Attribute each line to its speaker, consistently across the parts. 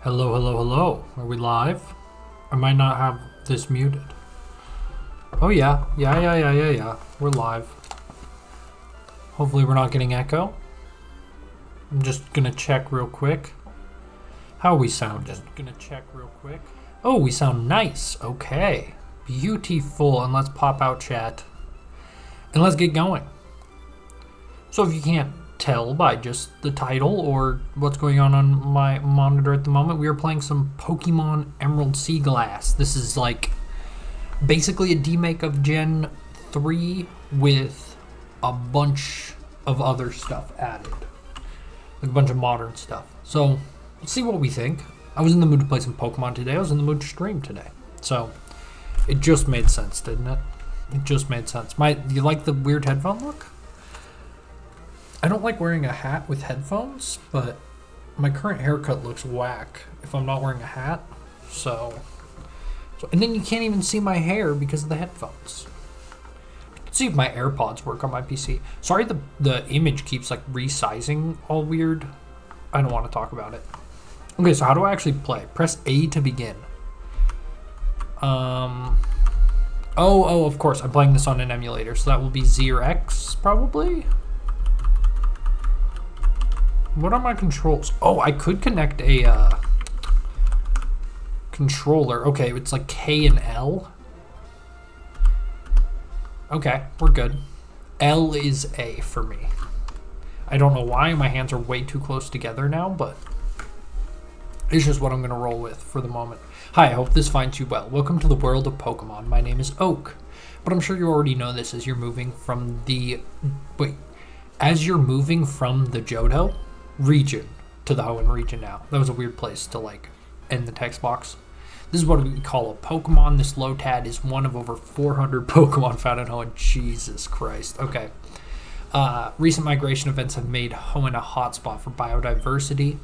Speaker 1: Hello, hello, hello. Are we live? I might not have this muted. Oh yeah. Yeah. We're live. Hopefully we're not getting echo. I'm just gonna check real quick. How are we sounding? Oh, we sound nice. Okay. Beautiful. And let's pop out chat. And let's get going. So if you can't tell by just the title or what's going on my monitor at the moment, we are playing some Pokemon Emerald Seaglass. This is like basically a demake of Gen 3 with a bunch of other stuff added. Like a bunch of modern stuff. So let's see what we think. I was in the mood to play some Pokemon today. I was in the mood to stream today. So it just made sense, didn't it? It just made sense. Do you like the weird headphone look? I don't like wearing a hat with headphones, but my current haircut looks whack if I'm not wearing a hat. So and then you can't even see my hair because of the headphones. Let's see if my AirPods work on my PC. Sorry, the image keeps like resizing all weird. I don't want to talk about it. Okay, so how do I actually play? Press A to begin. Oh, of course, I'm playing this on an emulator, so that will be Z or X, probably? What are my controls? Oh, I could connect a controller. Okay, it's like K and L. Okay, we're good. L is A for me. I don't know why. My hands are way too close together now, but it's just what I'm going to roll with for the moment. Hi, I hope this finds you well. Welcome to the world of Pokemon. My name is Oak, but I'm sure you already know this as you're moving from the... As you're moving from the Johto region to the Hoenn region now. That was a weird place to like end the text box. This is what we call a Pokemon. This Lotad is one of over 400 Pokemon found in Hoenn. Jesus Christ. Okay. Recent migration events have made Hoenn a hotspot for biodiversity.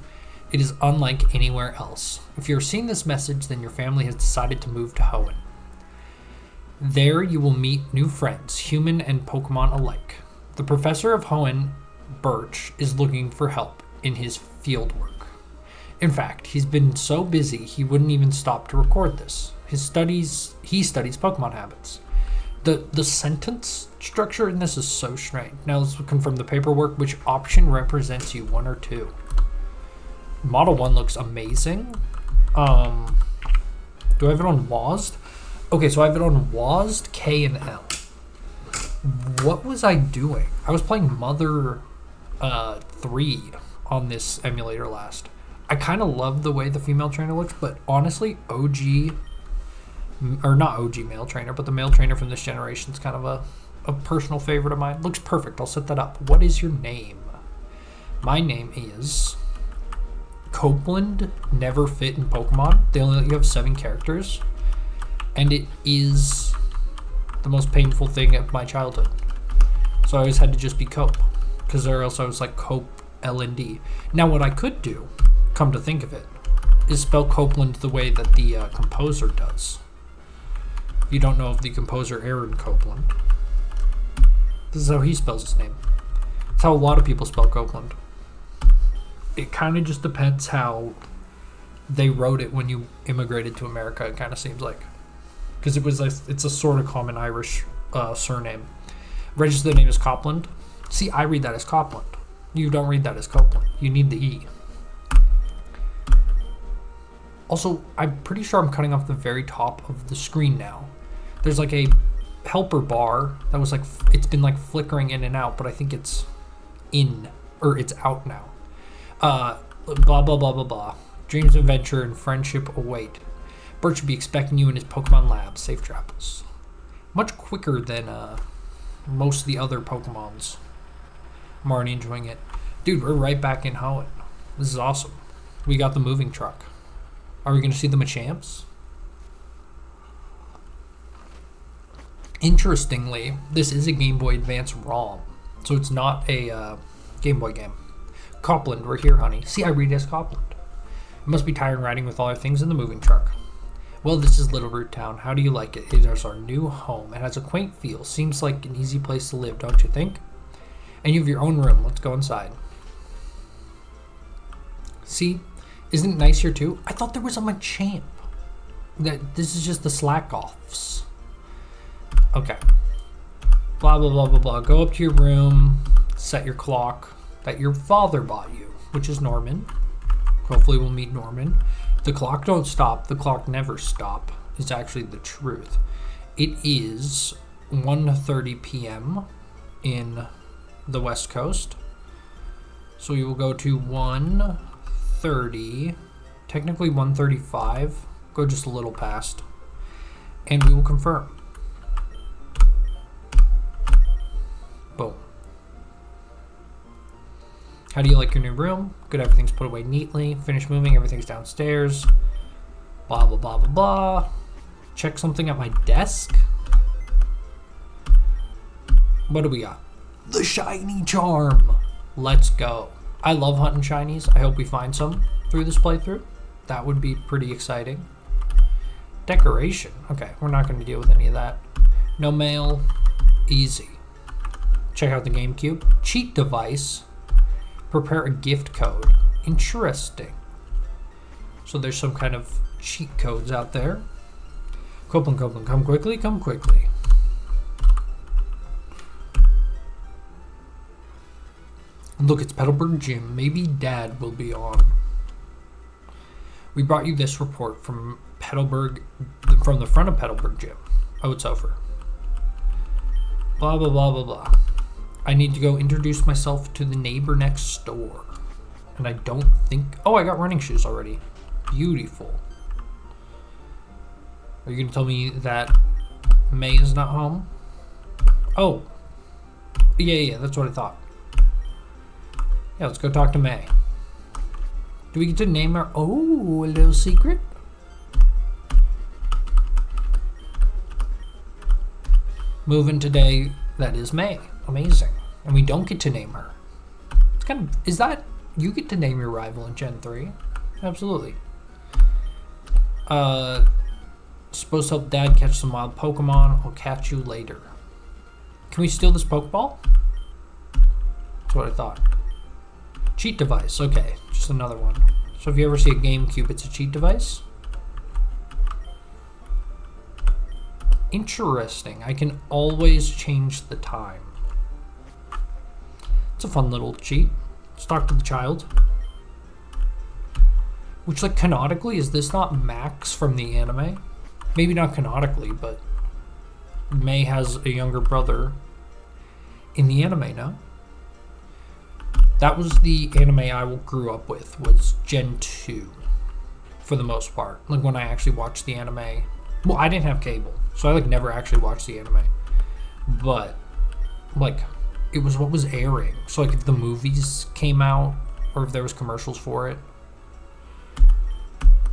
Speaker 1: It is unlike anywhere else. If you're seeing this message, then your family has decided to move to Hoenn. There you will meet new friends, human and Pokemon alike. The professor of Hoenn, Birch, is looking for help in his field work. In fact, he's been so busy he wouldn't even stop to record this. He studies Pokemon habits. The sentence structure in this is so strange. Now let's confirm the paperwork. Which option represents you, 1 or 2? Model 1 looks amazing. Do I have it on WASD? Okay, so I have it on WASD, K, and L. What was I doing? I was playing Mother 3 on this emulator last. I kind of love the way the female trainer looks, but honestly, OG, or not OG male trainer, but the male trainer from this generation is kind of a personal favorite of mine. Looks perfect. I'll set that up. What is your name? My name is Copeland. Never fit in Pokemon. They only let you have 7 characters, and it is the most painful thing of my childhood. So I always had to just be Cope, because or else I was like Cope LND. Now what I could do, come to think of it, is spell Copeland the way that the composer does. If you don't know of the composer Aaron Copeland, this is how he spells his name. It's how a lot of people spell Copeland. It kind of just depends how they wrote it when you immigrated to America, it kind of seems like. Because it's a sort of common Irish surname. Registered name is Copland. See, I read that as Copland. You don't read that as Copeland. You need the E. Also, I'm pretty sure I'm cutting off the very top of the screen now. There's like a helper bar that was like, it's been like flickering in and out, but I think it's in, or it's out now. Blah, blah, blah, blah, blah. Dreams of adventure and friendship await. Birch should be expecting you in his Pokemon lab. Safe travels. Much quicker than most of the other Pokemons. I'm already enjoying it. Dude, we're right back in Hoenn. This is awesome. We got the moving truck. Are we going to see the Machamps? Interestingly, this is a Game Boy Advance ROM, so it's not a Game Boy game. Copland, we're here, honey. See, I read as Copland. It must be tiring riding with all our things in the moving truck. Well, this is Little Root Town. How do you like it? It is our new home. It has a quaint feel. Seems like an easy place to live, don't you think? And you have your own room. Let's go inside. See, Isn't it nice here too? I thought there was a Machamp. This is just the slack offs. Okay. Blah, blah, blah, blah, blah. Go up to your room, set your clock that your father bought you, which is Norman. Hopefully we'll meet Norman. The clock don't stop. The clock never stop is actually the truth. It is 1:30 p.m. in the West Coast. So we will go to 1:30, technically 1:35. Go just a little past. And we will confirm. Boom. How do you like your new room? Good, everything's put away neatly. Finish moving, everything's downstairs. Blah, blah, blah, blah, blah. Check something at my desk. What do we got? The shiny charm. Let's go. I love hunting shinies. I hope we find some through this playthrough. That would be pretty exciting. Decoration. Okay, we're not going to deal with any of that. No mail. Easy. Check out the GameCube. Cheat device. Prepare a gift code. Interesting. So there's some kind of cheat codes out there. Copeland, come quickly, come quickly. Look, it's Petalburg Gym. Maybe Dad will be on. We brought you this report from Petalburg, from the front of Petalburg Gym. Oh, it's over. Blah, blah, blah, blah, blah. I need to go introduce myself to the neighbor next door. And I don't think... Oh, I got running shoes already. Beautiful. Are you going to tell me that May is not home? Oh. Yeah, that's what I thought. Yeah, let's go talk to May. Do we get to name her? Oh, a little secret. Moving today, that is May. Amazing. And we don't get to name her. It's kind of... Is that... You get to name your rival in Gen 3? Absolutely. Supposed to help Dad catch some wild Pokemon. I'll catch you later. Can we steal this Pokeball? That's what I thought. Cheat device. Okay, just another one. So if you ever see a GameCube, it's a cheat device. Interesting. I can always change the time. It's a fun little cheat. Let's talk to the child. Which, like, canonically, is this not Max from the anime? Maybe not canonically, but May has a younger brother in the anime, no? That was the anime I grew up with, was Gen 2, for the most part. Like, when I actually watched the anime. Well, I didn't have cable, so I, like, never actually watched the anime. But, like, it was what was airing. So, like, if the movies came out, or if there was commercials for it.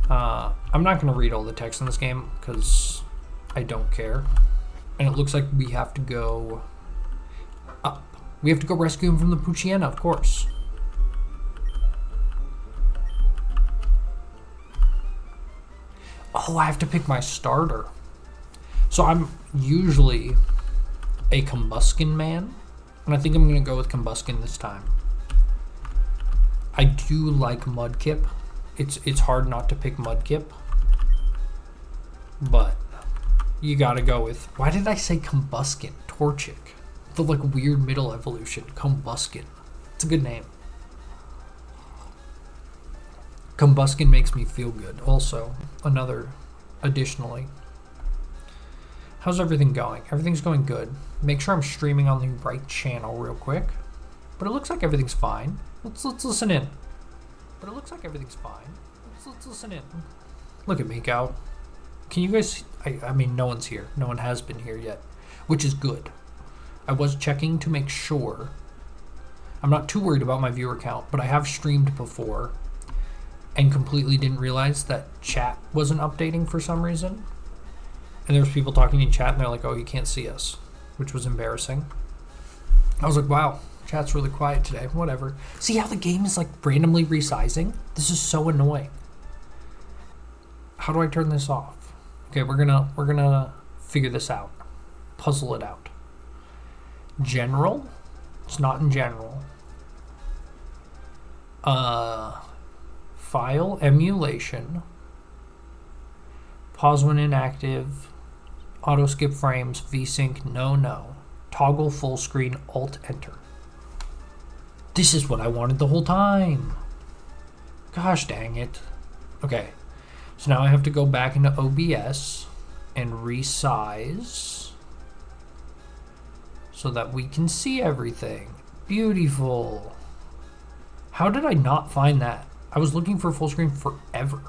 Speaker 1: I'm not going to read all the text in this game, because I don't care. And it looks like we have to go up. We have to go rescue him from the Poochyena, of course. Oh, I have to pick my starter. So I'm usually a Combuskin man, and I think I'm going to go with Combuskin this time. I do like Mudkip. It's hard not to pick Mudkip. But you gotta go with... Why did I say Combuskin? Torchic. The, like, weird middle evolution. Combuskin. It's a good name. Combuskin makes me feel good. Also, additionally. How's everything going? Everything's going good. Make sure I'm streaming on the right channel real quick. But it looks like everything's fine. Let's listen in. But it looks like everything's fine. Let's listen in. Look at me, Gal. Can you guys... I mean, no one's here. No one has been here yet. Which is good. I was checking to make sure. I'm not too worried about my viewer count, but I have streamed before and completely didn't realize that chat wasn't updating for some reason. And there was people talking in chat and they're like, oh, you can't see us, which was embarrassing. I was like, wow, chat's really quiet today. Whatever. See how the game is like randomly resizing? This is so annoying. How do I turn this off? Okay, we're gonna figure this out. Puzzle it out. General? It's not in general. File emulation. Pause when inactive. Auto skip frames. VSync. No. Toggle full screen. Alt enter. This is what I wanted the whole time. Gosh dang it. Okay. So now I have to go back into OBS and resize so that we can see everything. Beautiful. How did I not find that? I was looking for full screen forever.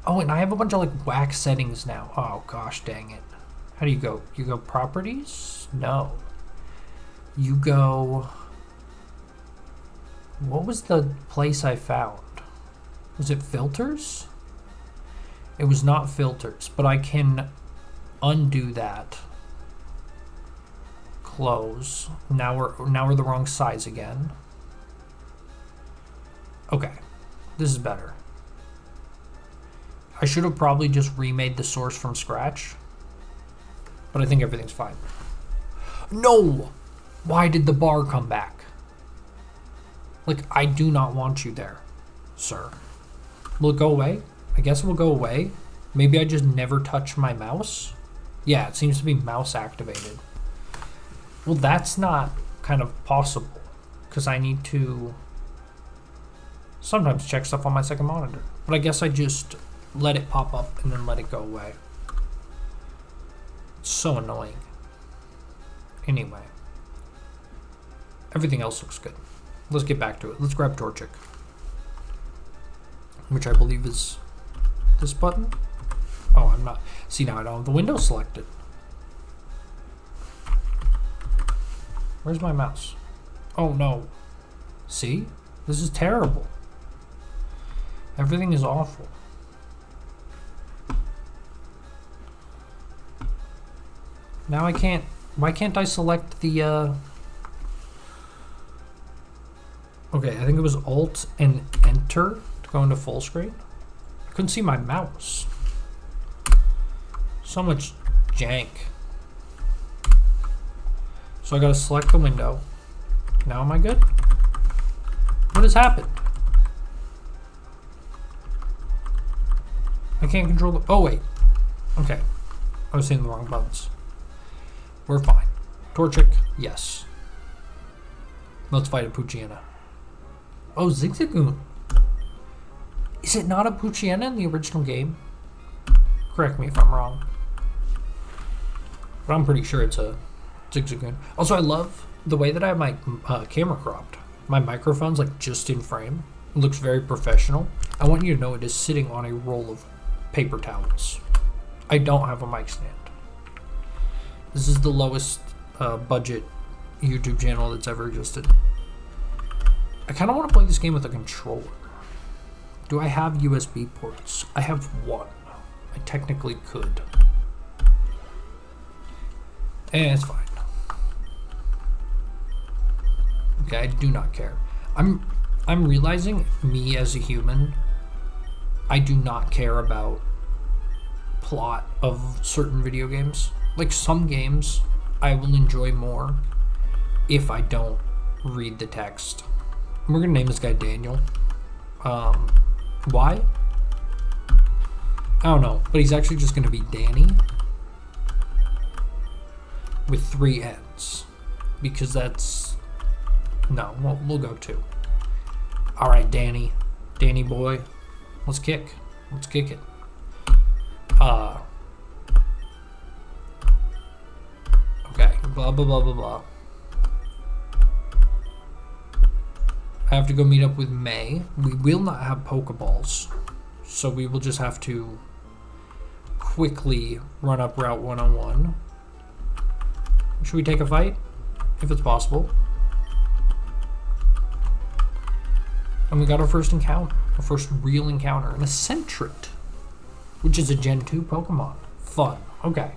Speaker 1: Oh, and I have a bunch of like whack settings now. Oh gosh dang it. How do you go? You go properties? No. You go... What was the place I found? Was it filters? It was not filters, but I can undo that. Close. Now we're the wrong size again. Okay. This is better. I should have probably just remade the source from scratch, but I think everything's fine. No! Why did the bar come back? Like, I do not want you there, sir. Will it go away? I guess it will go away. Maybe I just never touch my mouse? Yeah, it seems to be mouse activated. Well, that's not kind of possible, because I need to sometimes check stuff on my second monitor. But I guess I just let it pop up and then let it go away. It's so annoying. Anyway. Everything else looks good. Let's get back to it. Let's grab Torchic, which I believe is this button. Oh, I'm not. See, now I don't have the window selected. Where's my mouse? Oh, no. See? This is terrible. Everything is awful. Now I can't... Why can't I select the, Okay, I think it was Alt and Enter to go into full screen. I couldn't see my mouse. So much jank. So I gotta select the window. Now am I good? What has happened? I can't control the... Oh, wait. Okay. I was seeing the wrong buttons. We're fine. Torchic, yes. Let's fight a Poochyena. Oh, Zigzagoon. Is it not a Poochyena in the original game? Correct me if I'm wrong. But I'm pretty sure it's a Zigzagoon. Also, I love the way that I have my camera cropped. My microphone's like just in frame. It looks very professional. I want you to know it is sitting on a roll of paper towels. I don't have a mic stand. This is the lowest budget YouTube channel that's ever existed. I kind of want to play this game with a controller. Do I have USB ports? I have one. I technically could. And it's fine. Okay, I do not care. I'm realizing, me as a human, I do not care about plot of certain video games. Like some games, I will enjoy more if I don't read the text. We're gonna name this guy Daniel. Why? I don't know, but he's actually just gonna be Danny with 3 N's because that's... No, we'll go 2. All right, Danny boy, let's kick it. Okay, blah blah blah blah blah. I have to go meet up with May. We will not have Pokeballs, so we will just have to quickly run up Route 101. Should we take a fight? If it's possible. And we got our first encounter. Our first real encounter. An Eccentric, which is a Gen 2 Pokemon. Fun. Okay.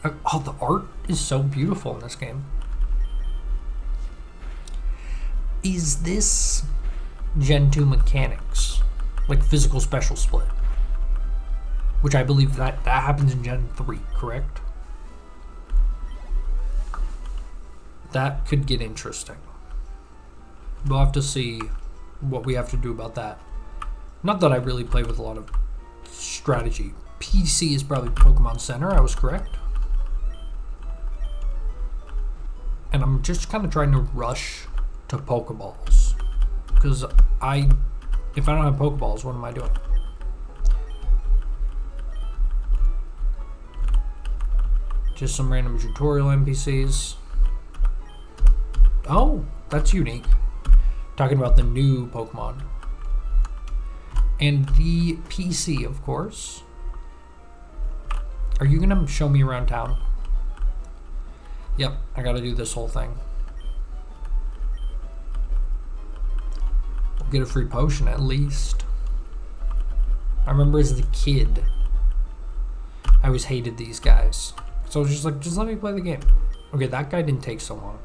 Speaker 1: Oh, the art is so beautiful in this game. Is this Gen 2 mechanics? Like physical special split? Which I believe that happens in Gen 3, correct? That could get interesting. We'll have to see what we have to do about that. Not that I really play with a lot of strategy. PC is probably Pokemon Center, I was correct. And I'm just kind of trying to rush to Pokeballs. Because if I don't have Pokeballs, what am I doing? Just some random tutorial NPCs. Oh, that's unique. Talking about the new Pokemon. And the PC, of course. Are you going to show me around town? Yep, I got to do this whole thing. We'll get a free potion at least. I remember as a kid, I always hated these guys. So I was just like, just let me play the game. Okay, that guy didn't take so long.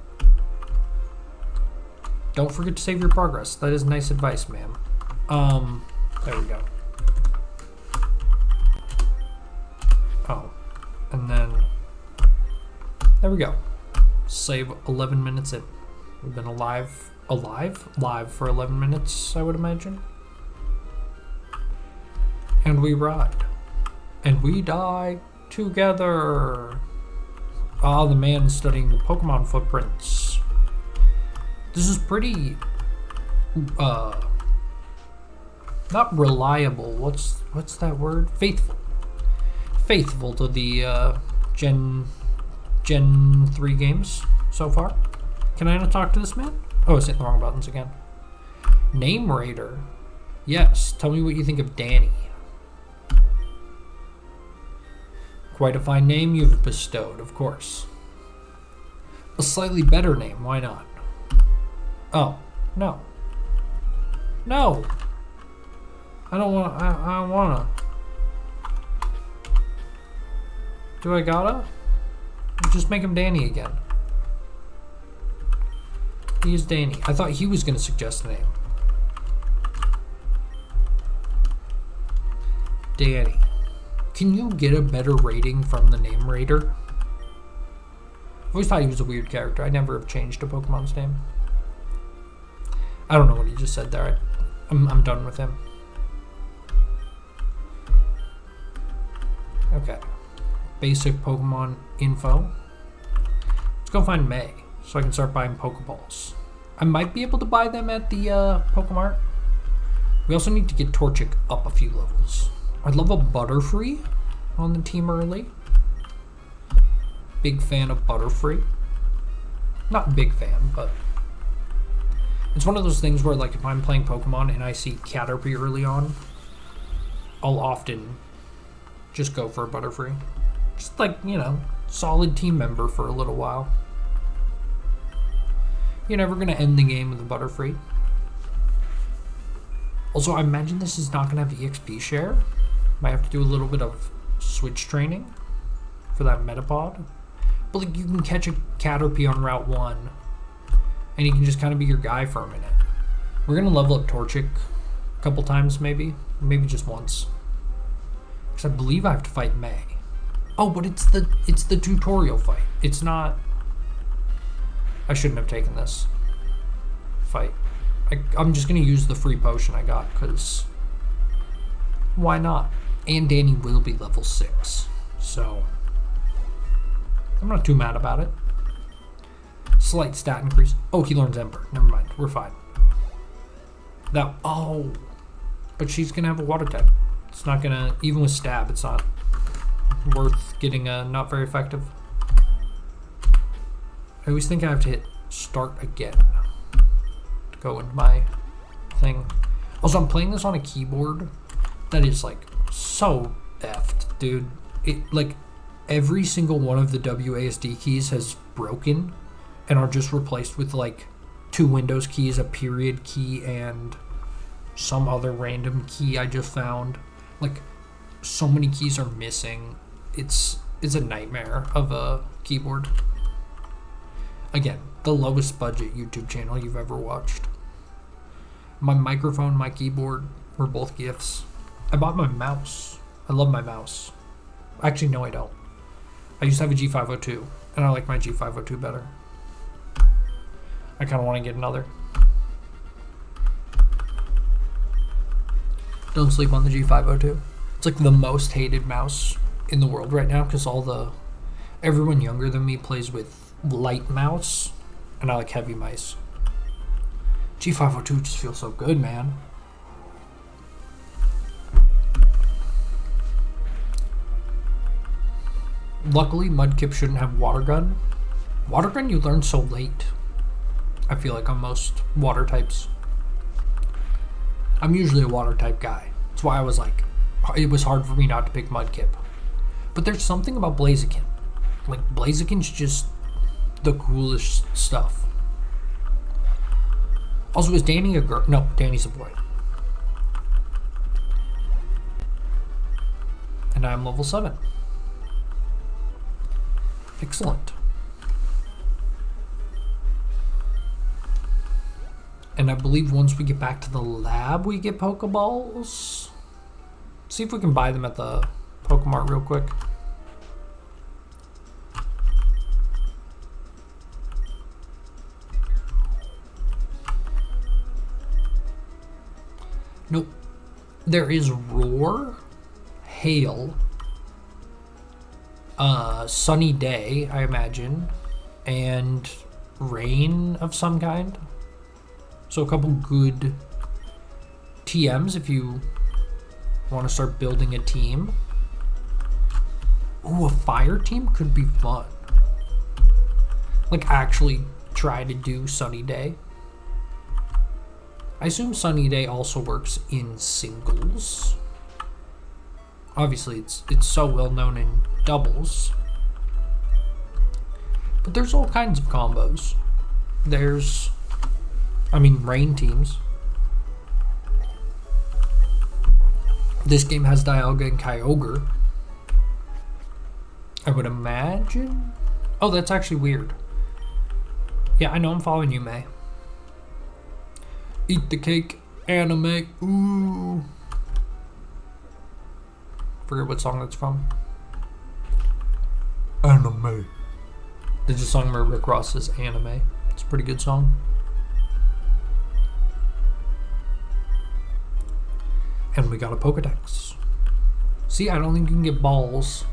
Speaker 1: Don't forget to save your progress. That is nice advice, ma'am. There we go. Oh, and then there we go. Save 11 minutes in. We've been live for 11 minutes, I would imagine. And we ride. And we die together. Ah, the man studying the Pokemon footprints. This is pretty, not reliable. What's that word? Faithful. Faithful to the Gen 3 games so far. Can I not talk to this man? Oh, I was hitting the wrong buttons again. Name Raider. Yes. Tell me what you think of Danny. Quite a fine name you've bestowed, of course. A slightly better name. Why not? Oh, no. No! I don't wanna. Do I gotta? Just make him Danny again. He is Danny. I thought he was gonna suggest a name. Danny. Can you get a better rating from the name Raider? I always thought he was a weird character. I never have changed a Pokemon's name. I don't know what he just said there. I'm done with him. Okay. Basic Pokemon info. Let's go find May so I can start buying Pokeballs. I might be able to buy them at the Pokemart. We also need to get Torchic up a few levels. I'd love a Butterfree on the team early. Big fan of Butterfree. Not big fan, but it's one of those things where, like, if I'm playing Pokemon and I see Caterpie early on, I'll often just go for a Butterfree. Just like, you know, solid team member for a little while. You're never going to end the game with a Butterfree. Also, I imagine this is not going to have EXP share. Might have to do a little bit of switch training for that Metapod. But, like, you can catch a Caterpie on Route 1, and he can just kind of be your guy for a minute. We're going to level up Torchic a couple times, maybe just once. Because I believe I have to fight May. Oh, but it's the tutorial fight. It's not... I shouldn't have taken this fight. I'm just going to use the free potion I got, because why not? And Danny will be level 6, so I'm not too mad about it. Slight stat increase. Oh, he learns Ember. Never mind. We're fine. That... Oh. But she's going to have a water type. It's not going to... Even with stab, it's not worth getting a not very effective. I always think I have to hit start again to go into my thing. Also, I'm playing this on a keyboard that is, like, so effed, dude. It, like, every single one of the WASD keys has broken and are just replaced with, like, 2 Windows keys, a period key, and some other random key I just found. Like, so many keys are missing. It's a nightmare of a keyboard. Again, the lowest budget YouTube channel you've ever watched. My microphone, my keyboard were both gifts. I bought my mouse. I love my mouse. Actually, no, I don't. I used to have a G502, and I like my G502 better. I kind of want to get another. Don't sleep on the G502. It's like the most hated mouse in the world right now because everyone younger than me plays with light mouse, and I like heavy mice. G502 just feels so good, man. Luckily, Mudkip shouldn't have water gun. Water gun you learn so late. I feel like on most water types. I'm usually a water type guy. That's why I was like, it was hard for me not to pick Mudkip. But there's something about Blaziken. Like, Blaziken's just the coolest stuff. Also, is Danny a girl? No, Danny's a boy. And I'm level 7. Excellent. And I believe once we get back to the lab, we get Pokeballs. See if we can buy them at the Pokemart real quick. Nope. There is Roar, Hail, Sunny Day, I imagine, and Rain of some kind. So a couple good TMs if you want to start building a team. Ooh, a fire team could be fun. Like, actually try to do Sunny Day. I assume Sunny Day also works in singles. Obviously, it's so well known in doubles. But there's all kinds of combos. There's, rain teams. This game has Dialga and Kyogre. I would imagine. Oh, that's actually weird. Yeah, I know, I'm following you, May. Eat the cake, anime. Ooh. Forget what song that's from. Anime. There's a song where Rick Ross says anime. It's a pretty good song. And we got a Pokedex. See, I don't think you can get balls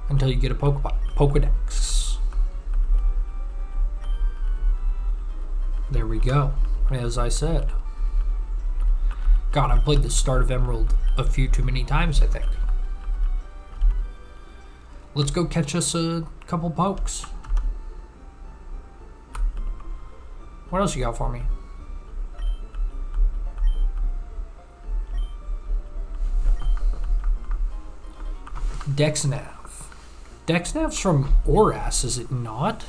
Speaker 1: until you get a Pokedex. There we go. As I said. God, I've played the Start of Emerald a few too many times, I think. Let's go catch us a couple pokes. What else you got for me? Dexnav. Dexnav's from Oras, is it not?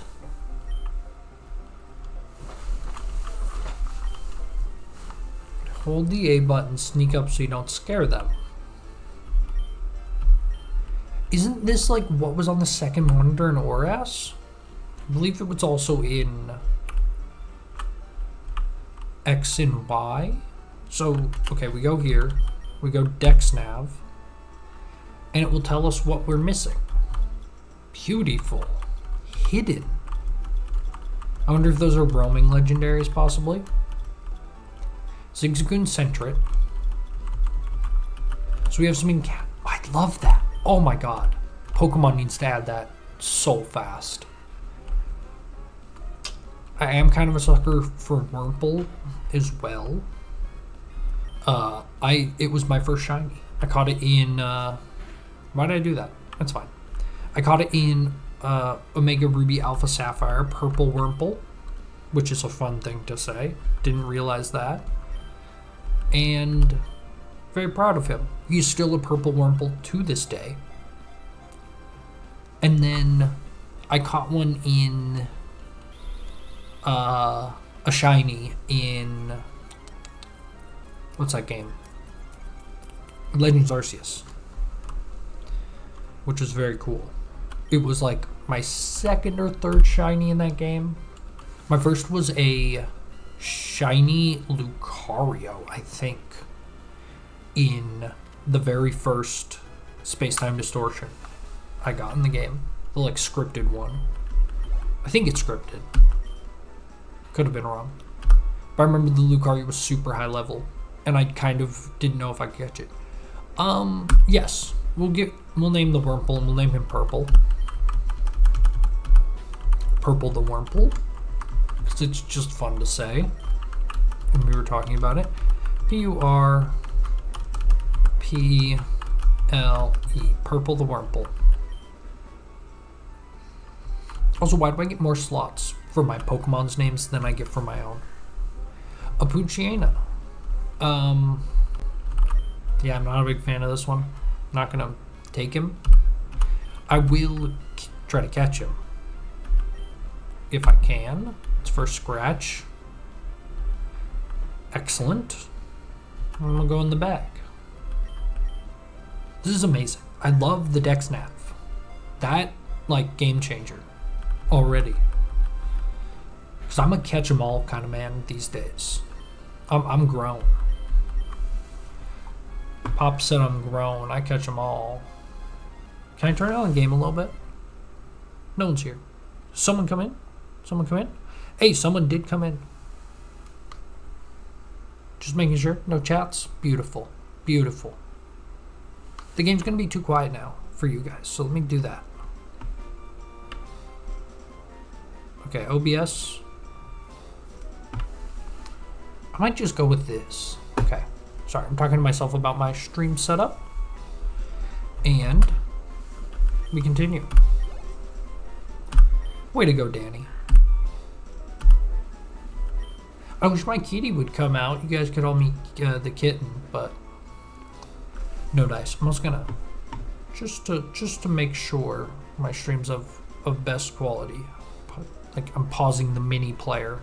Speaker 1: Hold the A button, sneak up so you don't scare them. Isn't this like what was on the second monitor in Oras? I believe it was also in X and Y. So, okay, we go here. We go Dexnav. And it will tell us what we're missing. Beautiful. Hidden. I wonder if those are roaming legendaries, possibly. Zigzagoon Centret. So we have some I love that. Oh my god. Pokemon needs to add that so fast. I am kind of a sucker for Wurmple as well. It was my first shiny. I caught it in why did I do that? That's fine. I caught it in Omega Ruby Alpha Sapphire Purple Wurmple, which is a fun thing to say. Didn't realize that. And very proud of him. He's still a Purple Wurmple to this day. And then I caught one in a shiny in what's that game? Legends Arceus, which was very cool. It was like my second or third shiny in that game. My first was a shiny Lucario, I think, in the very first Space-Time Distortion I got in the game. The like scripted one. I think it's scripted. Could have been wrong. But I remember the Lucario was super high level, and I kind of didn't know if I could catch it. Yes. We'll name the Wurmple, and we'll name him Purple. Purple the Wurmple. Because it's just fun to say. And we were talking about it. Purple. Purple the Wurmple. Also, why do I get more slots for my Pokemon's names than I get for my own? A Poochyena. Yeah, I'm not a big fan of this one. Not gonna take him. I will try to catch him. If I can. It's first scratch. Excellent. I'm gonna go in the bag. This is amazing. I love the Dex Nav. That, like, game changer. Already. Because I'm a catch 'em all kind of man these days. I'm grown. Pop said I'm grown. I catch 'em all. Can I turn it on the game a little bit? No one's here. Someone come in? Someone come in? Hey, someone did come in. Just making sure. No chats. Beautiful. Beautiful. The game's going to be too quiet now for you guys, so let me do that. Okay, OBS. I might just go with this. Okay. Sorry, I'm talking to myself about my stream setup. And we continue. Way to go, Danny. I wish my kitty would come out. You guys could all meet the kitten, but no dice. I'm also gonna just to make sure my stream's of best quality. Like, I'm pausing the mini player.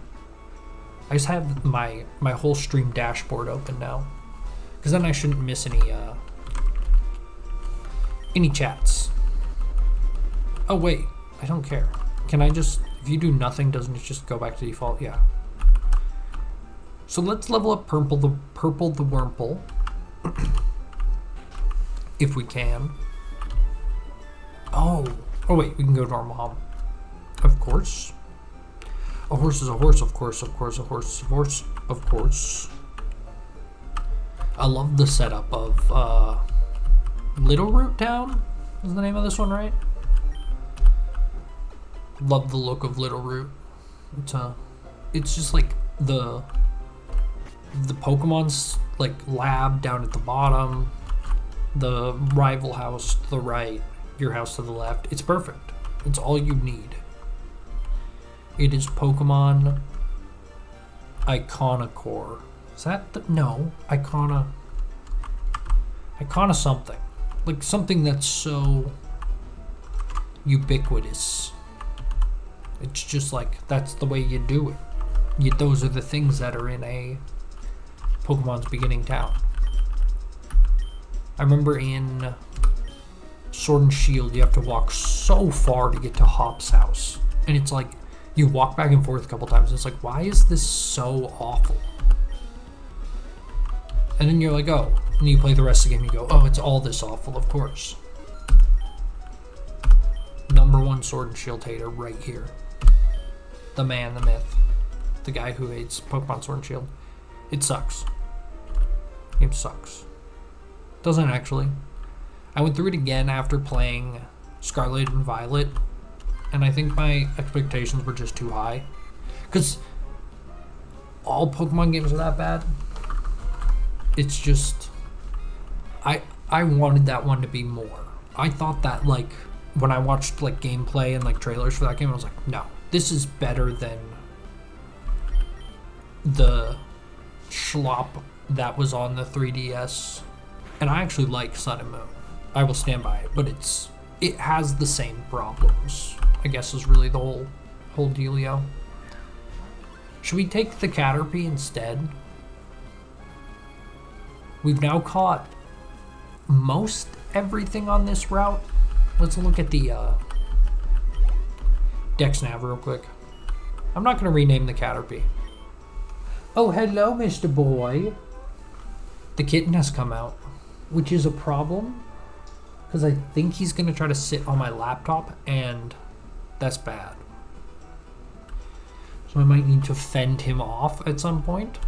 Speaker 1: I just have my whole stream dashboard open now, because then I shouldn't miss any chats. Oh wait, I don't care. Can I just, if you do nothing, doesn't it just go back to default? Yeah. So let's level up Purple the Wurmple. If we can. Oh wait, we can go normal hum. Of course. A horse is a horse, of course, of course, a horse is a horse, of course. I love the setup of Little Root Town, is the name of this one, right? Love the look of Little Root. It's just like the Pokemon's like lab down at the bottom, the rival house to the right, your house to the left. It's perfect. It's all you need. It is Pokemon Iconocore. Is that the, no, Icona something. Like something that's so ubiquitous. It's just like, that's the way you do it. Those are the things that are in a Pokemon's beginning town. I remember in Sword and Shield, you have to walk so far to get to Hop's house. And it's like, you walk back and forth a couple times. It's like, why is this so awful? And then you're like, oh. And you play the rest of the game, you go, oh, it's all this awful, of course. #1 Sword and Shield hater right here. The man, the myth. The guy who hates Pokemon Sword and Shield. It sucks. It sucks. Doesn't actually. I went through it again after playing Scarlet and Violet, and I think my expectations were just too high. Because all Pokemon games are that bad. It's just, I wanted that one to be more. I thought that, like, when I watched like gameplay and like trailers for that game, I was like, no, this is better than the schlop that was on the 3DS. And I actually like Sun and Moon. I will stand by it, but it has the same problems, I guess, is really the whole dealio. Should we take the Caterpie instead? We've now caught most everything on this route. Let's look at the Dex Nav real quick. I'm not going to rename the Caterpie. Oh, hello, Mr. Boy. The kitten has come out, which is a problem, because I think he's going to try to sit on my laptop, and that's bad. So I might need to fend him off at some point.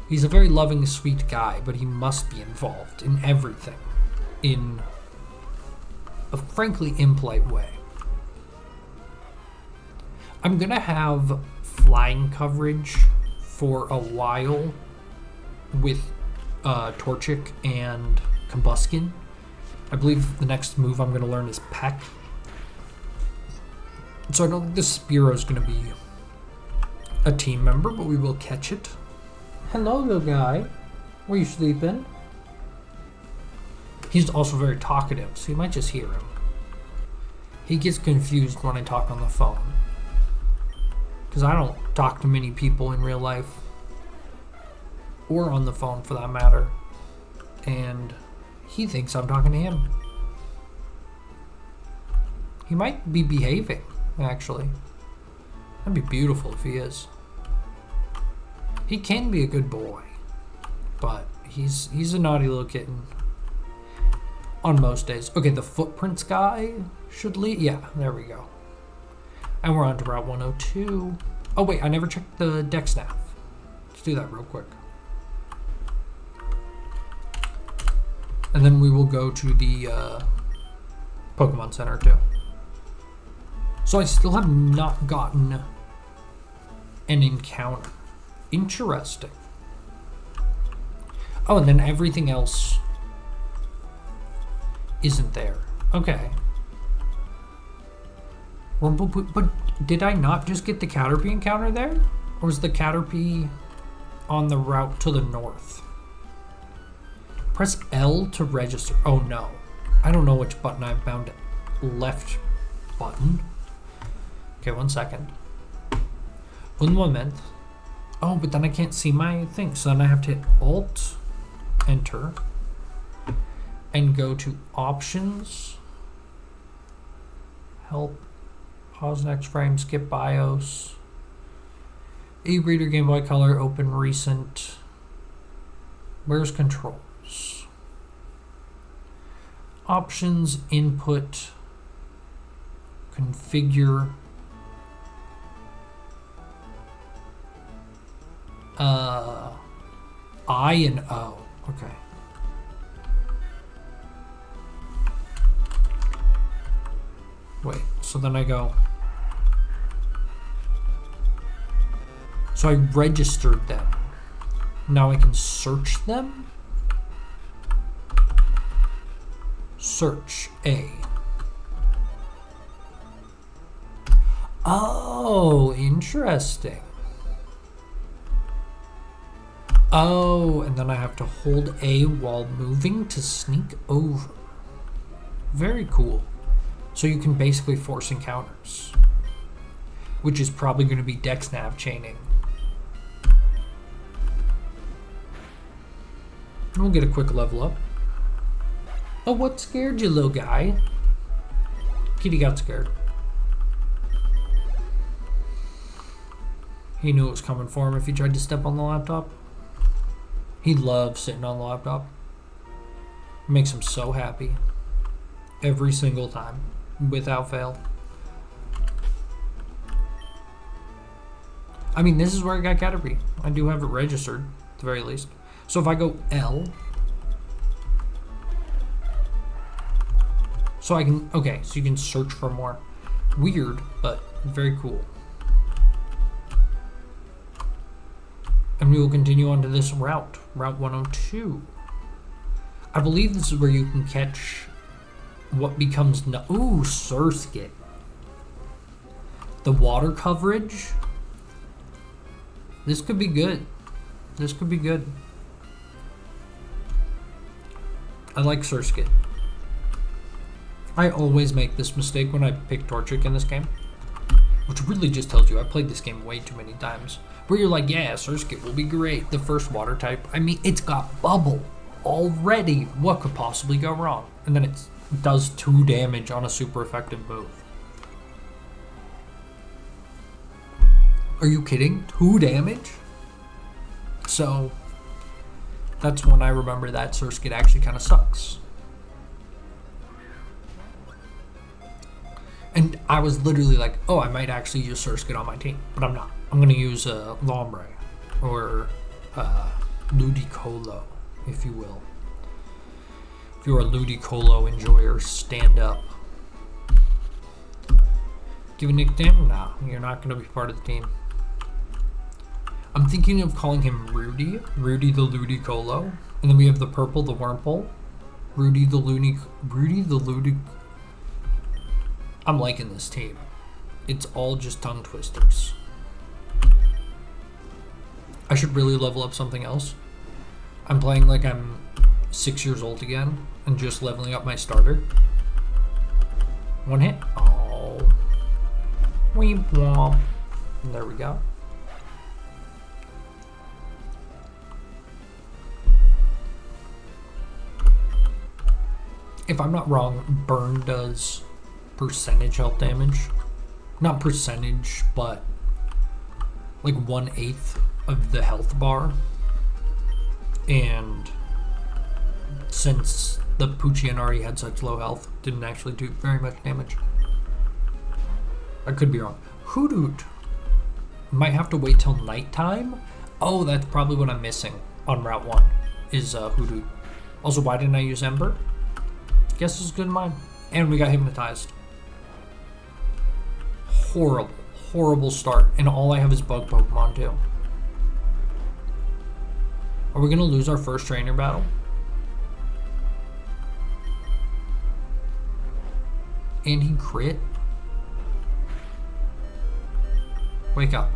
Speaker 1: He's a very loving, sweet guy, but he must be involved in everything in a frankly impolite way. I'm gonna have flying coverage for a while with Torchic and Combuskin. I believe the next move I'm gonna learn is Peck. So I don't think the Spearow is gonna be a team member, but we will catch it. Hello, little guy. Were you sleeping? He's also very talkative, so you might just hear him. He gets confused when I talk on the phone. Because I don't talk to many people in real life. Or on the phone, for that matter. And he thinks I'm talking to him. He might be behaving, actually. That'd be beautiful if he is. He can be a good boy. But he's a naughty little kitten. On most days. Okay, the footprints guy should lead. Yeah, there we go. And we're on to Route 102. Oh wait, I never checked the dex nav. Let's do that real quick. And then we will go to the Pokemon Center too. So I still have not gotten an encounter. Interesting. Oh, and then everything else isn't there. Okay. Well, but did I not just get the Caterpie encounter there? Or was the Caterpie on the route to the north? Press L to register. Oh no. I don't know which button I've bound it. Left button. Okay, 1 second. Un moment. Oh, but then I can't see my thing. So then I have to hit Alt, Enter, and go to Options, Help, Pause next frame, Skip BIOS, E-Reader, Game Boy Color, Open Recent. Where's Controls? Options, Input, Configure, I and O. Okay. Wait, so then I go. So I registered them. Now I can search them. Search A. Oh, interesting. Oh, and then I have to hold A while moving to sneak over. Very cool. So you can basically force encounters, which is probably going to be dex nav chaining. We'll get a quick level up. Oh, what scared you, little guy? Kitty got scared. He knew it was coming for him if he tried to step on the laptop. He loves sitting on the laptop. It makes him so happy. Every single time. Without fail. I mean, this is where I got Caterpie. I do have it registered, at the very least. So if I go L. So I can, okay, so you can search for more. Weird, but very cool. And we will continue on to this route, Route 102. I believe this is where you can catch what becomes ooh, Surskit. The water coverage. This could be good. This could be good. I like Surskit. I always make this mistake when I pick Torchic in this game, which really just tells you I played this game way too many times. Where you're like, yeah, Surskit will be great. The first water type. I mean, it's got Bubble already. What could possibly go wrong? And then it does 2 damage on a super effective move. Are you kidding? 2 damage? So that's when I remember that Surskit actually kind of sucks. And I was literally like, oh, I might actually use Surskit on my team, but I'm not. I'm going to use Lombre or Ludicolo, if you will. If you're a Ludicolo enjoyer, stand up. Give a nickname? No, you're not going to be part of the team. I'm thinking of calling him Rudy the Ludicolo. And then we have the purple, the Wurmple. Rudy the Ludic. I'm liking this team. It's all just tongue twisters. I should really level up something else. I'm playing like I'm 6 years old again and just leveling up my starter. One hit. Oh. Weep womp. There we go. If I'm not wrong, burn does percentage health damage. Not percentage, but like 1/8 of the health bar. And since the Poochyena had such low health, didn't actually do very much damage. I could be wrong. Hoothoot might have to wait till nighttime. Oh, that's probably what I'm missing on Route 1 is Hoothoot. Also, why didn't I use Ember? Guess it's good in mine. And we got hypnotized. Horrible start. And all I have is bug Pokemon too. Are we gonna lose our first trainer battle? And he crit? Wake up.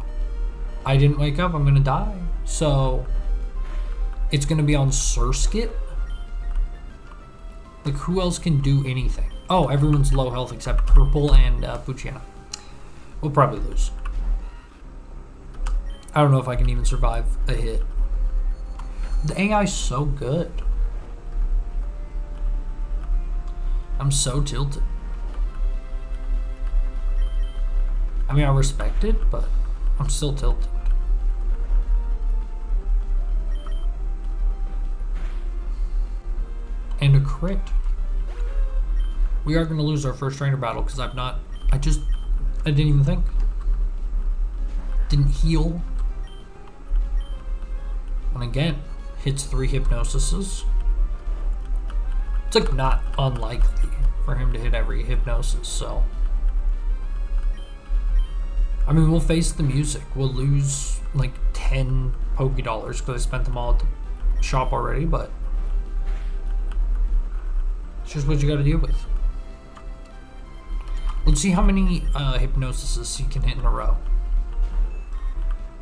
Speaker 1: I didn't wake up, I'm gonna die. So it's gonna be on Surskit? Like, who else can do anything? Oh, everyone's low health except Purple and Poochyena. We'll probably lose. I don't know if I can even survive a hit. The AI's so good. I'm so tilted. I mean, I respect it, but I'm still tilted. And a crit. We are going to lose our first trainer battle because I didn't even think. Didn't heal. And again, hits 3 hypnosises. It's like not unlikely for him to hit every hypnosis, so. I mean, we'll face the music. We'll lose like 10 Pokédollars because I spent them all at the shop already, but it's just what you gotta deal with. Let's see how many hypnosises you can hit in a row.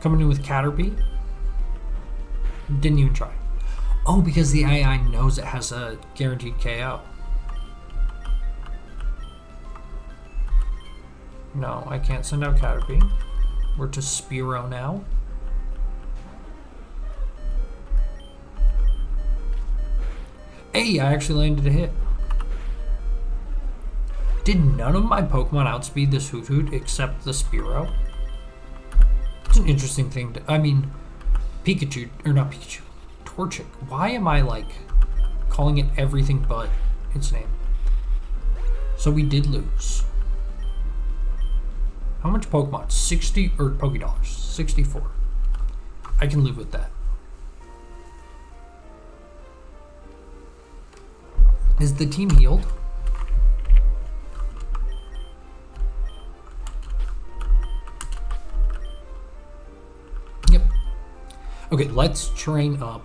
Speaker 1: Coming in with Caterpie. Didn't even try. Oh, because the AI knows it has a guaranteed KO. No, I can't send out Caterpie. We're to Spearow now. Hey, I actually landed a hit. Did none of my Pokemon outspeed this Hoothoot except the Spearow? It's an interesting thing to... I mean, Pikachu... Or not Pikachu. Torchic. Why am I, like, calling it everything but its name? So we did lose. How much Pokemon? 60... Or Pokédollars. 64. I can live with that. Is the team healed? Yep. Okay, let's train up.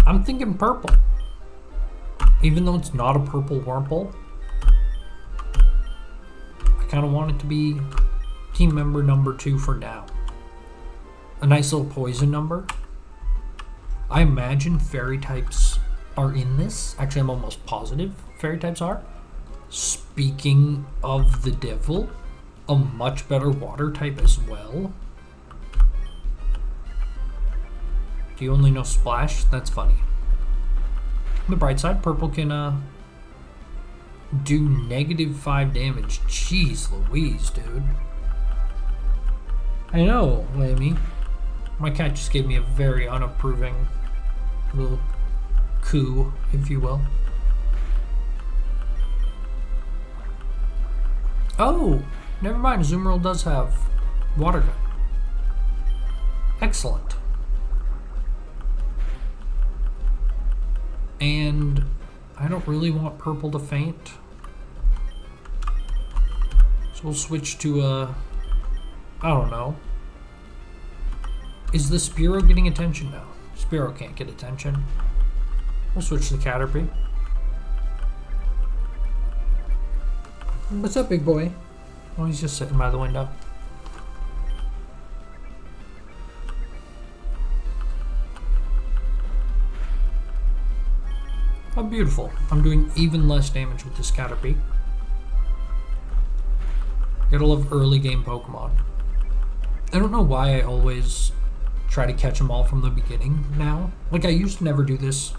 Speaker 1: I'm thinking purple. Even though it's not a purple Wurmple, I kind of want it to be team member number 2 for now. A nice little poison number. I imagine fairy types are in this. Actually, I'm almost positive fairy types are. Speaking of the devil, a much better water type as well. Do you only know Splash? That's funny. On the bright side, purple can do -5 damage. Jeez Louise, dude. I know, Lammy. My cat just gave me a very unapproving little coup, if you will. Oh, never mind. Zoomerl does have water gun. Excellent. And I don't really want purple to faint. So we'll switch to I don't know. Is the Spearow getting attention now? Spearow can't get attention. We'll switch to Caterpie. What's up, big boy? Oh, he's just sitting by the window. Oh, beautiful. I'm doing even less damage with this Caterpie. Gotta love early game Pokemon. I don't know why I always try to catch them all from the beginning now. Like, I used to never do this.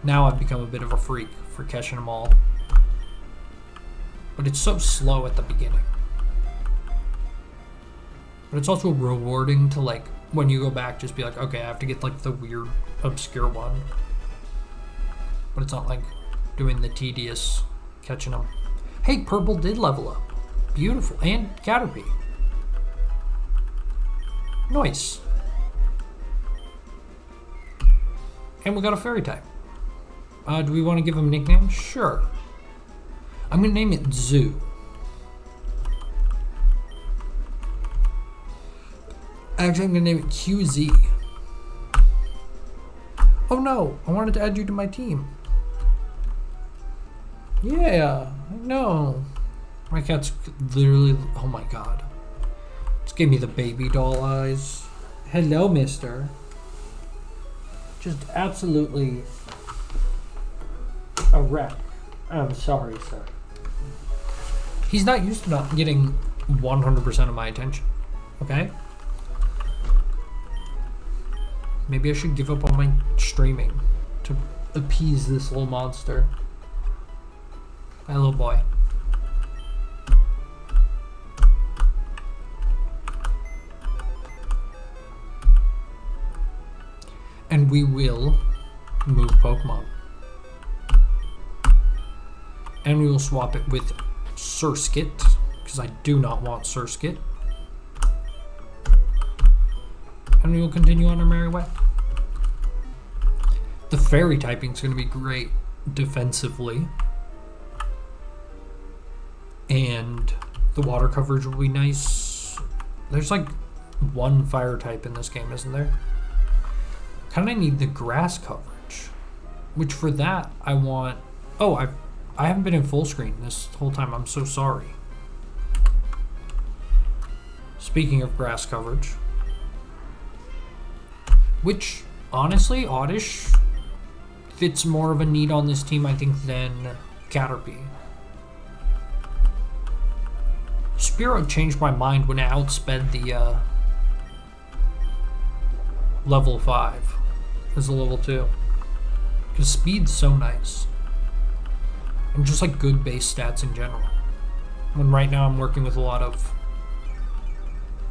Speaker 1: Now I've become a bit of a freak for catching them all. But it's so slow at the beginning. But it's also rewarding to, like, when you go back, just be like, okay, I have to get, like, the weird, obscure one. But it's not like doing the tedious catching them. Hey, Purple did level up. Beautiful. And Caterpie. Nice. And we got a fairy type. Do we want to give him nicknames? Sure. I'm going to name it Zoo. Actually, I'm going to name it QZ. Oh no, I wanted to add you to my team. Yeah, I know. My cat's literally, oh my god. Just gave me the baby doll eyes. Hello, mister. Just absolutely a wreck. I'm sorry, sir. He's not used to not getting 100% of my attention. Okay? Maybe I should give up on my streaming to appease this little monster. My little boy. And we will move Pokemon. And we will swap it with Surskit, because I do not want Surskit. And we will continue on our merry way. The fairy typing is going to be great defensively. And the water coverage will be nice. There's like one fire type in this game, isn't there? Kind of need the grass coverage. Which for that, I want... Oh, I haven't been in full screen this whole time. I'm so sorry. Speaking of grass coverage. Which, honestly, Oddish fits more of a need on this team, I think, than Caterpie. Spearow changed my mind when it outsped the level 5 as a level 2. Because speed's so nice. And just like good base stats in general. When right now I'm working with a lot of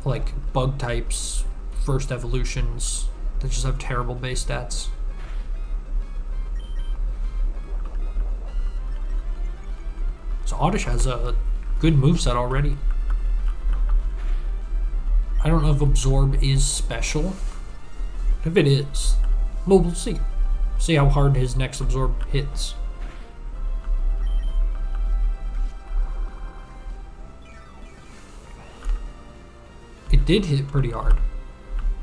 Speaker 1: like bug types, first evolutions that just have terrible base stats. So Oddish has a good moveset already. I don't know if Absorb is special. If it is, well, we'll see. See how hard his next Absorb hits. It did hit pretty hard.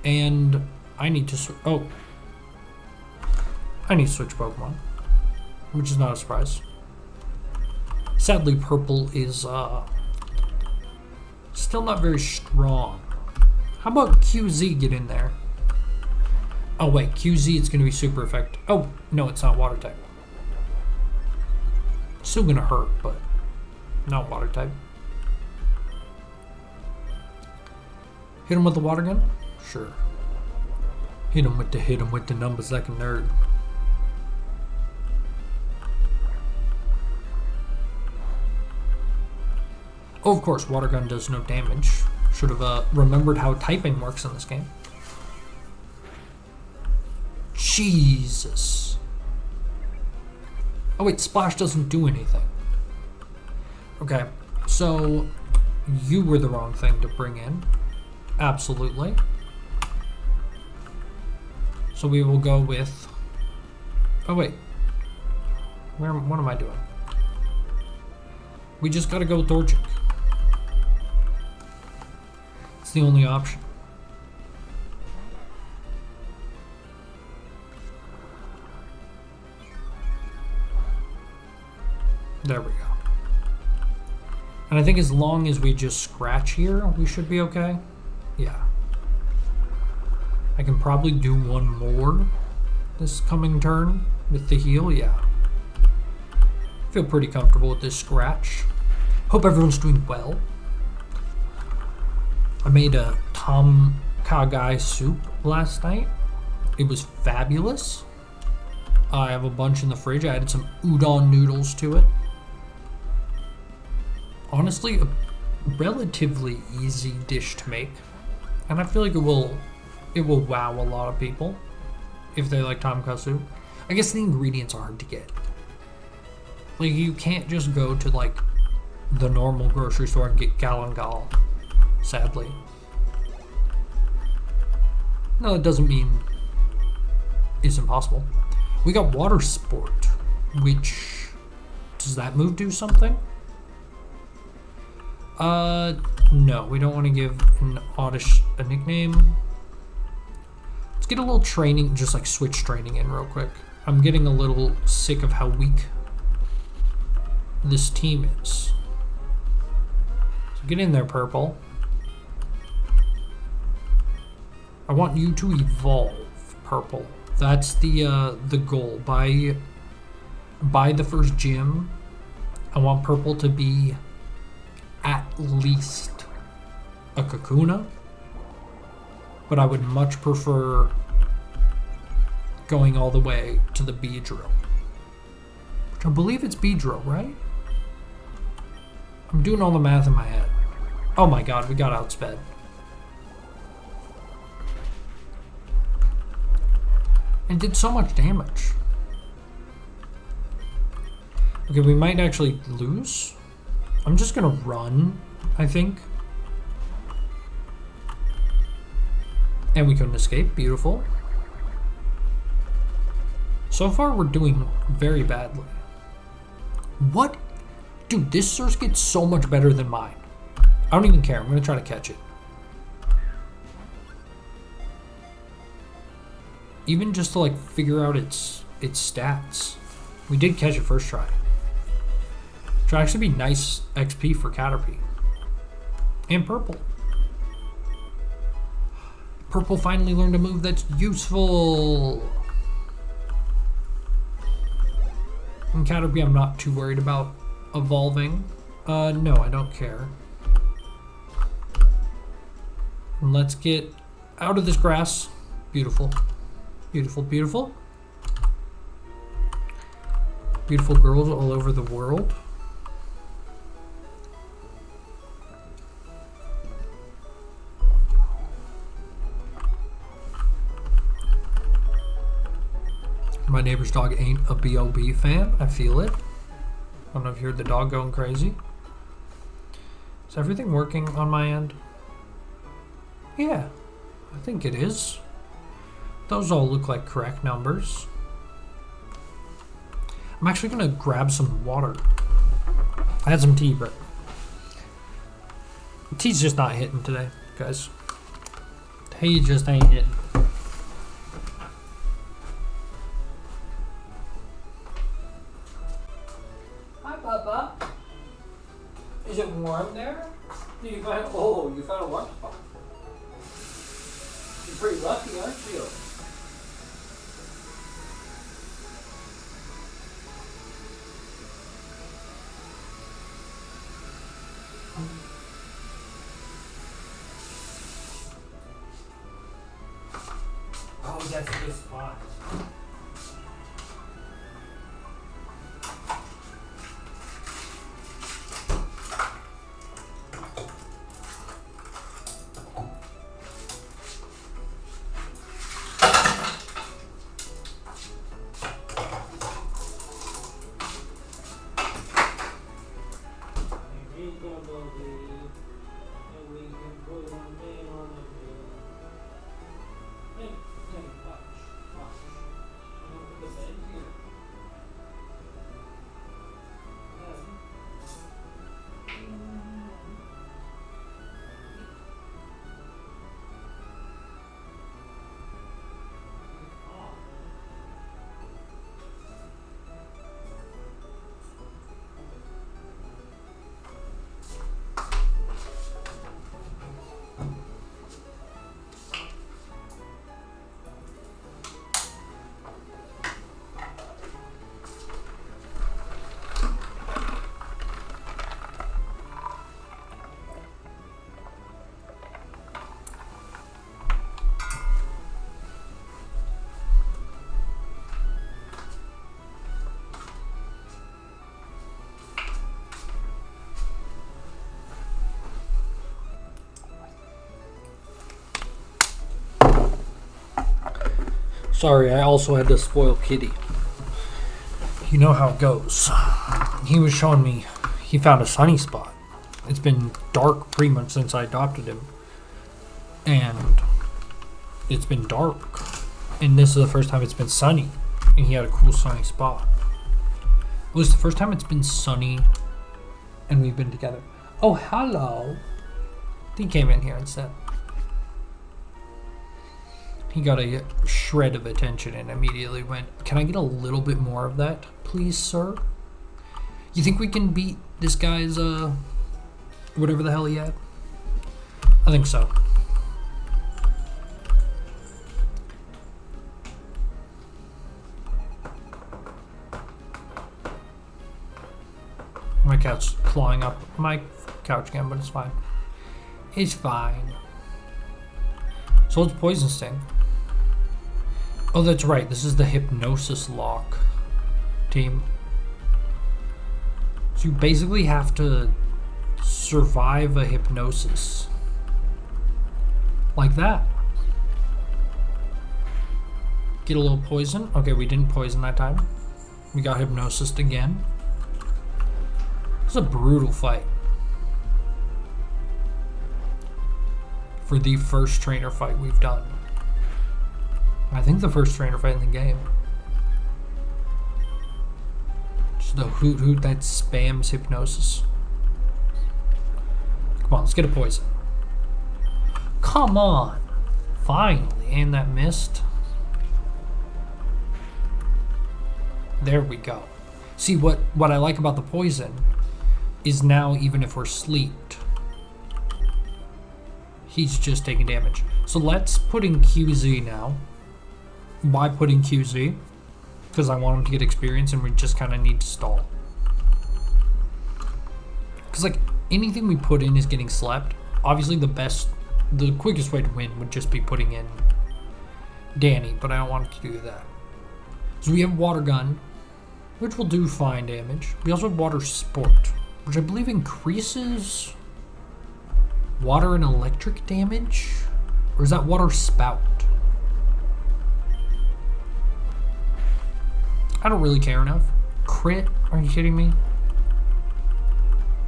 Speaker 1: And I need to I need to switch Pokemon. Which is not a surprise. Sadly, Purple is still not very strong. How about QZ get in there? Oh wait, QZ it's going to be super effective. Oh, no, it's not water type. It's still going to hurt, but not water type. Hit him with the water gun? Sure. Hit him with the numbers like a nerd. Oh, of course, water gun does no damage. Should have remembered how typing works in this game. Jesus. Oh wait, Splash doesn't do anything. Okay, So, you were the wrong thing to bring in. Absolutely. So we will go with... Oh, wait. What am I doing? We just gotta go with Torchic. It's the only option. There we go. And I think as long as we just scratch here, we should be okay. Yeah. I can probably do one more this coming turn with the heal, yeah. Feel pretty comfortable with this scratch. Hope everyone's doing well. I made a Tom Kha Gai soup last night. It was fabulous. I have a bunch in the fridge. I added some udon noodles to it. Honestly, a relatively easy dish to make. And I feel like it will wow a lot of people if they like Tom Kha soup. I guess the ingredients are hard to get. Like, you can't just go to, like, the normal grocery store and get galangal, sadly. No, it doesn't mean it's impossible. We got Water Sport, which... Does that move do something? No, we don't want to give an oddish a nickname. Let's get a little training, just like switch training in real quick. I'm getting a little sick of how weak this team is. So get in there, Purple. I want you to evolve, Purple. That's the goal. By the first gym, I want Purple to be at least a Kakuna, but I would much prefer going all the way to the Beedrill. Which I believe it's Beedrill, right? I'm doing all the math in my head. Oh my god, we got outsped. And did so much damage. Okay, we might actually lose. I'm just gonna run, I think. And we couldn't escape. Beautiful. So far, we're doing very badly. What? Dude, this Surge gets so much better than mine. I don't even care. I'm gonna try to catch it. Even just to, like, figure out its stats. We did catch it first try. Which would actually be nice XP for Caterpie. And Purple. Purple finally learned a move that's useful. And Caterpie, I'm not too worried about evolving. No, I don't care. And let's get out of this grass. Beautiful. Beautiful, beautiful. Beautiful girls all over the world. My neighbor's dog ain't a B.O.B. fan. I feel it. I don't know if you heard the dog going crazy. Is everything working on my end? Yeah, I think it is. Those all look like correct numbers. I'm actually gonna grab some water. I had some tea, but tea's just not hitting today, guys. Tea just ain't hitting. Hi, Papa. Is it warm there? Did you find? Oh, you found a water spot. You're pretty lucky, aren't you? Oh, that's a good spot. Sorry, I also had to spoil Kitty. You know how it goes. He was showing me he found a sunny spot. It's been dark pretty much since I adopted him. And it's been dark. And this is the first time it's been sunny. And he had a cool sunny spot. It was the first time it's been sunny and we've been together. Oh, hello. He came in here and said. He got a shred of attention and immediately went, "Can I get a little bit more of that, please, sir?" You think we can beat this guy's, whatever the hell he had? I think so. My cat's clawing up my couch again, but it's fine. It's fine. So it's Poison Sting. Oh, that's right. This is the Hypnosis Lock team. So you basically have to survive a hypnosis. Like that. Get a little poison. Okay, we didn't poison that time. We got hypnosised again. It's a brutal fight. For the first trainer fight we've done. I think the first trainer fight in the game. Just the hoot that spams hypnosis. Come on, let's get a poison. Come on. Finally, and that missed. There we go. See, what I like about the poison is now even if we're sleeped, he's just taking damage. So let's put in QZ now. Why put in QZ? Because I want him to get experience and we just kind of need to stall. Because like anything we put in is getting slept. Obviously the quickest way to win would just be putting in Danny, but I don't want to do that. So we have Water Gun, which will do fine damage. We also have Water Sport, which I believe increases water and electric damage? Or is that Water Spout? I don't really care enough. Crit? Are you kidding me?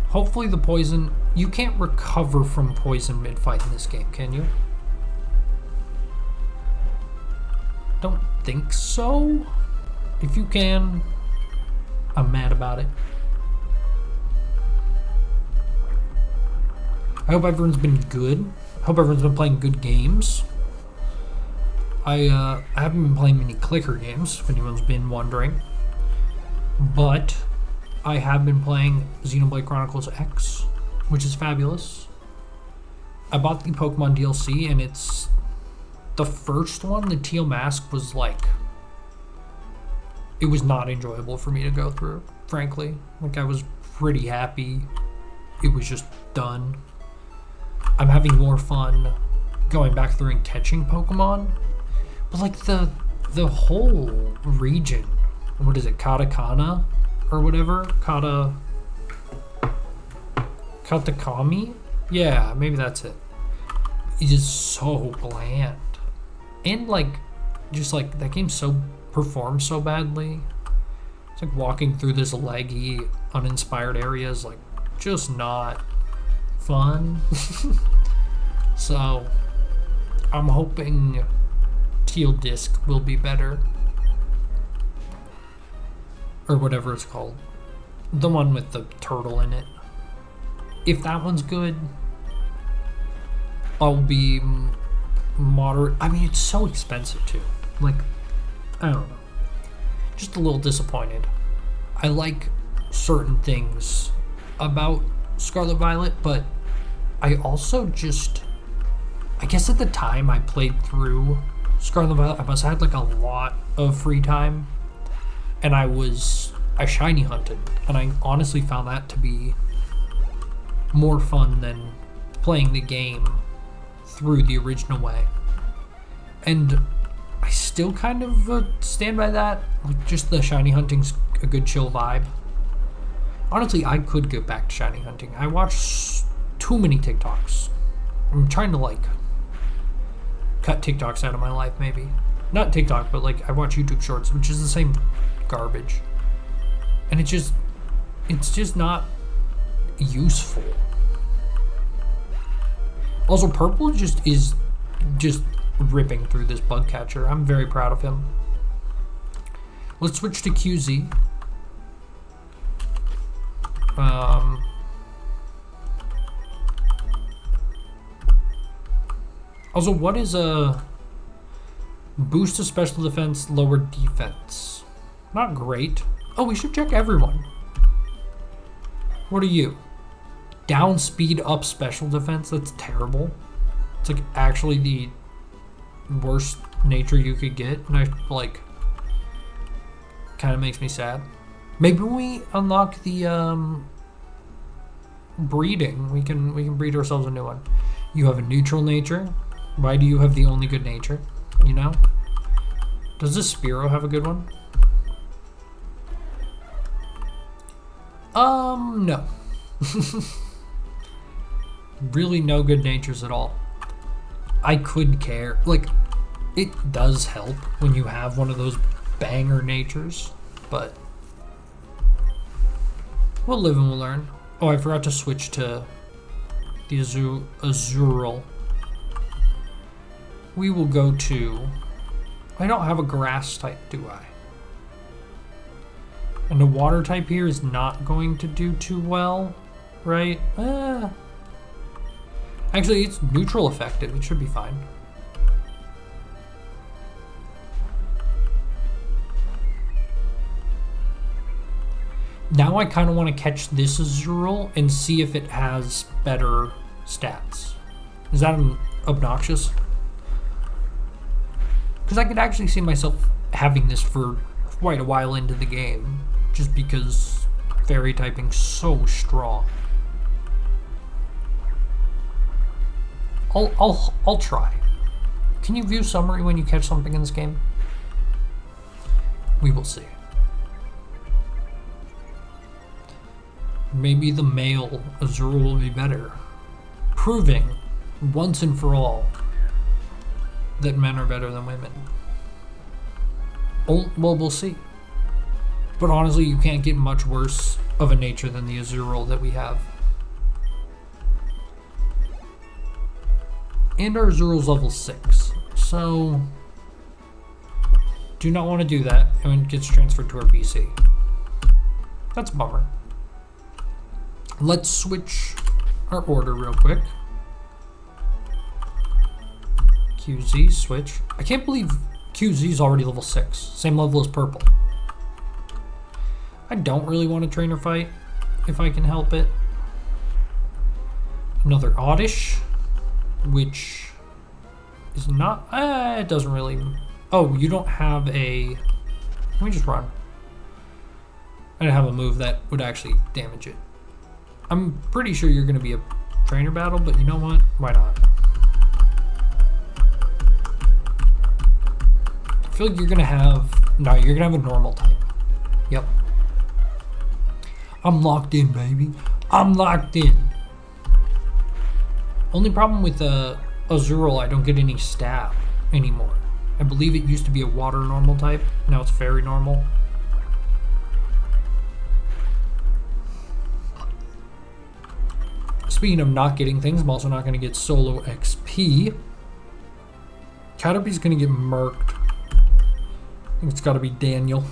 Speaker 1: Hopefully the poison... You can't recover from poison mid-fight in this game, can you? Don't think so. If you can, I'm mad about it. I hope everyone's been good. I hope everyone's been playing good games. I haven't been playing many clicker games, if anyone's been wondering. But I have been playing Xenoblade Chronicles X, which is fabulous. I bought the Pokemon DLC, and it's the first one. The Teal Mask was like... It was not enjoyable for me to go through, frankly. Like, I was pretty happy it was just done. I'm having more fun going back through and catching Pokemon. But like the whole region, what is it, Katakana or whatever? Katakami? Yeah, maybe that's it. It is so bland. And like, just like, that game performs so badly. It's like walking through this laggy, uninspired area is like just not fun. So I'm hoping Teal Disc will be better, or whatever it's called, the one with the turtle in it. If that one's good, I'll be moderate. I mean, it's so expensive too. Like, I don't know, just a little disappointed. I like certain things about Scarlet Violet, but I also just, I guess at the time I played through Scarlet Violet, I must have had like a lot of free time, and I shiny hunted, and I honestly found that to be more fun than playing the game through the original way. And I still kind of stand by that. Like, just the shiny hunting's a good chill vibe. Honestly, I could go back to shiny hunting. I watch too many TikToks. I'm trying to like cut TikToks out of my life, maybe. not TikTok, but like I watch YouTube Shorts, which is the same garbage, and it's just not useful. Also, Purple is just ripping through this bug catcher. I'm very proud of him. Let's switch to QZ. Also, what is a boost to special defense, lower defense? Not great. Oh, we should check everyone. What are you? Down speed, up special defense? That's terrible. It's like actually the worst nature you could get, and I like kind of makes me sad. Maybe when we unlock the breeding, we can breed ourselves a new one. You have a neutral nature. Why do you have the only good nature? You know? Does this Spearow have a good one? No. Really no good natures at all. I could care. Like, it does help when you have one of those banger natures, but we'll live and we'll learn. Oh, I forgot to switch to the Azurill. We will go to... I don't have a grass type, do I? And the water type here is not going to do too well, right? Actually, it's neutral effective. It should be fine. Now I kind of want to catch this Azurill and see if it has better stats. Is that obnoxious? Because I could actually see myself having this for quite a while into the game, just because fairy typing's so strong. I'll try. Can you view summary when you catch something in this game? We will see. Maybe the male Azurill will be better, proving once and for all that men are better than women. Well, we'll see. But honestly, you can't get much worse of a nature than the Azurill that we have. And our Azurill's level 6. So, do not want to do that, and it gets transferred to our BC. That's a bummer. Let's switch our order real quick. QZ, switch. I can't believe QZ is already level 6. Same level as Purple. I don't really want to trainer fight, if I can help it. Another Oddish, which is not... it doesn't really... Oh, you don't have a... Let me just run. I didn't have a move that would actually damage it. I'm pretty sure you're going to be a trainer battle, but you know what? Why not? I feel like you're going to have... No, you're going to have a normal type. Yep. I'm locked in, baby. I'm locked in. Only problem with Azurill, I don't get any stab anymore. I believe it used to be a water normal type. Now it's fairy normal. Speaking of not getting things, I'm also not going to get solo XP. Caterpie's going to get murked. I think it's got to be Daniel.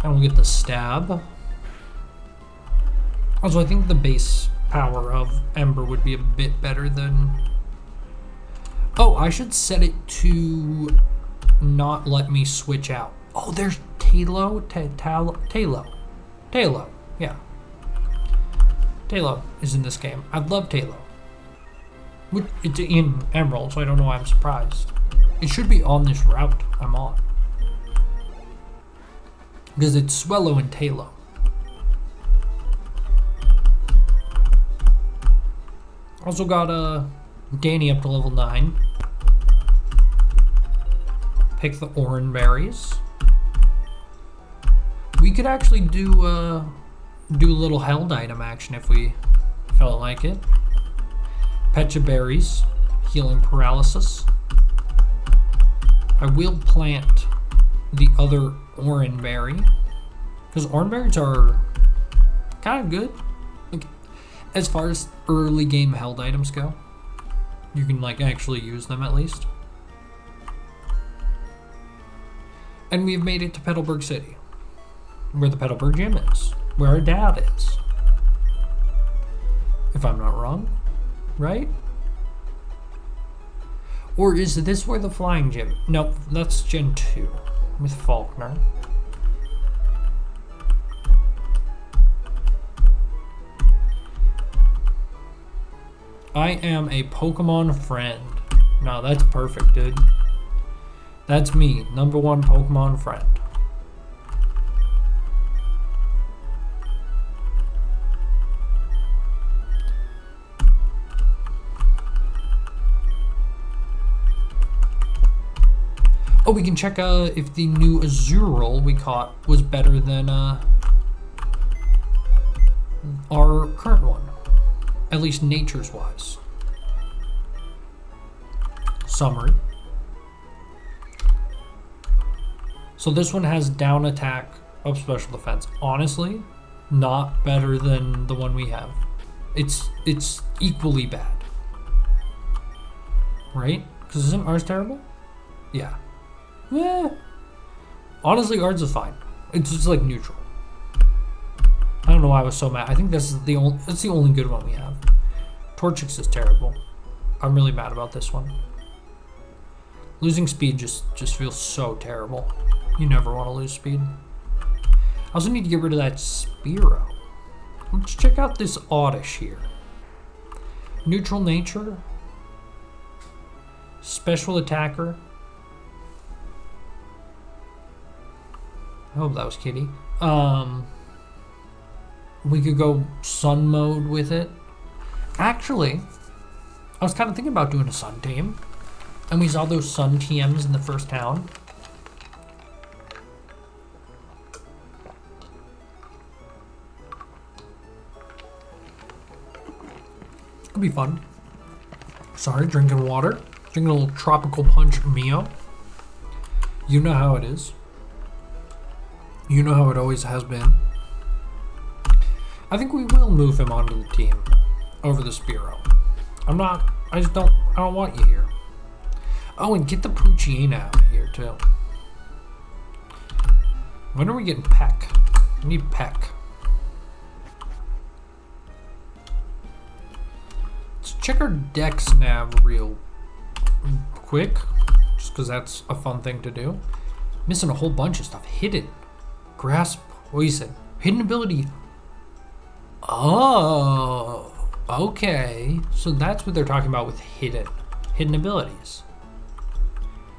Speaker 1: I will get the stab. Also, I think the base power of Ember would be a bit better than... Oh, I should set it to not let me switch out. Oh, there's Talo, yeah. Talo is in this game. I love Talo. It's in Emerald, so I don't know why I'm surprised. It should be on this route I'm on. Because it's Swellow and Talo. Also got Danny up to level 9. Pick the Oran berries. We could actually do do a little held item action if we felt like it. Pecha berries, healing paralysis. I will plant the other orange berry, because orange berries are kind of good. Like, as far as early game held items go, you can like actually use them at least. And we've made it to Petalburg City, where the Petalburg Gym is, where our dad is. If I'm not wrong, right? Or is this where the flying gym? Nope, that's Gen 2 with Faulkner. I am a Pokemon friend. No, that's perfect, dude. That's me, #1 Pokemon friend. Oh, we can check if the new Azurill we caught was better than our current one. At least nature's wise. Summary. So this one has down attack, up special defense. Honestly, not better than the one we have. It's equally bad. Right? Because isn't ours terrible? Yeah. Yeah. Honestly, ours is fine. It's just like neutral. I don't know why I was so mad. I think this is it's the only good one we have. Torchic is terrible. I'm really mad about this one. Losing speed just feels so terrible. You never want to lose speed. I also need to get rid of that Spearow. Let's check out this Oddish here. Neutral nature. Special attacker. I hope that was Kitty. We could go sun mode with it. Actually, I was kind of thinking about doing a sun team. And we saw those sun TMs in the first town. Could be fun. Sorry, drinking water. Drinking a little tropical punch Mio. You know how it is. You know how it always has been. I think we will move him onto the team over the Spearow. I don't want you here. Oh, and get the Poochyena out of here too. When are we getting Peck? We need Peck. Let's check our Dex nav real quick, just because that's a fun thing to do. Missing a whole bunch of stuff. Hidden. Grasp Poison. Hidden ability. Oh, okay. So that's what they're talking about with hidden abilities.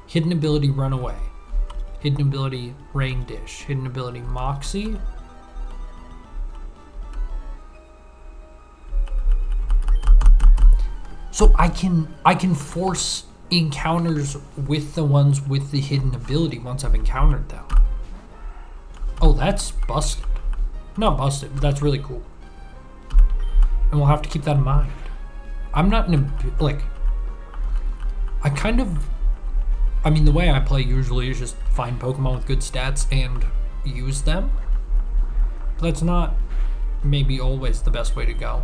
Speaker 1: Hidden ability Runaway. Hidden ability Rain Dish. Hidden ability Moxie. So I can force encounters with the ones with the hidden ability once I've encountered them. Oh, that's busted. Not busted, but that's really cool. And we'll have to keep that in mind. I'm not in a, like, I mean, the way I play usually is just find Pokemon with good stats and use them. But that's not maybe always the best way to go.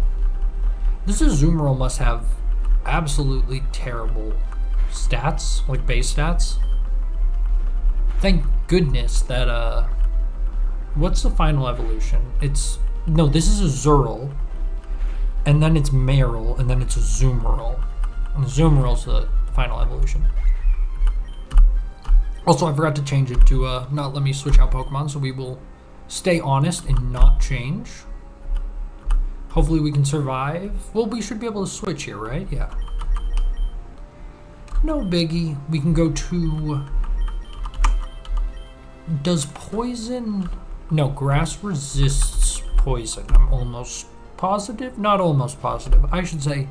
Speaker 1: This Azumarill must have absolutely terrible stats, like base stats. Thank goodness that, what's the final evolution? This is Azurill. And then it's Marill, and then it's Azumarill. And Azumarill's the final evolution. Also, I forgot to change it to not let me switch out Pokemon, so we will stay honest and not change. Hopefully we can survive. Well, we should be able to switch here, right? Yeah. No biggie. We can go to... Does poison... No, grass resists poison. I'm almost positive? Not almost positive. I should say,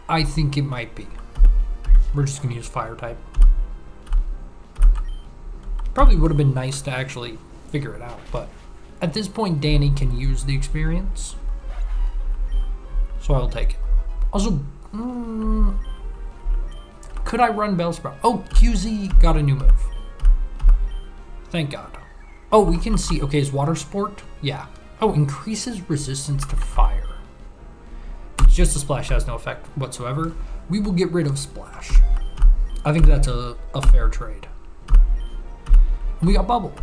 Speaker 1: I think it might be. We're just going to use fire type. Probably would have been nice to actually figure it out, but At this point, Danny can use the experience. So I'll take it. Also, could I run Bellsprout? Oh, QZ got a new move. Thank God. Oh, we can see. Okay, is water sport? Yeah. Oh, increases resistance to fire. It's just a splash, has no effect whatsoever. We will get rid of splash. I think that's a fair trade. And we got bubble,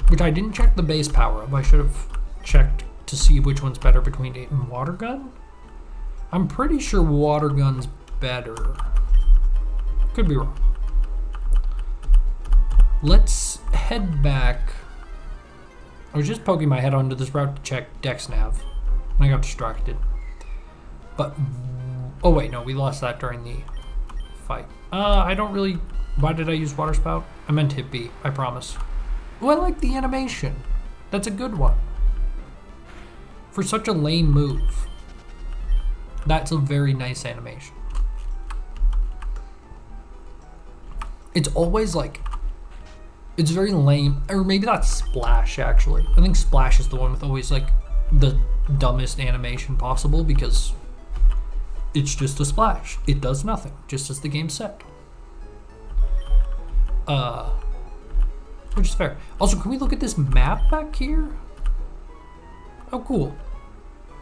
Speaker 1: which I didn't check the base power of. I should have checked to see which one's better between it and water gun. I'm pretty sure water gun's better. Could be wrong. Let's head back. I was just poking my head onto this route to check Dex Nav. I got distracted. But, oh wait, no, we lost that during the fight. I don't really, why did I use water spout? I meant hit B, I promise. Oh, I like the animation. That's a good one. For such a lame move. That's a very nice animation. It's always like, it's very lame, or maybe that's Splash actually. I think Splash is the one with always like the dumbest animation possible because it's just a splash. It does nothing, just as the game said. Which is fair. Also, can we look at this map back here? Oh, cool.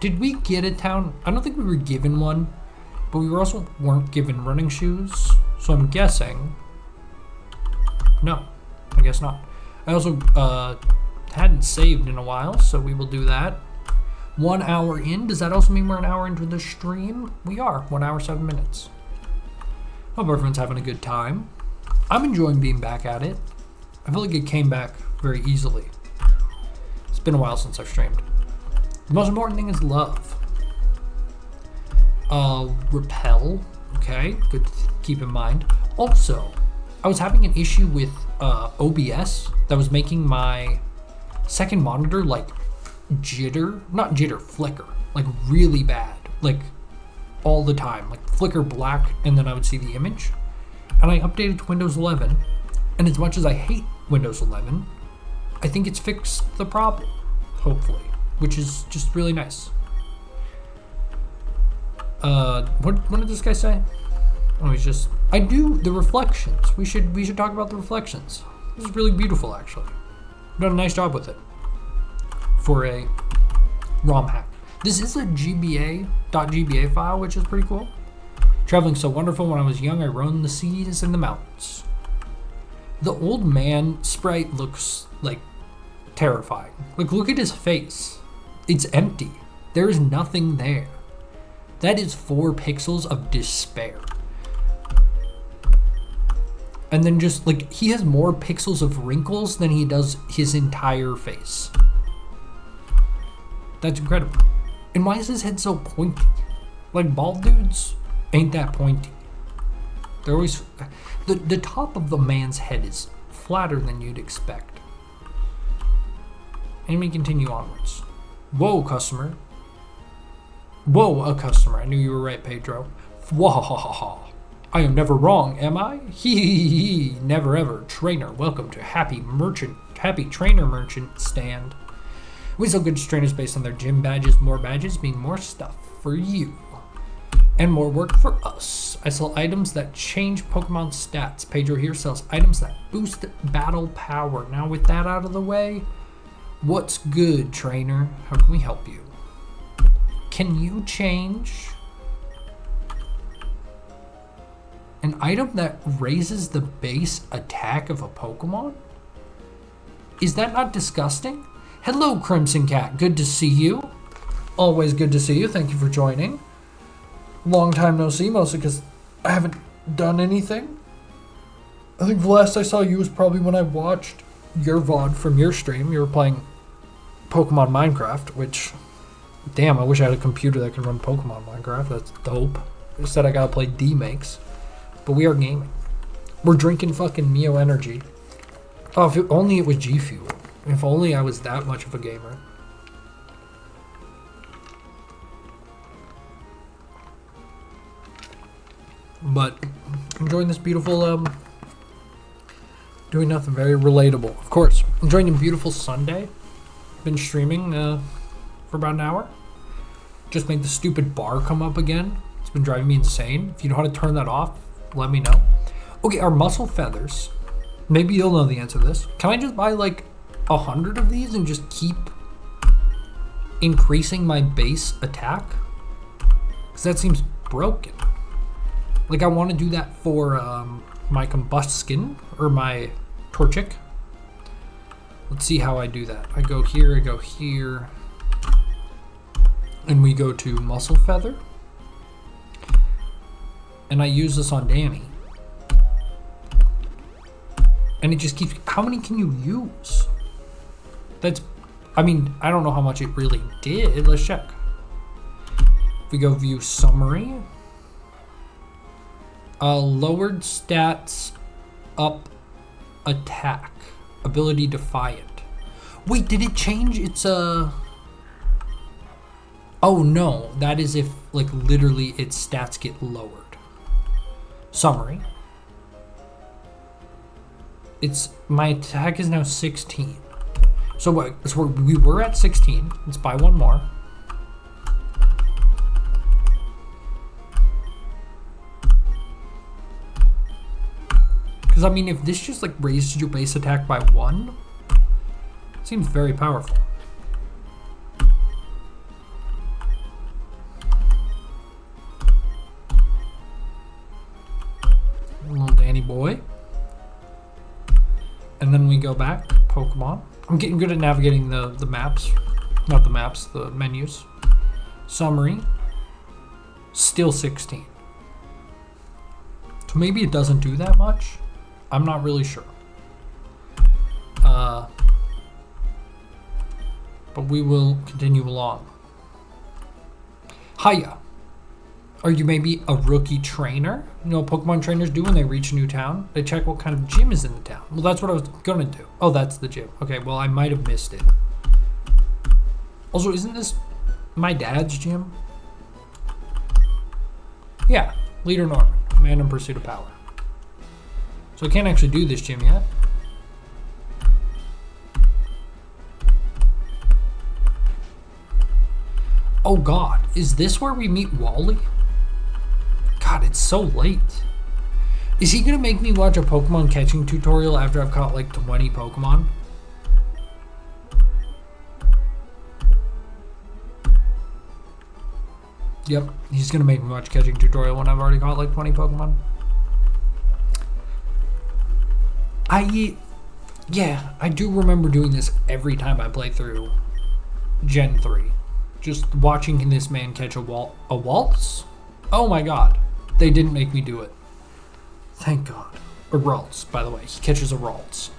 Speaker 1: Did we get a town? I don't think we were given one, but we also weren't given running shoes. So I'm guessing, no, I guess not. I also hadn't saved in a while, so we will do that. 1 hour in. Does that also mean we're an hour into the stream? We are. 1 hour, 7 minutes. Hope everyone's having a good time. I'm enjoying being back at it. I feel like it came back very easily. It's been a while since I've streamed. The most important thing is love. Repel. Okay, good to keep in mind. Also, I was having an issue with OBS that was making my second monitor like not jitter, flicker, like really bad, like all the time, like flicker black, and then I would see the image. And I updated to Windows 11, and as much as I hate Windows 11, I think it's fixed the problem, hopefully, which is just really nice. What did this guy say? Oh, he's just, I do the reflections. We should talk about the reflections. This is really beautiful, actually. I've done a nice job with it for a ROM hack. This is a .gba file, which is pretty cool. Traveling so wonderful. When I was young, I roamed the seas and the mountains. The old man sprite looks like terrifying. Like, look at his face. It's empty. There is nothing there. That is 4 pixels of despair. And then just like, he has more pixels of wrinkles than he does his entire face. That's incredible. And why is his head so pointy? Like, bald dudes ain't that pointy. They're always, the top of the man's head is flatter than you'd expect. And we continue onwards. Whoa, customer. Whoa, a customer. I knew you were right, Pedro. Whoa, I am never wrong, am I? Hee, never ever. Trainer, welcome to Happy Trainer Merchant stand. We sell goods to trainers based on their gym badges. More badges mean more stuff for you. And more work for us. I sell items that change Pokemon stats. Pedro here sells items that boost battle power. Now with that out of the way, what's good, trainer? How can we help you? Can you change an item that raises the base attack of a Pokemon? Is that not disgusting? Hello, Crimson Cat. Good to see you. Always good to see you. Thank you for joining. Long time no see, mostly because I haven't done anything. I think the last I saw you was probably when I watched your VOD from your stream. You were playing Pokemon Minecraft, which, damn, I wish I had a computer that could run Pokemon Minecraft. That's dope. Instead, I gotta play D-Makes. But we are gaming. We're drinking fucking Mio Energy. Oh, if only it was G Fuel. If only I was that much of a gamer. But enjoying this beautiful, doing nothing, very relatable. Of course, enjoying a beautiful Sunday. been streaming for about an hour. Just made the stupid bar come up again. It's been driving me insane. If you know how to turn that off, let me know. Okay, our muscle feathers. Maybe you'll know the answer to this. Can I just buy like 100 of these and just keep increasing my base attack? Because that seems broken. Like I want to do that for my combust skin or my Torchic. Let's see how I do that. I go here, and we go to muscle feather. And I use this on Danny. And it just keeps, how many can you use? That's, I mean, I don't know how much it really did. Let's check. If we go view summary. Lowered stats, up attack, ability defiant. Wait, did it change its oh no, that is if like literally its stats get lowered. Summary. It's my attack is now 16. So what? So we were at 16. Let's buy one more. Because I mean, if this just like raises your base attack by 1, it seems very powerful. Little Danny boy. And then we go back, Pokemon. I'm getting good at navigating the maps. Not the maps, the menus. Summary. Still 16. So maybe it doesn't do that much. I'm not really sure. But we will continue along. Hiya. Are you maybe a rookie trainer? You know what Pokemon trainers do when they reach a new town? They check what kind of gym is in the town. Well, that's what I was gonna do. Oh, that's the gym. Okay, well, I might have missed it. Also, isn't this my dad's gym? Yeah, Leader Norman, man in pursuit of power. So I can't actually do this gym yet. Oh God, is this where we meet Wally? God, it's so late. Is he gonna make me watch a Pokemon catching tutorial after I've caught like 20 Pokemon? Yep, he's gonna make me watch a catching tutorial when I've already caught like 20 Pokemon. I do remember doing this every time I play through Gen 3. Just watching this man catch a waltz? Oh my God. They didn't make me do it. Thank God. A Ralts, by the way. He catches a Ralts.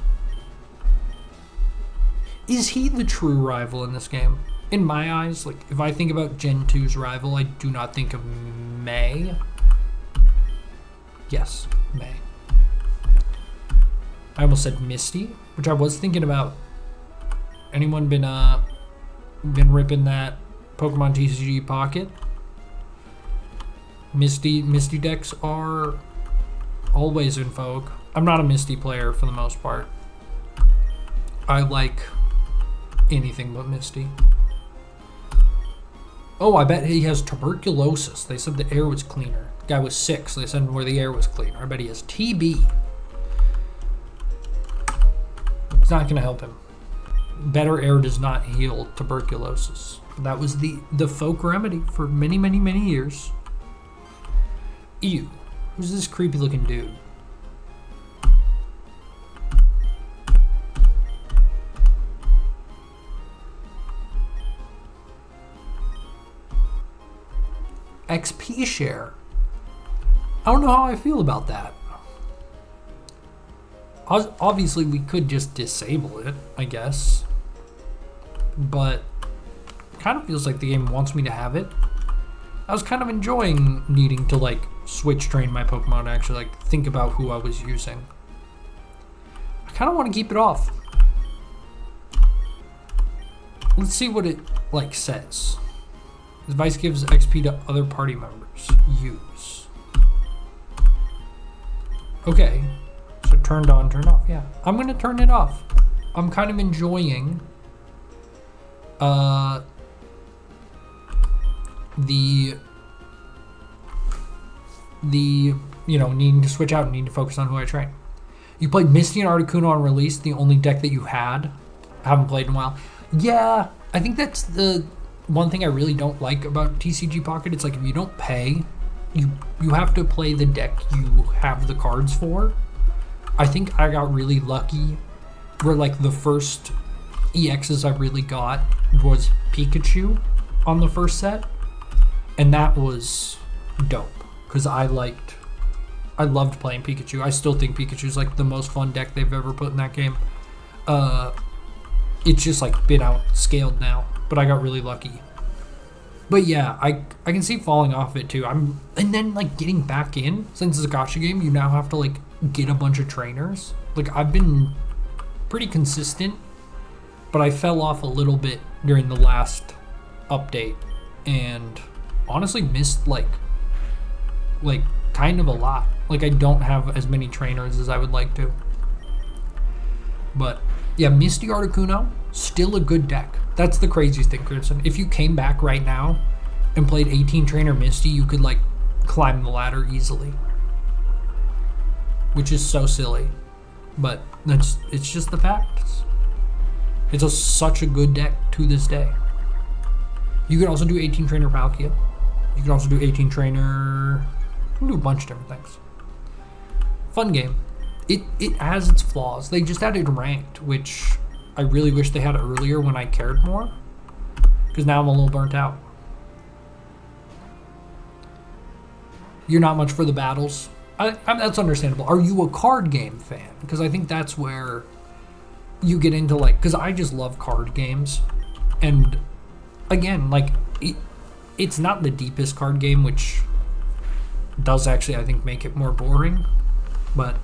Speaker 1: Is he the true rival in this game? In my eyes, like, if I think about Gen 2's rival, I do not think of May. Yes, May. I almost said Misty, which I was thinking about. Anyone been ripping that Pokemon TCG Pocket? Misty decks are always in vogue. I'm not a Misty player for the most part. I like anything but Misty. Oh, I bet he has tuberculosis. They said the air was cleaner. The guy was sick, so they said where the air was cleaner. I bet he has TB. It's not going to help him. Better air does not heal tuberculosis. That was the folk remedy for many, many, many years. Ew. Who's this creepy looking dude? XP share. I don't know how I feel about that. Obviously, we could just disable it, I guess. But it kind of feels like the game wants me to have it. I was kind of enjoying needing to, like, switch train my Pokemon and actually, like, think about who I was using. I kind of want to keep it off. Let's see what it, like, says. Advice gives XP to other party members. Use. Okay. So turned on, turned off. Yeah. I'm going to turn it off. I'm kind of enjoying the needing to switch out and needing to focus on who I train. You played Misty and Articuno on release, the only deck that you had. I haven't played in a while. Yeah, I think that's the one thing I really don't like about TCG Pocket. It's like if you don't pay, you have to play the deck you have the cards for. I think I got really lucky where like the first EXs I really got was Pikachu on the first set. And that was dope because I loved playing Pikachu. I still think Pikachu's like the most fun deck they've ever put in that game. It's just like been outscaled now, but I got really lucky. But yeah, I can see falling off it too. And then like getting back in, since it's a gacha game, you now have to like get a bunch of trainers. Like I've been pretty consistent, but I fell off a little bit during the last update and honestly missed like kind of a lot. Like I don't have as many trainers as I would like to. But yeah, Misty Articuno, still a good deck. That's the craziest thing, Crimson. If you came back right now and played 18 trainer Misty, you could like climb the ladder easily. Which is so silly. But it's just the facts. It's such a good deck to this day. You could also do 18 trainer Palkia. You could also do 18 trainer... You can do a bunch of different things. Fun game. It has its flaws. They just added ranked, which I really wish they had earlier when I cared more. Because now I'm a little burnt out. You're not much for the battles. That's understandable. Are you a card game fan? Because I think that's where you get into like... Because I just love card games. And again, like... It's not the deepest card game, which does actually, I think, make it more boring. But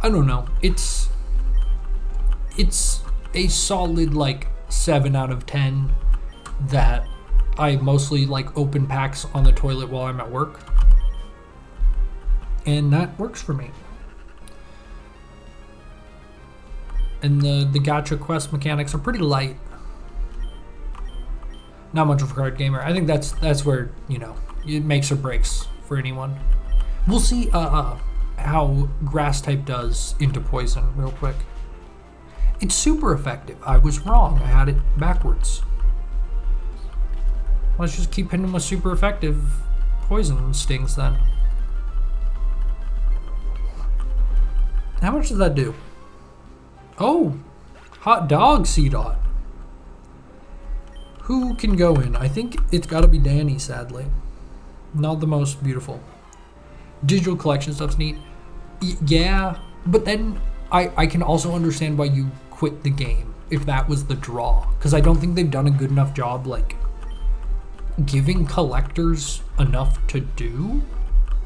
Speaker 1: I don't know. It's a solid like 7 out of 10 that I mostly like open packs on the toilet while I'm at work. And that works for me. And the gacha quest mechanics are pretty light. Not much of a card gamer. I think that's where, it makes or breaks for anyone. We'll see how grass type does into poison real quick. It's super effective. I was wrong. I had it backwards. Let's just keep hitting with super effective poison stings then. How much does that do? Oh, hot dog C-Dot. Who can go in? I think it's got to be Danny, sadly. Not the most beautiful. Digital collection stuff's neat. Yeah, but then I can also understand why you quit the game if that was the draw. Because I don't think they've done a good enough job, like, giving collectors enough to do.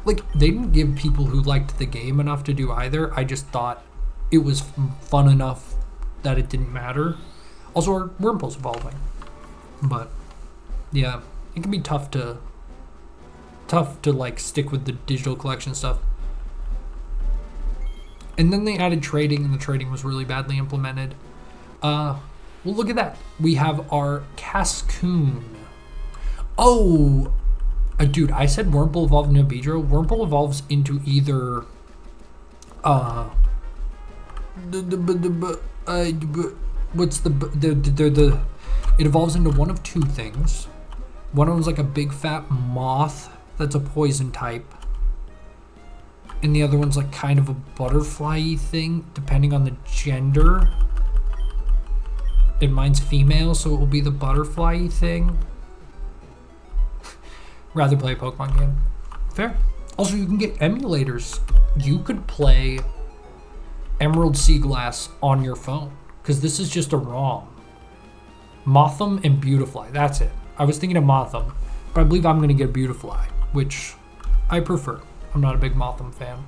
Speaker 1: Like, they didn't give people who liked the game enough to do either. I just thought it was fun enough that it didn't matter. Also, our Wurmple's evolving. But yeah, it can be tough to like stick with the digital collection stuff. And then they added trading, and the trading was really badly implemented. Well, look at that. We have our Cascoon. Oh, dude, I said Wurmple evolved into Beedrill. Wurmple evolves into either it evolves into one of two things. One of them's like a big fat moth that's a poison type. And the other one's like kind of a butterfly-y thing, depending on the gender. And mine's female, so it will be the butterfly-y thing. Rather play a Pokemon game. Fair. Also, you can get emulators. You could play Emerald Seaglass on your phone, because this is just a ROM. Mothim and Beautifly, that's it. I was thinking of Mothim, but I believe I'm going to get Beautifly, which I prefer. I'm not a big Mothim fan.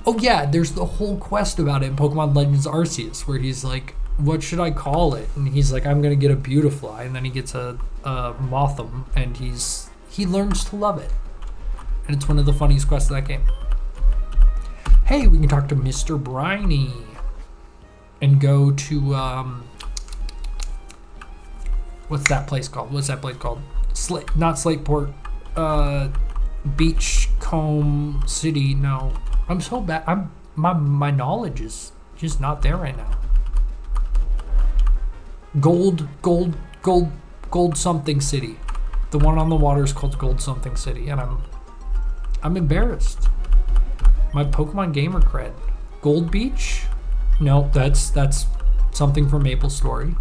Speaker 1: Oh yeah, there's the whole quest about it in Pokemon Legends Arceus, where he's like, what should I call it? And he's like, I'm going to get a Beautifly, and then he gets a Mothim, and he learns to love it. And it's one of the funniest quests of that game. Hey, we can talk to Mr. Briny and go to What's that place called? Not Slateport. Beachcombe City. No, I'm so bad. My knowledge is just not there right now. Gold something city. The one on the water is called Gold something city, and I'm embarrassed. My Pokemon gamer cred. Gold Beach? No, that's something from MapleStory.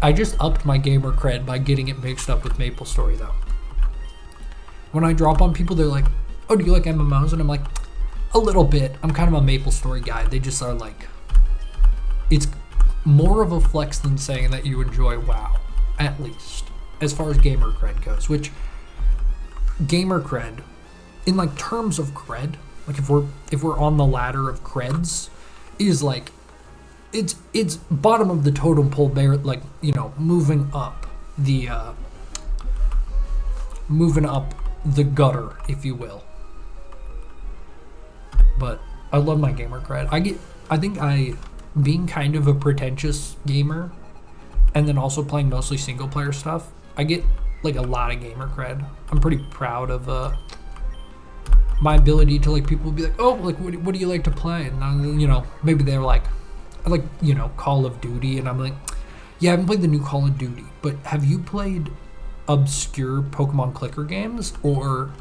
Speaker 1: I just upped my gamer cred by getting it mixed up with MapleStory, though. When I drop on people, they're like, "Oh, do you like MMOs?" And I'm like, "A little bit. I'm kind of a MapleStory guy." They just are like, it's more of a flex than saying that you enjoy WoW, at least as far as gamer cred goes. Which gamer cred, in like terms of cred, like if we're on the ladder of creds, is like it's bottom of the totem pole, there, like, you know, moving up the gutter, if you will. But I love my gamer cred. I think being kind of a pretentious gamer, and then also playing mostly single player stuff, I get like a lot of gamer cred. I'm pretty proud of my ability to, like, people will be like, "Oh, like what do you like to play?" And you know, maybe they're like, "I like, you know, Call of Duty," and I'm like, "Yeah, I haven't played the new Call of Duty, but have you played obscure Pokemon clicker games or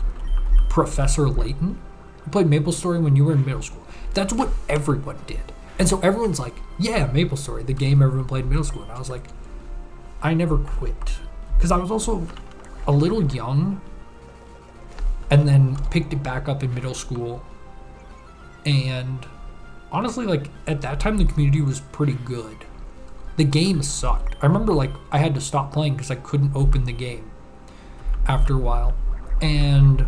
Speaker 1: Professor Layton? You played MapleStory when you were in middle school." That's what everyone did. And so everyone's like, "Yeah, MapleStory, the game everyone played in middle school." And I was like, I never quit. Because I was also a little young, and then picked it back up in middle school. And honestly, like, at that time, the community was pretty good. The game sucked. I remember, like, I had to stop playing because I couldn't open the game after a while. And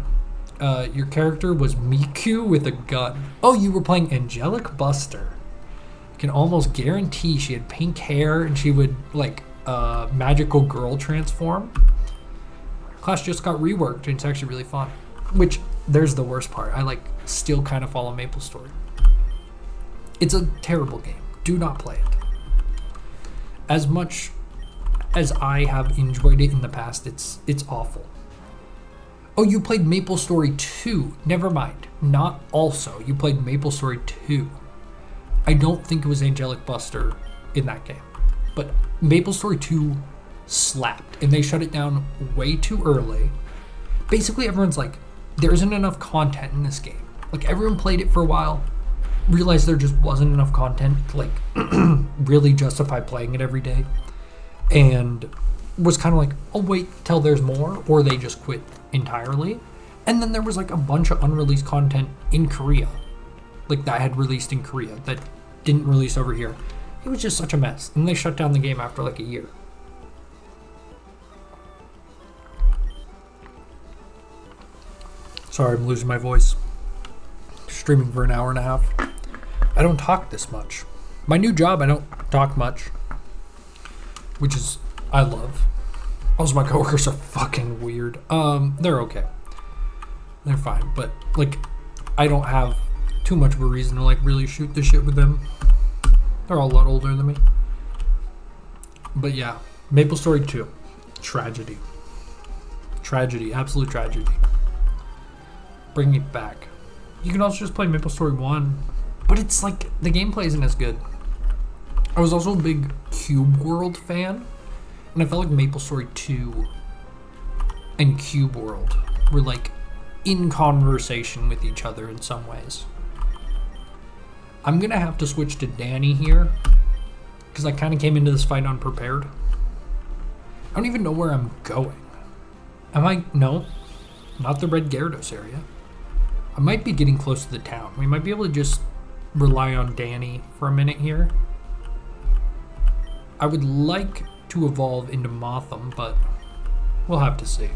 Speaker 1: your character was Miku with a gun. Oh, you were playing Angelic Buster. I can almost guarantee she had pink hair and she would, like, magical girl transform. Class just got reworked and it's actually really fun. Which, there's the worst part. I, like, still kind of follow MapleStory. It's a terrible game. Do not play it. As much as I have enjoyed it in the past, it's awful. Oh, you played MapleStory 2. Never mind. Not also. You played MapleStory 2. I don't think it was Angelic Buster in that game. But MapleStory 2 slapped, and they shut it down way too early. Basically, everyone's like, there isn't enough content in this game. Like, everyone played it for a while, realized there just wasn't enough content to, like, really justify playing it every day, and was kind of like, I'll wait till there's more, or they just quit entirely. And then there was, like, a bunch of unreleased content in Korea, like, that had released in Korea that didn't release over here. It was just such a mess, and they shut down the game after like a year. Sorry, I'm losing my voice. Streaming for an hour and a half. I don't talk this much. My new job, I don't talk much, which is, I love. Also, my coworkers are fucking weird. They're okay. They're fine, but, like, I don't have too much of a reason to, like, really shoot the shit with them. They're all a lot older than me. But yeah, MapleStory 2. Tragedy. Tragedy. Absolute tragedy. Bring it back. You can also just play MapleStory 1. But it's like, the gameplay isn't as good. I was also a big Cube World fan. And I felt like MapleStory 2 and Cube World were, like, in conversation with each other in some ways. I'm going to have to switch to Danny here, because I kind of came into this fight unprepared. I don't even know where I'm going. No, not the Red Gyarados area. I might be getting close to the town. We might be able to just rely on Danny for a minute here. I would like to evolve into Mothim, but we'll have to see.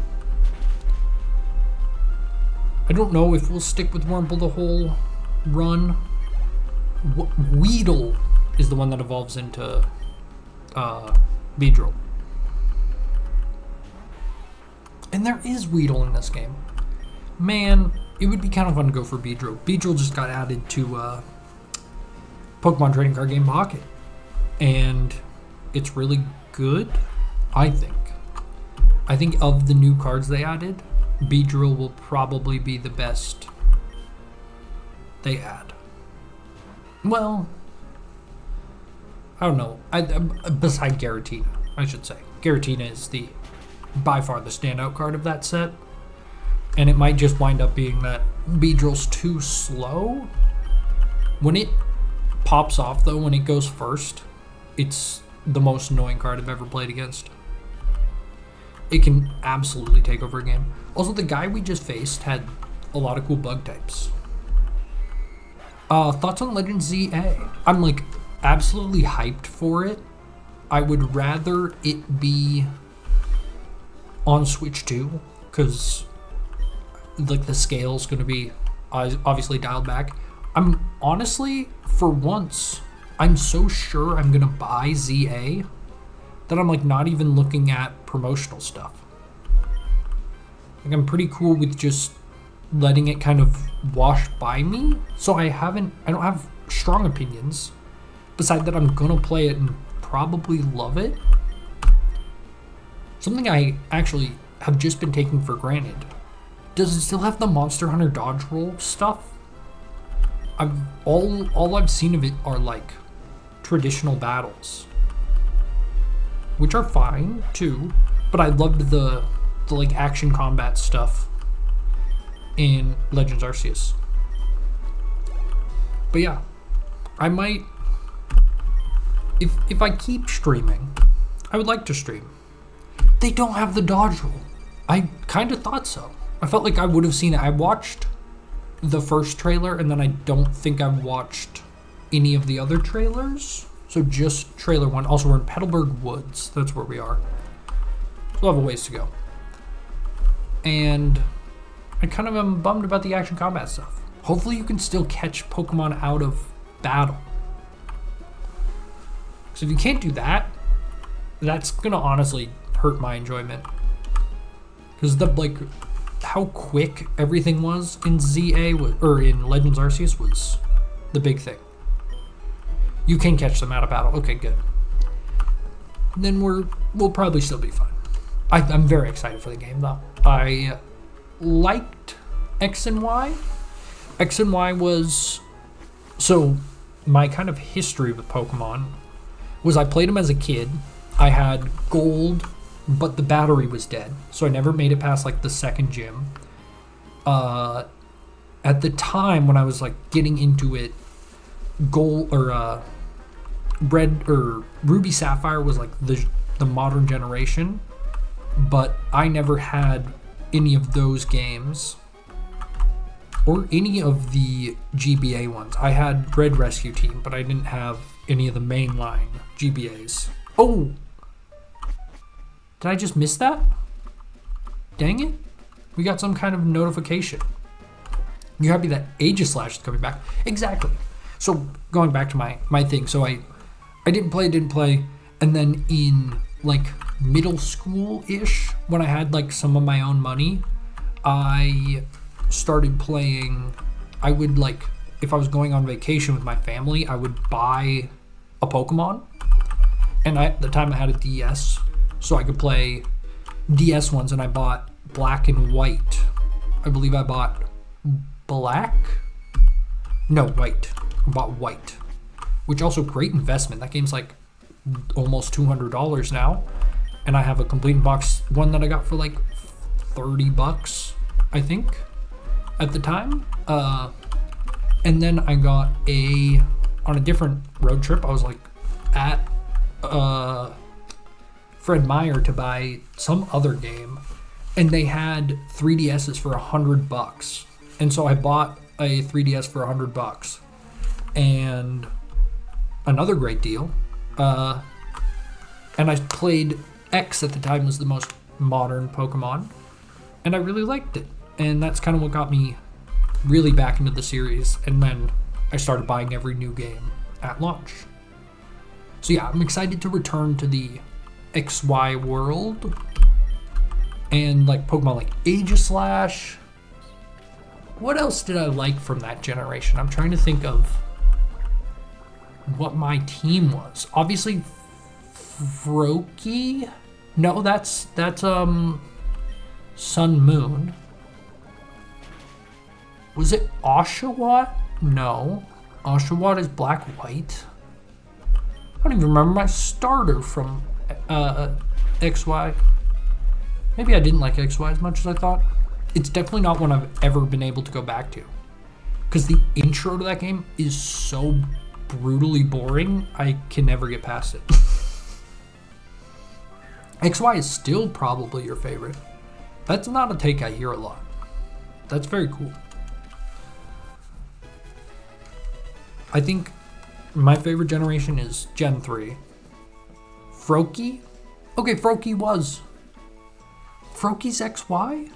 Speaker 1: I don't know if we'll stick with Wurmple the whole run. Weedle is the one that evolves into Beedrill. And there is Weedle in this game. Man, it would be kind of fun to go for Beedrill. Beedrill just got added to Pokemon Trading Card Game Pocket. And it's really good. I think of the new cards they added, Beedrill will probably be the best they add. Well, I don't know. Beside Giratina, I should say. Giratina is by far the standout card of that set. And it might just wind up being that Beedrill's too slow. When it pops off, though, when it goes first, it's the most annoying card I've ever played against. It can absolutely take over a game. Also, the guy we just faced had a lot of cool bug types. Thoughts on Legend ZA? I'm like absolutely hyped for it. I would rather it be on Switch 2 because like the scale's going to be obviously dialed back. I'm honestly, for once, I'm so sure I'm going to buy ZA that I'm like not even looking at promotional stuff. Like I'm pretty cool with just letting it kind of wash by me. So I don't have strong opinions. Besides that, I'm gonna play it and probably love it. Something I actually have just been taking for granted. Does it still have the Monster Hunter dodge roll stuff? All I've seen of it are like traditional battles, which are fine too. But I loved the like action combat stuff in Legends Arceus. But yeah, I might, if I keep streaming, I would like to stream. They don't have the dodge roll. I kind of thought so. I felt like I would have seen it. I watched the first trailer and then I don't think I've watched any of the other trailers. So just trailer 1. Also, we're in Petalburg Woods. That's where we are. We'll have a ways to go. And I kind of am bummed about the action combat stuff. Hopefully you can still catch Pokemon out of battle. So if you can't do that, that's going to honestly hurt my enjoyment. Because how quick everything was in ZA, or in Legends Arceus, was the big thing. You can catch them out of battle. Okay, good. Then we'll probably still be fine. I'm very excited for the game, though. I liked X and Y. X and Y was... So, my kind of history with Pokemon was I played them as a kid. I had Gold, but the battery was dead. So I never made it past, like, the second gym. At the time, when I was, like, getting into it, Gold, or, Red, or Ruby Sapphire was, like, the modern generation. But I never had any of those games or any of the GBA ones. I had Red Rescue Team, but I didn't have any of the mainline GBAs. Oh! Did I just miss that? Dang it. We got some kind of notification. You're happy that Aegislash is coming back? Exactly. So going back to my thing. So I didn't play. And then in like middle school-ish, when I had like some of my own money, I started playing. I would like, if I was going on vacation with my family, I would buy a Pokemon. And at the time I had a DS, so I could play DS ones, and I bought Black and White. I believe I bought Black? No, White. I bought White. Which also great investment. That game's like almost $200 now. And I have a complete box one that I got for like $30, I think, at the time. And then I got on a different road trip, I was like at Fred Meyer to buy some other game, and they had 3DSs for $100. And so I bought a 3DS for $100. And another great deal. And I played X at the time, was the most modern Pokemon, and I really liked it. And that's kind of what got me really back into the series. And then I started buying every new game at launch. So yeah, I'm excited to return to the XY world. And like Pokemon like Aegislash. What else did I like from that generation? I'm trying to think of what my team was. Obviously, Froakie? No, that's Sun Moon. Was it Oshawott? No. Oshawott is black white. I don't even remember my starter from XY. Maybe I didn't like XY as much as I thought. It's definitely not one I've ever been able to go back to. Because the intro to that game is so brutally boring, I can never get past it. XY is still probably your favorite. That's not a take I hear a lot. That's very cool. I think my favorite generation is Gen 3. Froakie? Okay, Froakie's XY?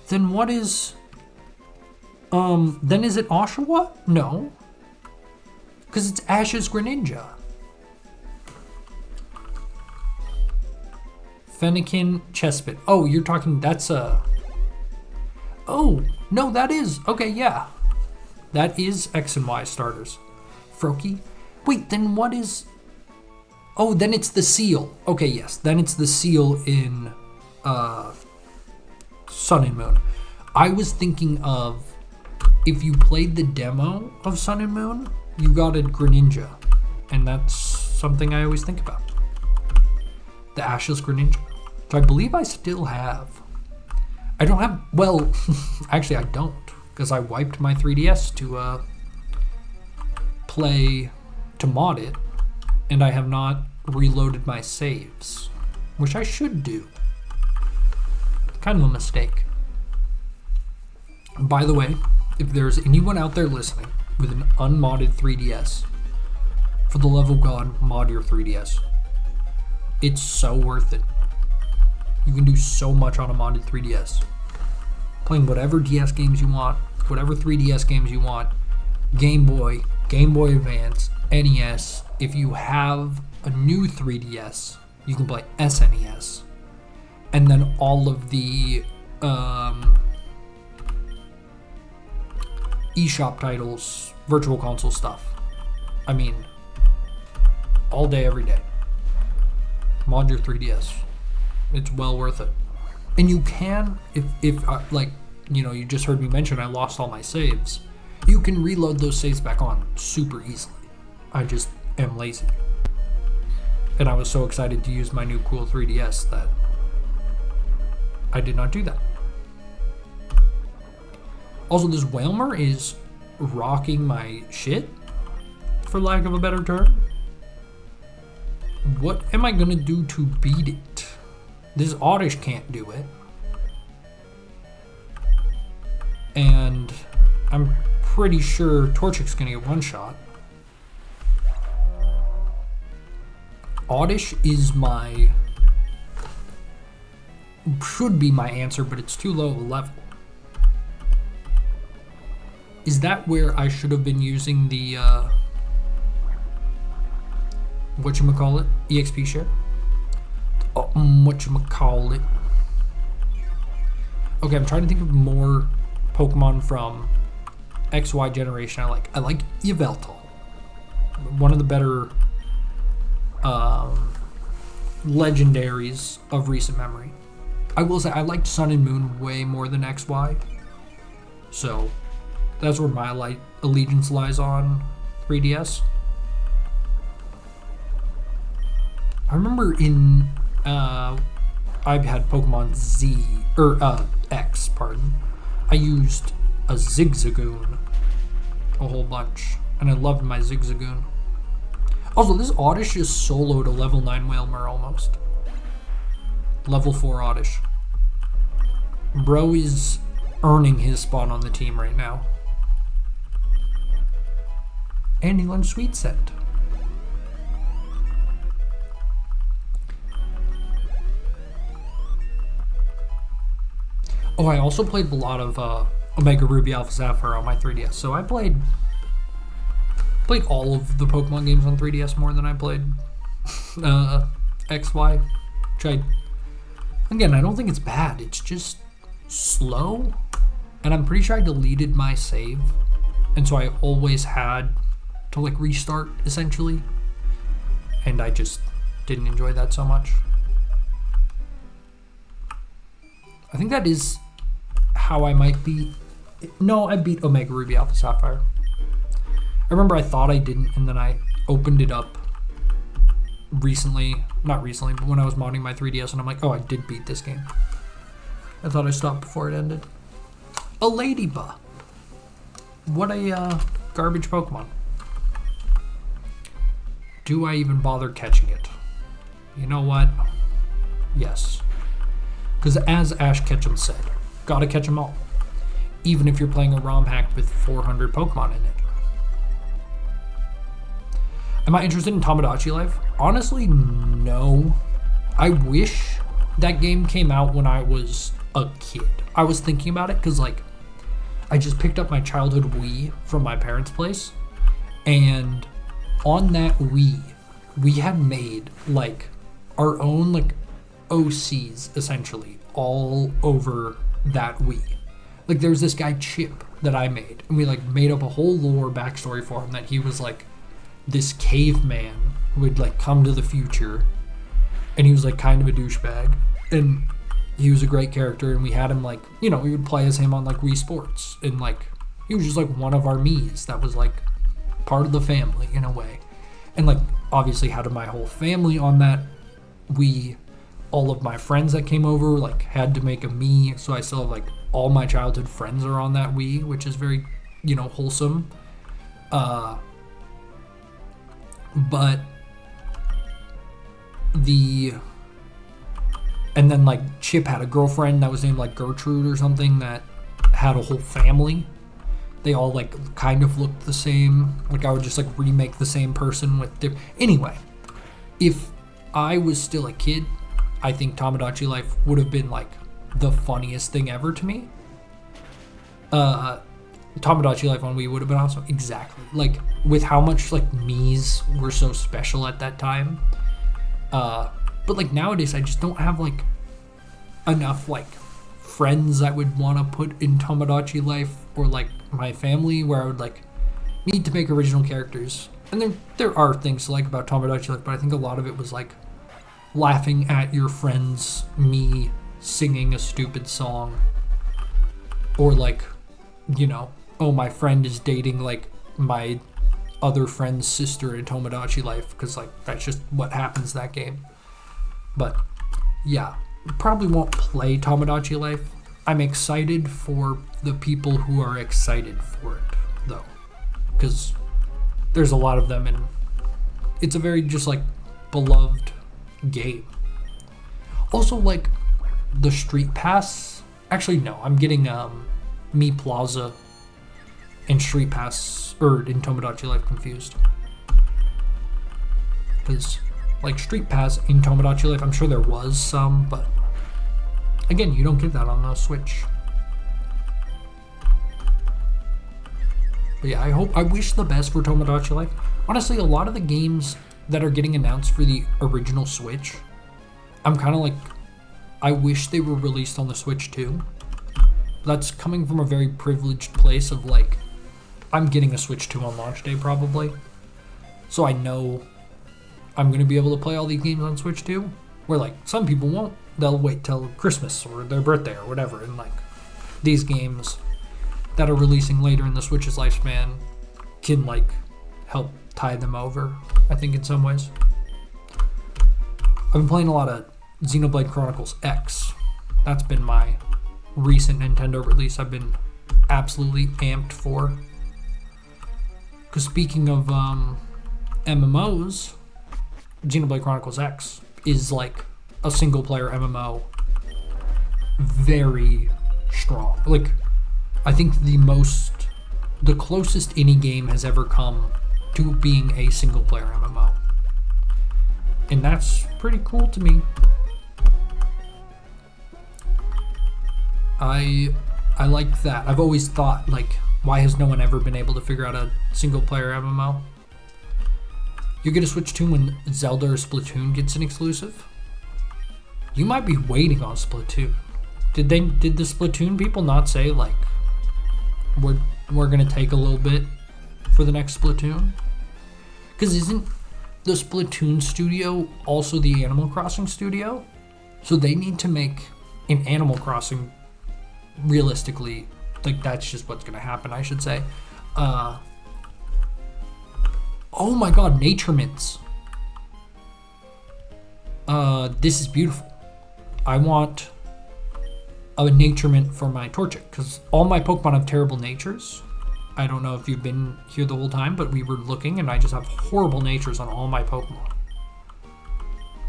Speaker 1: Then what is... then is it Oshawott? No. Because it's Ash's Greninja. Fennekin Chespit. Oh, you're talking, that's a... Oh, no, that is... Okay, yeah. That is X and Y starters. Froakie? Wait, then what is... Oh, then it's the Seal. Okay, yes. Then it's the Seal in Sun and Moon. I was thinking of... If you played the demo of Sun and Moon, you got a Greninja. And that's something I always think about. The Ashless Greninja. So I believe I still have. I don't have... Well, actually I don't. Because I wiped my 3DS to play... To mod it. And I have not reloaded my saves. Which I should do. Kind of a mistake. By the way... If there's anyone out there listening with an unmodded 3DS, for the love of God, mod your 3DS. It's so worth it. You can do so much on a modded 3DS. Playing whatever DS games you want, whatever 3DS games you want, Game Boy, Game Boy Advance, NES. If you have a new 3DS, you can play SNES. And then all of the eShop titles, virtual console stuff. I mean, all day, every day. Mod your 3DS. It's well worth it. And you can, if like, you know, you just heard me mention I lost all my saves. You can reload those saves back on super easily. I just am lazy. And I was so excited to use my new cool 3DS that I did not do that. Also, this Wailmer is rocking my shit, for lack of a better term. What am I gonna do to beat it? This Oddish can't do it. And I'm pretty sure Torchic's gonna get one shot. Oddish is should be my answer, but it's too low of a level. Is that where I should have been using the, whatchamacallit? EXP share? Whatchamacallit? Okay, I'm trying to think of more Pokemon from XY generation I like. I like Yveltal. One of the better, legendaries of recent memory. I will say I liked Sun and Moon way more than XY. So... that's where my allegiance lies on 3DS. I remember in I've had Pokemon X, pardon. I used a Zigzagoon a whole bunch, and I loved my Zigzagoon. Also, this Oddish is soloed a level 9 Wailmer almost. Level 4 Oddish. Bro is earning his spot on the team right now. And he learned Sweet Scent. Oh, I also played a lot of Omega Ruby Alpha Sapphire on my 3DS. So I played all of the Pokemon games on 3DS more than I played XY. Which again, I don't think it's bad. It's just slow. And I'm pretty sure I deleted my save. And so I always had to restart essentially, and I just didn't enjoy that so much. I think that is how I might beat... No, I beat Omega Ruby Alpha Sapphire. I remember I thought I didn't, and then I opened it up recently. Not recently, but when I was modding my 3DS, and I'm like, oh, I did beat this game. I thought I stopped before it ended. A Ladybug. What a garbage Pokemon. Do I even bother catching it? You know what? Yes. Because as Ash Ketchum said, gotta catch them all. Even if you're playing a ROM hack with 400 Pokemon in it. Am I interested in Tamagotchi Life? Honestly, no. I wish that game came out when I was a kid. I was thinking about it because, like, I just picked up my childhood Wii from my parents' place, and on that Wii, we had made, like, our own, like, OCs, essentially, all over that Wii. Like, there was this guy, Chip, that I made, and we, like, made up a whole lore backstory for him that he was, like, this caveman who would, like, come to the future, and he was, like, kind of a douchebag, and he was a great character, and we had him, like, you know, we would play as him on, like, Wii Sports, and, like, he was just, like, one of our Miis that was, like, part of the family, in a way, and, like, obviously had my whole family on that Wii. All of my friends that came over, like, had to make a Mii, so I still have, like, all my childhood friends are on that Wii, which is very, you know, wholesome. But and then, like, Chip had a girlfriend that was named, like, Gertrude or something that had a whole family. They all, like, kind of looked the same. Like, I would just, like, remake the same person with different... Anyway, if I was still a kid, I think Tamagotchi Life would have been, like, the funniest thing ever to me. Tamagotchi Life on Wii would have been awesome. Exactly. Like, with how much, like, Miis were so special at that time. But, like, nowadays, I just don't have, like, enough, like, friends I would want to put in Tamagotchi Life, or, like, my family, where I would, like, need to make original characters. And there are things to like about Tamagotchi Life, but I think a lot of it was, like, laughing at your friends, me singing a stupid song, or, like, you know, oh, my friend is dating, like, my other friend's sister in Tamagotchi Life, because, like, that's just what happens that game. But yeah, probably won't play Tamagotchi Life. I'm excited for the people who are excited for it, though, because there's a lot of them, and it's a very just, like, beloved game. Also, like, the Street Pass, actually no, I'm getting Mi Plaza and Street Pass, or in Tamagotchi Life, confused, because, like, Street Pass in Tamagotchi Life, I'm sure there was some, but again, you don't get that on the Switch. But yeah, I wish the best for Tamagotchi Life. Honestly, a lot of the games that are getting announced for the original Switch, I'm kind of like, I wish they were released on the Switch too. That's coming from a very privileged place of, like, I'm getting a Switch 2 on launch day probably, so I know I'm going to be able to play all these games on Switch 2, where, like, some people won't. They'll wait till Christmas or their birthday or whatever, and, like, these games that are releasing later in the Switch's lifespan can, like, help tie them over, I think, in some ways. I've been playing a lot of Xenoblade Chronicles X. That's been my recent Nintendo release I've been absolutely amped for. Because speaking of MMOs, Xenoblade Chronicles X is, like, a single-player MMO. Very strong. Like, I think the closest any game has ever come to being a single-player MMO. And that's pretty cool to me. I like that. I've always thought, like, why has no one ever been able to figure out a single-player MMO? You get a Switch 2 when Zelda or Splatoon gets an exclusive? You might be waiting on Splatoon. Did the Splatoon people not say, like, we're gonna take a little bit for the next Splatoon? Because isn't the Splatoon studio, also the Animal Crossing studio. So they need to make an Animal Crossing realistically, like that's just what's going to happen, I should say. Oh my god, Nature Mints. This is beautiful. I want a Nature Mint for my Torchic, because all my Pokemon have terrible natures. I don't know if you've been here the whole time, but we were looking and I just have horrible natures on all my Pokemon.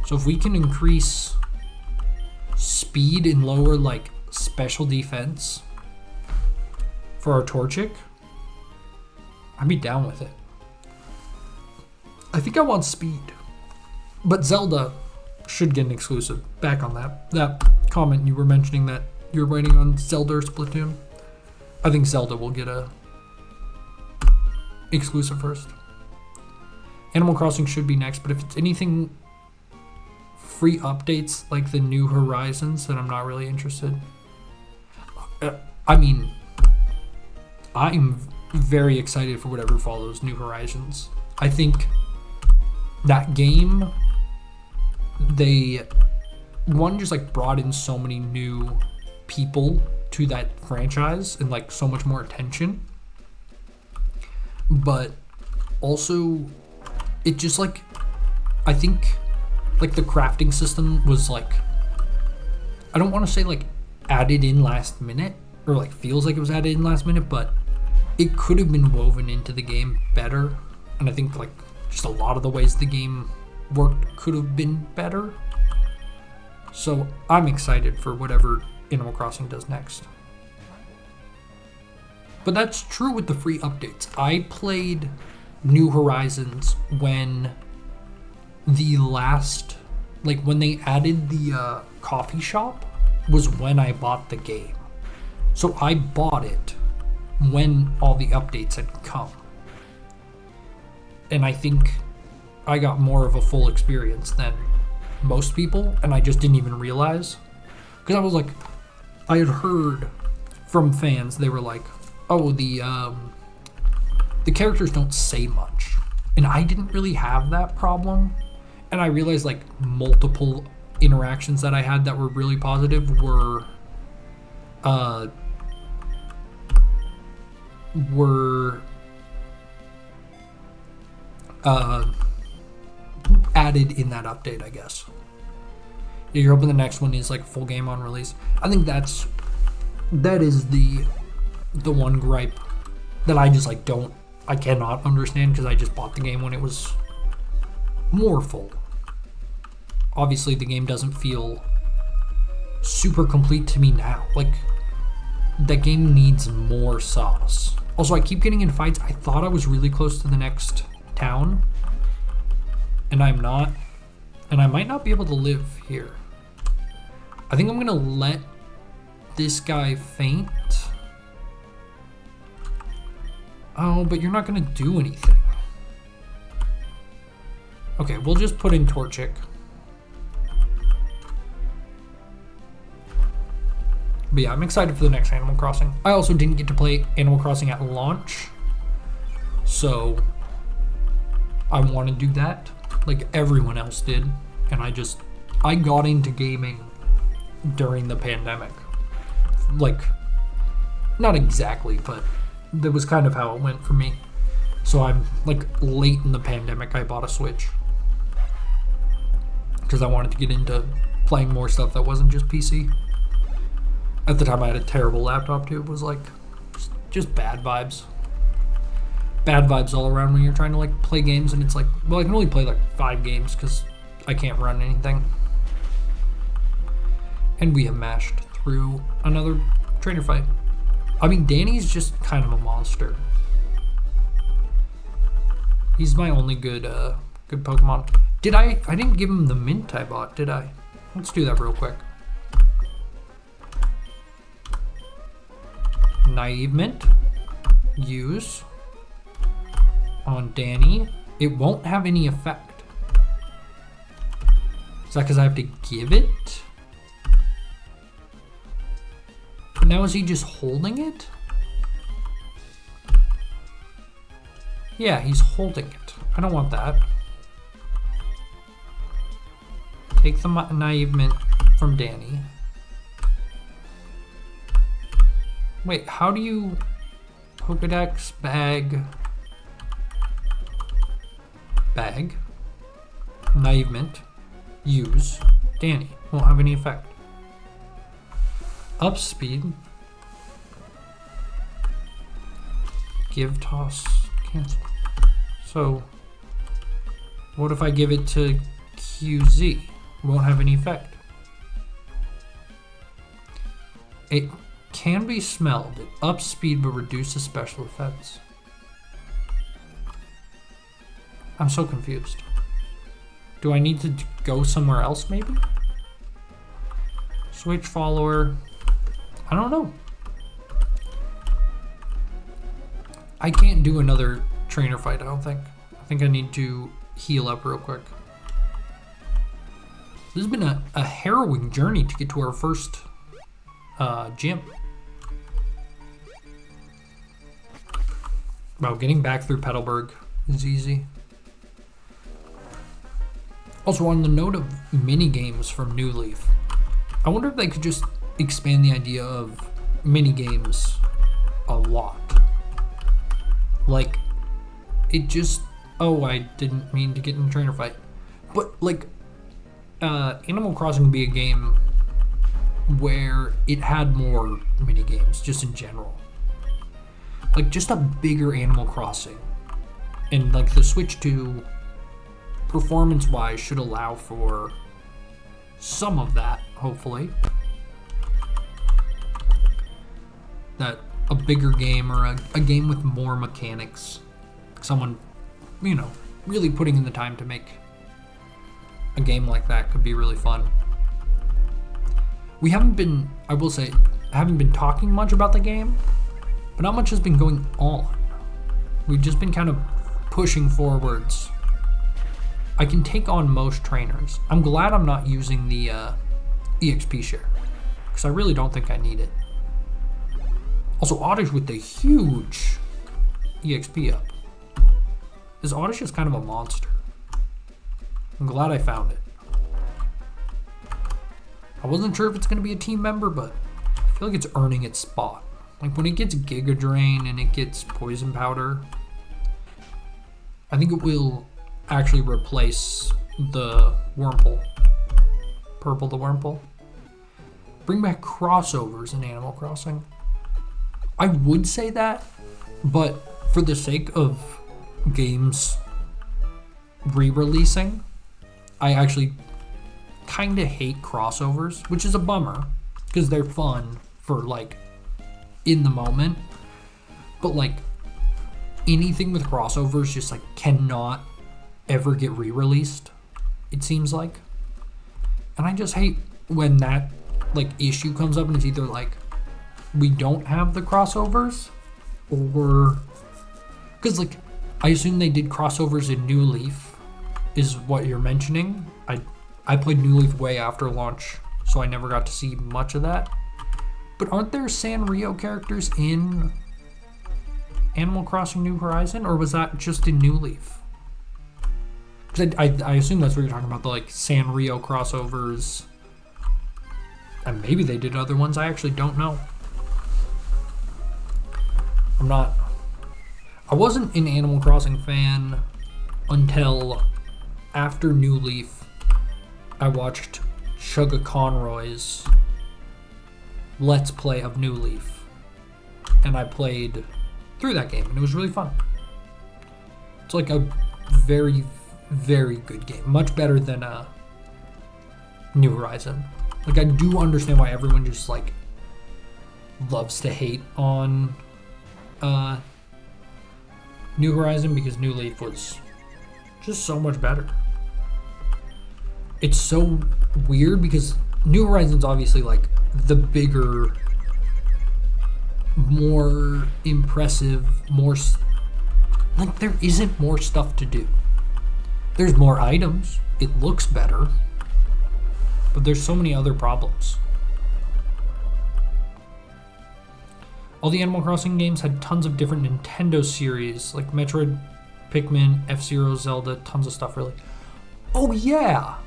Speaker 1: So if we can increase speed and lower like special defense for our Torchic, I'd be down with it. I think I want speed, but Zelda should get an exclusive. Back on that comment you were mentioning that you're writing on Zelda or Splatoon. I think Zelda will get a exclusive first. Animal Crossing should be next, but if it's anything free updates like the New Horizons, then I'm not really interested. I mean, I'm very excited for whatever follows New Horizons. I think that game, they just like brought in so many new people to that franchise and like so much more attention, but also it just like, I think like the crafting system was like, I don't want to say like added in last minute or like feels like it was added in last minute, but it could have been woven into the game better. And I think like just a lot of the ways the game worked could have been better. So I'm excited for whatever Animal Crossing does next. But that's true with the free updates. I played New Horizons when the last, like when they added the coffee shop was when I bought the game. So I bought it when all the updates had come. And I think I got more of a full experience than most people, and I just didn't even realize. Because I was like, I had heard from fans, they were like, oh, the characters don't say much. And I didn't really have that problem. And I realized like multiple interactions that I had that were really positive were added in that update, I guess. You're hoping the next one is like full game on release. I think that is the one gripe that I just like I cannot understand, because I just bought the game when it was more full. Obviously the game doesn't feel super complete to me now. Like, that game needs more sauce. Also, I keep getting in fights. I thought I was really close to the next town, and I'm not. And I might not be able to live here. I think I'm gonna let this guy faint. Oh, but you're not gonna do anything. Okay, we'll just put in Torchic. But yeah, I'm excited for the next Animal Crossing. I also didn't get to play Animal Crossing at launch, so I want to do that like everyone else did. And I got into gaming during the pandemic. Like, not exactly, but that was kind of how it went for me. So I'm like late in the pandemic, I bought a Switch, because I wanted to get into playing more stuff that wasn't just PC. At the time I had a terrible laptop too. It was like just bad vibes. Bad vibes all around when you're trying to like play games, and it's like, well, I can only play like 5 games because I can't run anything. And we have mashed through another trainer fight. I mean, Danny's just kind of a monster. He's my only good Pokemon. I didn't give him the mint I bought, did I? Let's do that real quick. Naive Mint. Use. On Danny. It won't have any effect. Is that because I have to give it? Now is he just holding it? Yeah, he's holding it. I don't want that. Take the naive mint from Danny. Wait, how do you... Pokedex, bag... Bag. Naive mint. Use. Danny. Won't have any effect. Up speed. Give, toss, cancel. So, what if I give it to QZ? Won't have any effect. It can be smelled. It ups speed but reduces special effects. I'm so confused. Do I need to go somewhere else maybe? Switch follower. I don't know. I can't do another trainer fight, I don't think. I think I need to heal up real quick. This has been a harrowing journey to get to our first gym. Wow, getting back through Petalburg is easy. Also, on the note of mini games from New Leaf, I wonder if they could just expand the idea of mini games a lot. Like, it just... Oh, I didn't mean to get in a trainer fight. But, like, Animal Crossing would be a game where it had more mini games, just in general. Like, just a bigger Animal Crossing. And, like, the Switch 2, performance-wise, should allow for some of that, hopefully. That a bigger game or a game with more mechanics. Someone, you know, really putting in the time to make a game like that could be really fun. We haven't been, I will say, haven't been talking much about the game, but not much has been going on. We've just been kind of pushing forwards. I can take on most trainers. I'm glad I'm not using the EXP share, because I really don't think I need it. Also, Oddish with the huge EXP up. This Oddish is kind of a monster. I'm glad I found it. I wasn't sure if it's going to be a team member, but I feel like it's earning its spot. Like when it gets Giga Drain and it gets Poison Powder, I think it will actually replace the Wurmple. Purple the Wurmple. Bring back crossovers in Animal Crossing. I would say that, but for the sake of games re-releasing, I actually kind of hate crossovers, which is a bummer because they're fun for like in the moment, but like anything with crossovers just like cannot ever get re-released, it seems like. And I just hate when that like issue comes up and it's either like we don't have the crossovers, or because like I assume they did crossovers in New Leaf is what you're mentioning. I played New Leaf way after launch, so I never got to see much of that. But aren't there Sanrio characters in Animal Crossing New Horizon, or was that just in New Leaf? Because I assume that's what you're talking about, the like Sanrio crossovers. And maybe they did other ones, I actually don't know. I wasn't an Animal Crossing fan until after New Leaf. I watched Suga Conroy's Let's Play of New Leaf, and I played through that game, and it was really fun. It's like a very, very good game, much better than New Horizon. Like, I do understand why everyone just like loves to hate on New Horizon, because New Leaf was just so much better. It's so weird because New Horizon's obviously like the bigger, more impressive, more like there isn't more stuff to do. There's more items, it looks better, but there's so many other problems. All the Animal Crossing games had tons of different Nintendo series, like Metroid, Pikmin, F-Zero, Zelda, tons of stuff really. Oh yeah!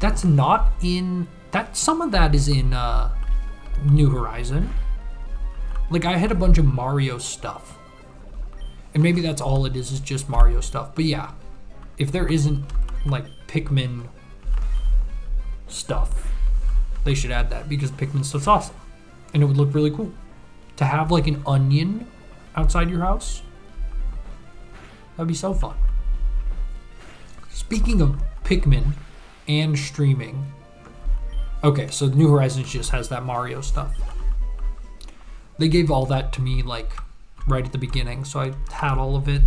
Speaker 1: That's not in... Some of that is in New Horizon. Like, I had a bunch of Mario stuff. And maybe that's all it is just Mario stuff. But yeah, if there isn't, like, Pikmin stuff, they should add that, because Pikmin stuff's awesome. And it would look really cool. To have, like, an onion outside your house, that'd be so fun. Speaking of Pikmin and streaming, okay, so New Horizons just has that Mario stuff. They gave all that to me, like, right at the beginning, so I had all of it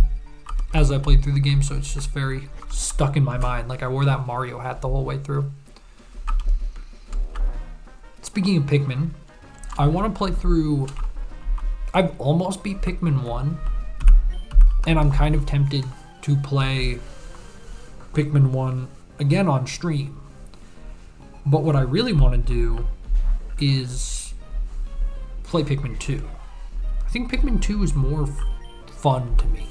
Speaker 1: as I played through the game, so it's just very stuck in my mind. Like, I wore that Mario hat the whole way through. Speaking of Pikmin, I want to play through... I've almost beat Pikmin 1, and I'm kind of tempted to play Pikmin 1 again on stream. But what I really want to do is play Pikmin 2. I think Pikmin 2 is more fun to me.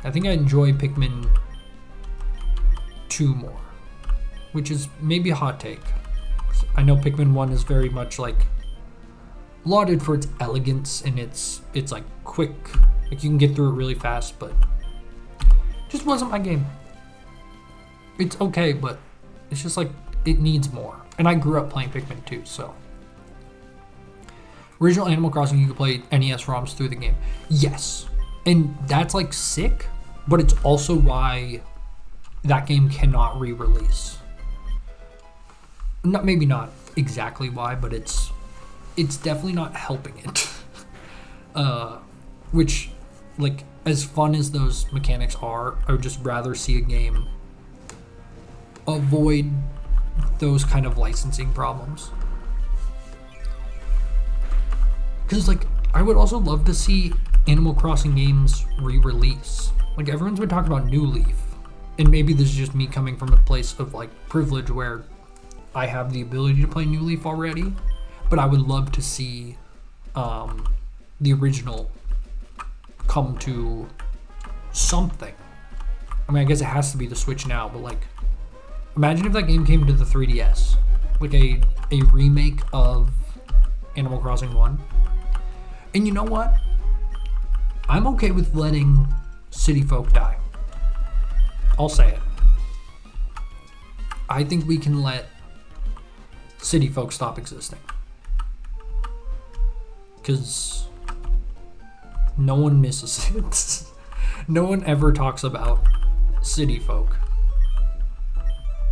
Speaker 1: I think I enjoy Pikmin 2 more, which is maybe a hot take. I know Pikmin 1 is very much like lauded for its elegance and it's like quick, like you can get through it really fast, but just wasn't my game. It's okay, but it's just like it needs more. And I grew up playing Pikmin 2, so. Original Animal Crossing, you could play NES ROMs through the game. Yes. And that's like sick, but it's also why that game cannot re-release. Maybe not exactly why, but it's definitely not helping it. Which, like, as fun as those mechanics are, I would just rather see a game avoid those kind of licensing problems. Because, like, I would also love to see Animal Crossing games re-release. Like, everyone's been talking about New Leaf. And maybe this is just me coming from a place of, like, privilege where I have the ability to play New Leaf already. But I would love to see the original come to something. I mean, I guess it has to be the Switch now, but, like, imagine if that game came to the 3DS. Like, a remake of Animal Crossing 1. And you know what? I'm okay with letting City Folk die. I'll say it. I think we can let City Folk stop existing. Because no one misses it. No one ever talks about City Folk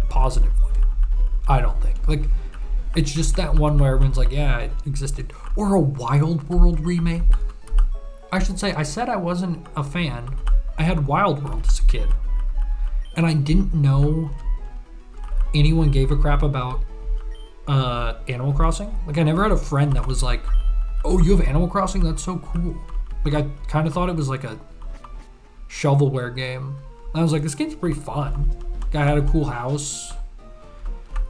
Speaker 1: positively. I don't think. Like, it's just that one where everyone's like, yeah, it existed. Or a Wild World remake. I should say, I said I wasn't a fan. I had Wild World as a kid. And I didn't know anyone gave a crap about Animal Crossing. Like, I never had a friend that was like, oh, you have Animal Crossing? That's so cool. Like, I kind of thought it was like a shovelware game. And I was like, this game's pretty fun. Guy had a cool house.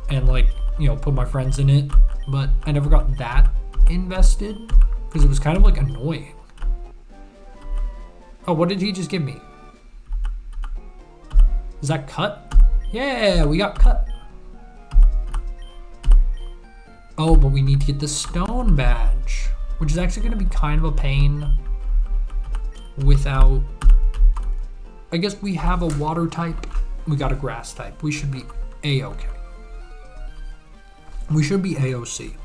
Speaker 1: And, like, you know, put my friends in it. But I never got that invested. Because it was kind of, like, annoying. Oh, what did he just give me? Is that cut? Yeah, we got cut. Oh, but we need to get the stone badge. Which is actually going to be kind of a pain without... I guess we have a water type. We got a grass type. We should be A-okay. We should be AOC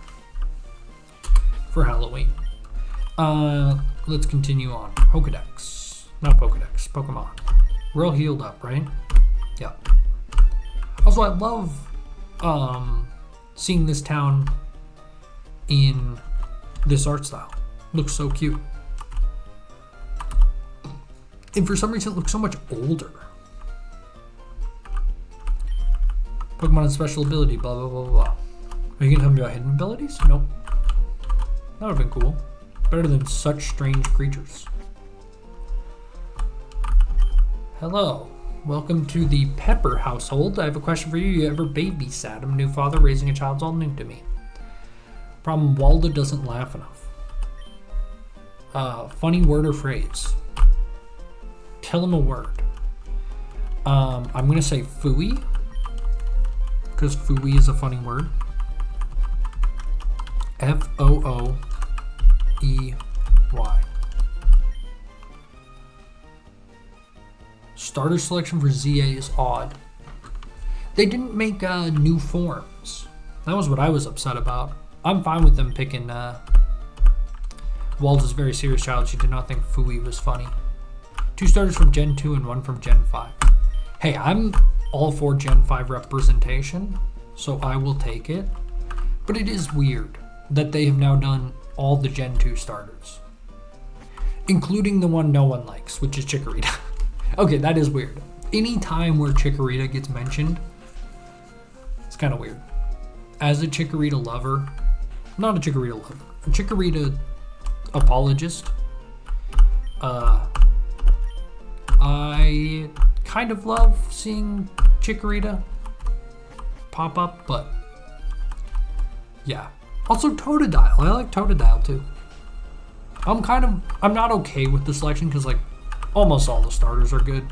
Speaker 1: for Halloween. Let's continue on. Pokedex. Not Pokedex. Pokemon. We're all healed up, right? Yeah. Also, I love seeing this town in this art style. Looks so cute. And for some reason, it looks so much older. Pokemon has special ability, blah, blah, blah, blah. Are you going to tell me about hidden abilities? Nope. That would have been cool. Better than such strange creatures. Hello. Welcome to the Pepper household. I have a question for you. You ever babysat? I'm a new father. Raising a child's all new to me. Problem, Waldo doesn't laugh enough. Funny word or phrase. Tell him a word. I'm going to say phooey. because Fooey is a funny word. Fooey. Starter selection for ZA is odd. They didn't make new forms. That was what I was upset about. I'm fine with them picking. Walls is a very serious child. She did not think Fooey was funny. 2 starters from Gen 2 and 1 from Gen 5. Hey, I'm all for Gen 5 representation, so I will take it. But it is weird that they have now done all the Gen 2 starters, including the one no one likes, which is Chikorita. Okay, that is weird. Any time where Chikorita gets mentioned, it's kind of weird. As a Chikorita lover, not a Chikorita lover, a Chikorita apologist, I kind of love seeing Chikorita pop up, but yeah. Also Totodile. I like Totodile too. I'm not okay with the selection because like almost all the starters are good.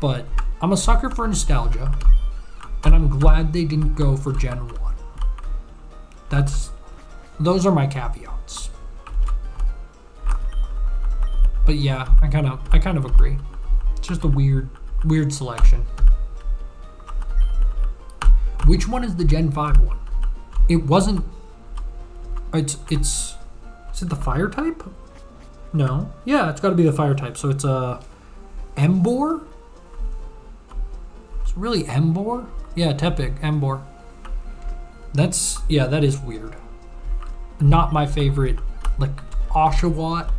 Speaker 1: But I'm a sucker for nostalgia, and I'm glad they didn't go for Gen 1. Those are my caveats. But yeah, I kind of agree. It's just a weird selection. Which one is the Gen 5 one? It wasn't. Is it the fire type? No. Yeah, it's got to be the fire type. So it's a Emboar. It's really Emboar. Yeah, Tepig, Emboar. That is weird. Not my favorite. Like Oshawott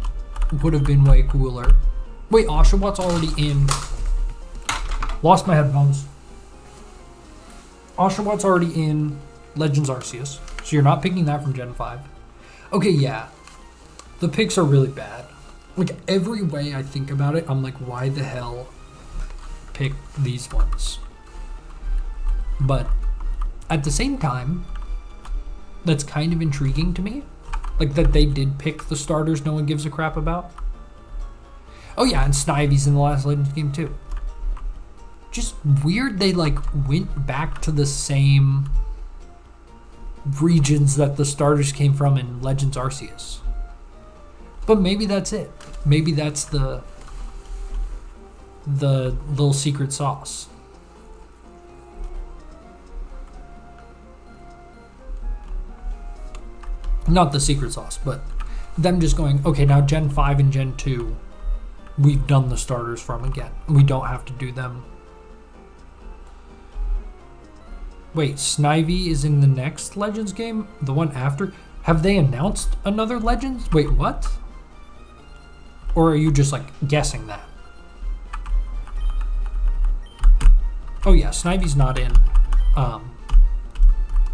Speaker 1: would have been way cooler. Wait, Oshawott's already in. Lost my headphones. Oshawott's already in Legends Arceus, so you're not picking that from Gen 5. Okay, yeah. The picks are really bad. Like, every way I think about it, I'm like, why the hell pick these ones? But at the same time, that's kind of intriguing to me. Like, that they did pick the starters no one gives a crap about. Oh yeah, and Snivy's in the last Legends game too. Just weird they like went back to the same regions that the starters came from in Legends Arceus. But maybe that's it. Maybe that's the little secret sauce. Not the secret sauce, but them just going, okay, now Gen 5 and Gen 2, we've done the starters from again. We don't have to do them. Wait, Snivy is in the next Legends game? The one after? Have they announced another Legends? Wait, what? Or are you just like guessing that? Oh yeah, Snivy's not in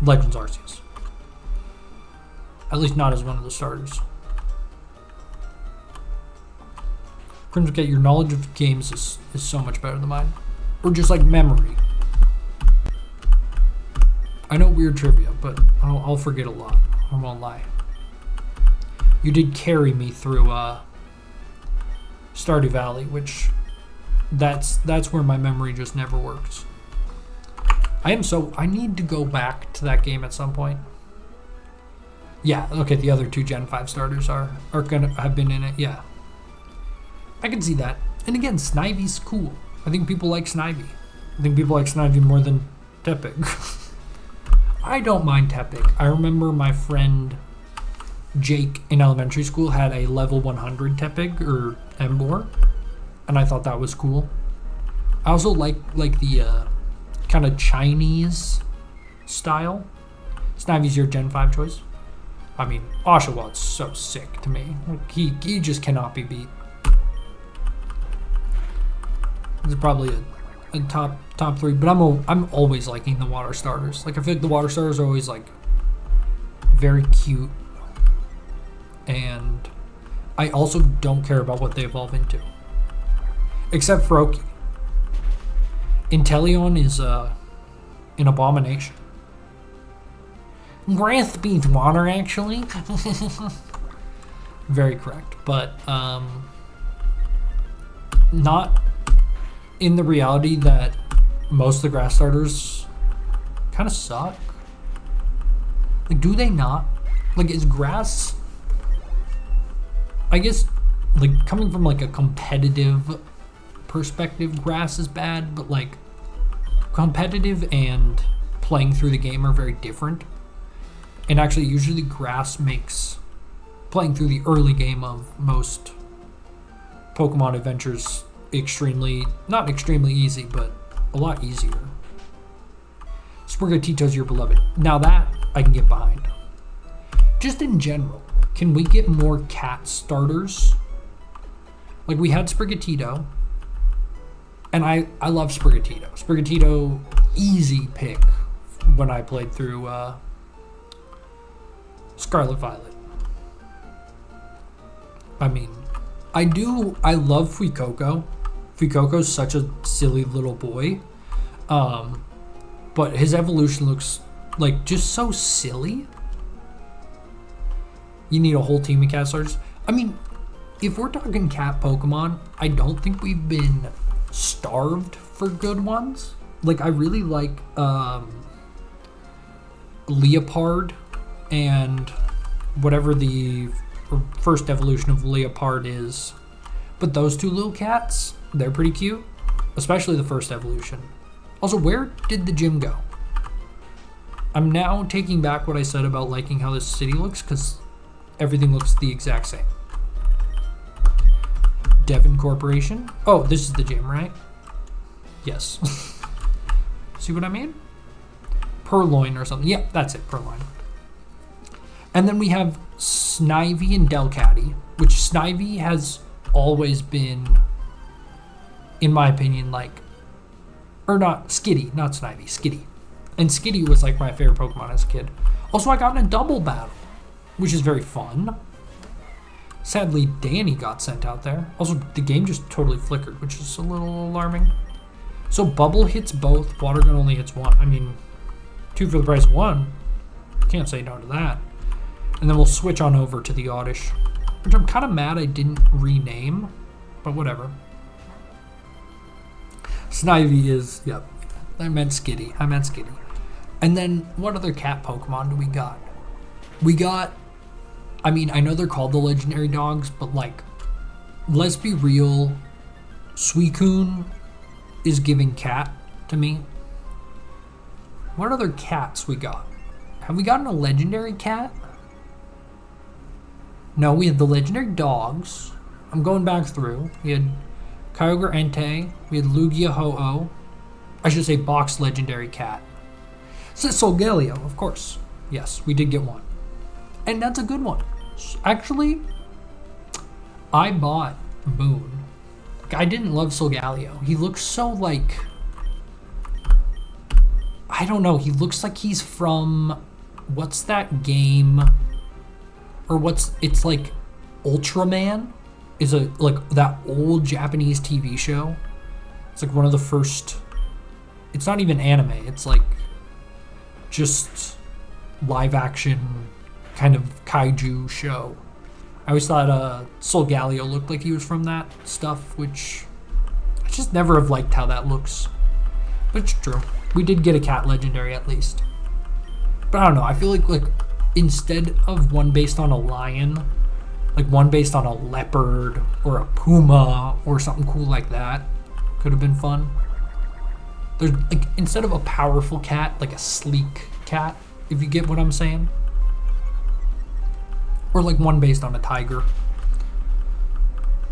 Speaker 1: Legends Arceus. At least not as one of the starters. Crimson Cat, your knowledge of games is so much better than mine. Or just like memory. I know weird trivia, but I'll forget a lot. I won't lie. You did carry me through Stardew Valley, which that's where my memory just never works. I need to go back to that game at some point. Yeah, okay, the other 2 Gen 5 starters are gonna have been in it, yeah. I can see that. And again, Snivy's cool. I think people like Snivy. I think people like Snivy more than Tepig. I don't mind Tepig. I remember my friend Jake in elementary school had a level 100 Tepig, or Emboar, and I thought that was cool. I also like the kind of Chinese style. Snivy's your Gen 5 choice. I mean, Oshawott's so sick to me. Like, he just cannot be beat. It's probably a top 3, but I'm always liking the water starters. Like, I feel like the water starters are always like very cute, and I also don't care about what they evolve into, except for Oki. Inteleon is an abomination. Grass beats water, actually. Very correct, but not in the reality that most of the grass starters kind of suck. Like, do they not? Like, is grass... I guess, like, coming from, like, a competitive perspective, grass is bad, but, like, competitive and playing through the game are very different. And actually, usually grass makes playing through the early game of most Pokemon adventures not extremely easy, but a lot easier. Sprigatito's your beloved. Now that I can get behind. Just in general, can we get more cat starters? Like, we had Sprigatito, and I love Sprigatito. Sprigatito, easy pick when I played through Scarlet Violet. I mean, I love Fuecoco. Fuecoco's such a silly little boy. But his evolution looks like just so silly. You need a whole team of cat starters. I mean, if we're talking cat Pokemon, I don't think we've been starved for good ones. Like, I really like Leopard and whatever the first evolution of Leopard is. But those two little cats, they're pretty cute. Especially the first evolution. Also, where did the gym go? I'm now taking back what I said about liking how this city looks, because everything looks the exact same. Devon Corporation. Oh, this is the gym, right? Yes. See what I mean? Purloin or something. Yeah, that's it, Purloin. And then we have Snivy and Delcatty, which Snivy has always been, in my opinion, like, or not, Skitty, not Snivy, Skitty. And Skitty was like my favorite Pokemon as a kid. Also, I got in a double battle, which is very fun. Sadly, Danny got sent out there. Also, the game just totally flickered, which is a little alarming. So Bubble hits both, Water Gun only hits one. I mean, 2 for the price of 1. Can't say no to that. And then we'll switch on over to the Oddish, which I'm kind of mad I didn't rename, but whatever. Snivy is, yep. I meant Skitty. And then what other cat Pokemon do we got? We got, I mean, I know they're called the legendary dogs, but like, let's be real, Suicune is giving cat to me. What other cats we got? Have we gotten a legendary cat? No, we had the legendary dogs. I'm going back through. We had Kyogre Entei. We had Lugia Ho-Oh. I should say box legendary cat. So Solgaleo, of course. Yes, we did get one. And that's a good one. Actually, I bought Moon. I didn't love Solgaleo. He looks so like, I don't know, he looks like he's from, what's that game? Or it's like Ultraman is like that old Japanese TV show. It's like one of the first, it's not even anime, it's like just live action kind of kaiju show. I always thought Solgaleo looked like he was from that stuff, which I just never have liked how that looks. But it's true. We did get a cat legendary at least. But I don't know, I feel like instead of one based on a lion, like one based on a leopard or a puma or something cool like that could have been fun. There's like, instead of a powerful cat, like a sleek cat, if you get what I'm saying. Or like one based on a tiger.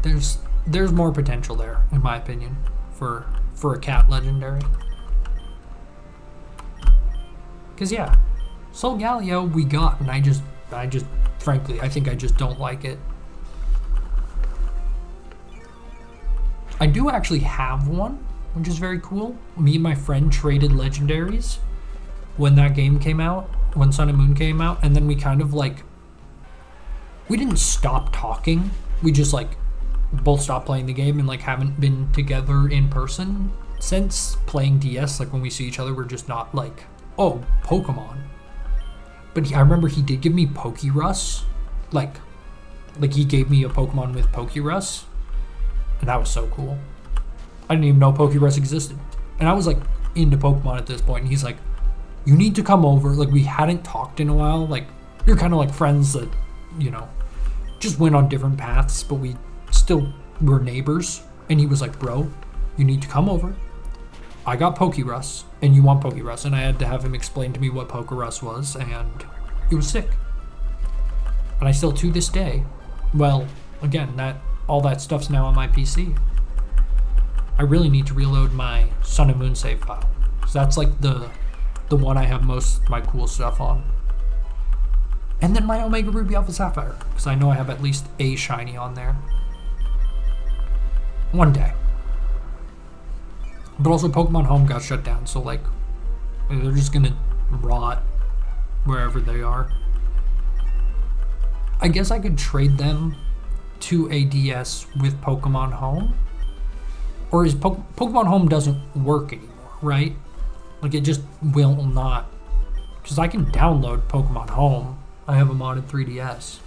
Speaker 1: There's more potential there, in my opinion, for a cat legendary. Cause yeah, Solgaleo we got, and I just frankly, I think I just don't like it. I do actually have one, which is very cool. Me and my friend traded legendaries when that game came out, when Sun and Moon came out, and then we kind of like, we didn't stop talking. We just like both stopped playing the game and like haven't been together in person since playing DS. Like when we see each other, we're just not like, oh, Pokemon. But I remember he did give me Pokerus. Like he gave me a Pokemon with Pokerus. And that was so cool. I didn't even know Pokerus existed. And I was like into Pokemon at this point, and he's like, you need to come over. Like, we hadn't talked in a while. Like, we were kind of like friends that, just went on different paths, but we still were neighbors. And he was like, bro, you need to come over. I got Pokerus, and you want Pokerus. And I had to have him explain to me what Pokerus was, and it was sick. And I still, to this day, well, again, all that stuff's now on my PC. I really need to reload my Sun and Moon save file. So that's like the one I have most of my cool stuff on. And then my Omega Ruby Alpha Sapphire, because I know I have at least a shiny on there. One day. But also Pokemon Home got shut down, so like, they're just gonna rot wherever they are. I guess I could trade them to a DS with Pokemon Home. Or is Pokemon Home doesn't work anymore, right? Like, it just will not. Because I can download Pokemon Home. I have a modded 3DS.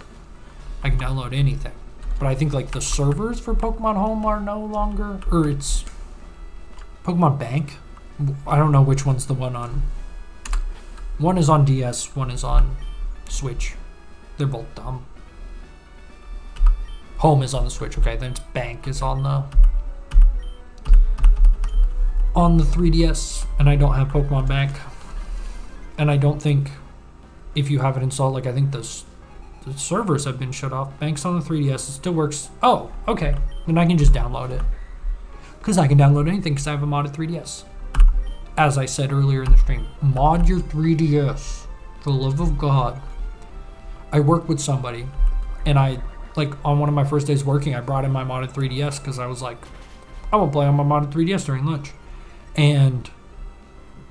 Speaker 1: I can download anything. But I think, like, the servers for Pokemon Home are no longer... Or it's Pokemon Bank. I don't know which one's the one on... One is on DS, one is on Switch. They're both dumb. Home is on the Switch, okay. Then it's Bank is on the 3DS, and I don't have Pokemon Bank. And I don't think, if you have it installed, like, I think the servers have been shut off. Bank's on the 3DS, it still works. Oh, okay. Then I can just download it. Because I can download anything because I have a modded 3DS. As I said earlier in the stream, mod your 3DS. For the love of God. I work with somebody, and I, like, on one of my first days working, I brought in my modded 3DS because I was like, I will play on my modded 3DS during lunch. And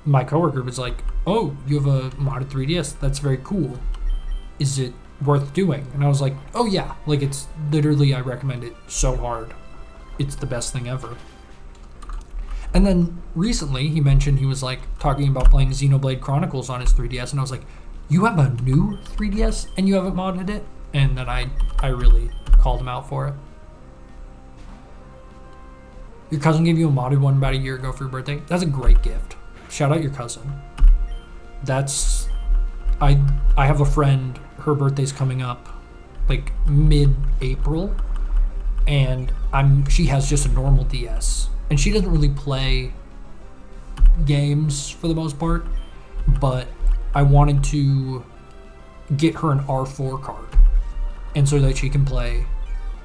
Speaker 1: my coworker was like, oh, you have a modded 3DS? That's very cool. Is it worth doing? And I was like, oh yeah. Like, it's literally, I recommend it so hard. It's the best thing ever. And then recently he mentioned he was like talking about playing Xenoblade Chronicles on his 3DS, and I was like, you have a new 3DS and you haven't modded it? And then I really called him out for it. Your cousin gave you a modded one about a year ago for your birthday? That's a great gift. Shout out your cousin. That's... I have a friend, her birthday's coming up like mid-April, and she has just a normal DS. And she doesn't really play games for the most part, but I wanted to get her an R4 card, and so that she can play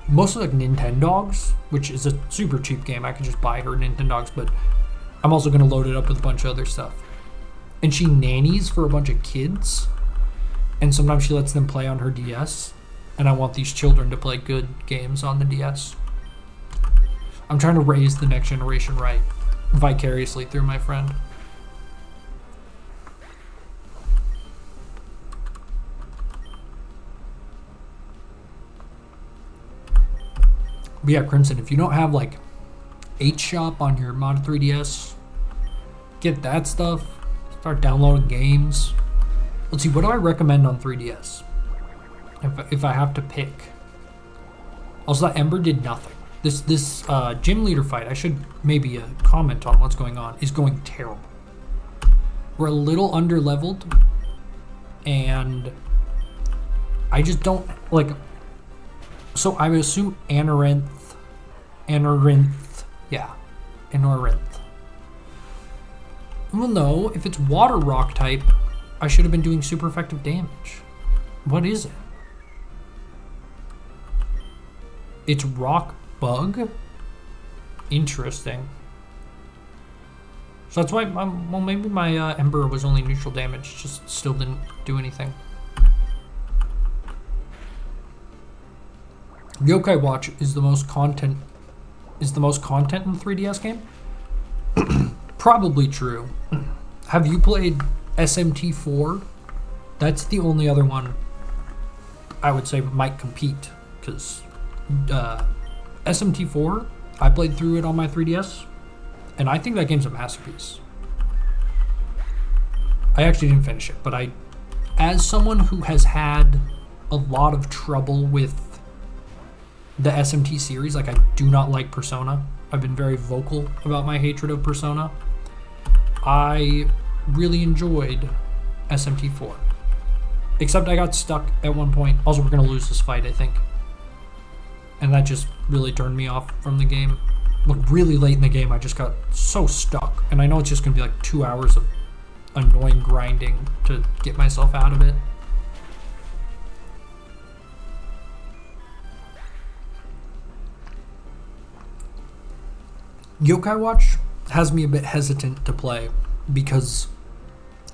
Speaker 1: mostly like Nintendogs, which is a super cheap game. I can just buy her Nintendogs, but I'm also going to load it up with a bunch of other stuff. And she nannies for a bunch of kids, and sometimes she lets them play on her DS, and I want these children to play good games on the DS. I'm trying to raise the next generation right, vicariously through my friend. But yeah, Crimson, if you don't have like H-Shop on your modded 3DS, get that stuff. Start downloading games. Let's see, what do I recommend on 3DS? If I have to pick. Also, that Ember did nothing. This gym leader fight, I should maybe comment on what's going on, is going terrible. We're a little under-leveled, and I just don't, like, so I would assume Anorinth, yeah, Anorinth. Well, no, if it's water rock type, I should have been doing super effective damage. What is it? It's rock bug? Interesting. So that's why, well, maybe my Ember was only neutral damage, just still didn't do anything. Yokai Watch is the most content in the 3DS game? Probably true. Have you played SMT4? That's the only other one I would say might compete, because SMT4, I played through it on my 3DS, and I think that game's a masterpiece. I actually didn't finish it, but as someone who has had a lot of trouble with the SMT series, like, I do not like Persona. I've been very vocal about my hatred of Persona. I really enjoyed SMT4. Except I got stuck at one point. Also, we're going to lose this fight, I think. And that just really turned me off from the game. Like, really late in the game, I just got so stuck. And I know it's just going to be like 2 hours of annoying grinding to get myself out of it. Yokai Watch has me a bit hesitant to play because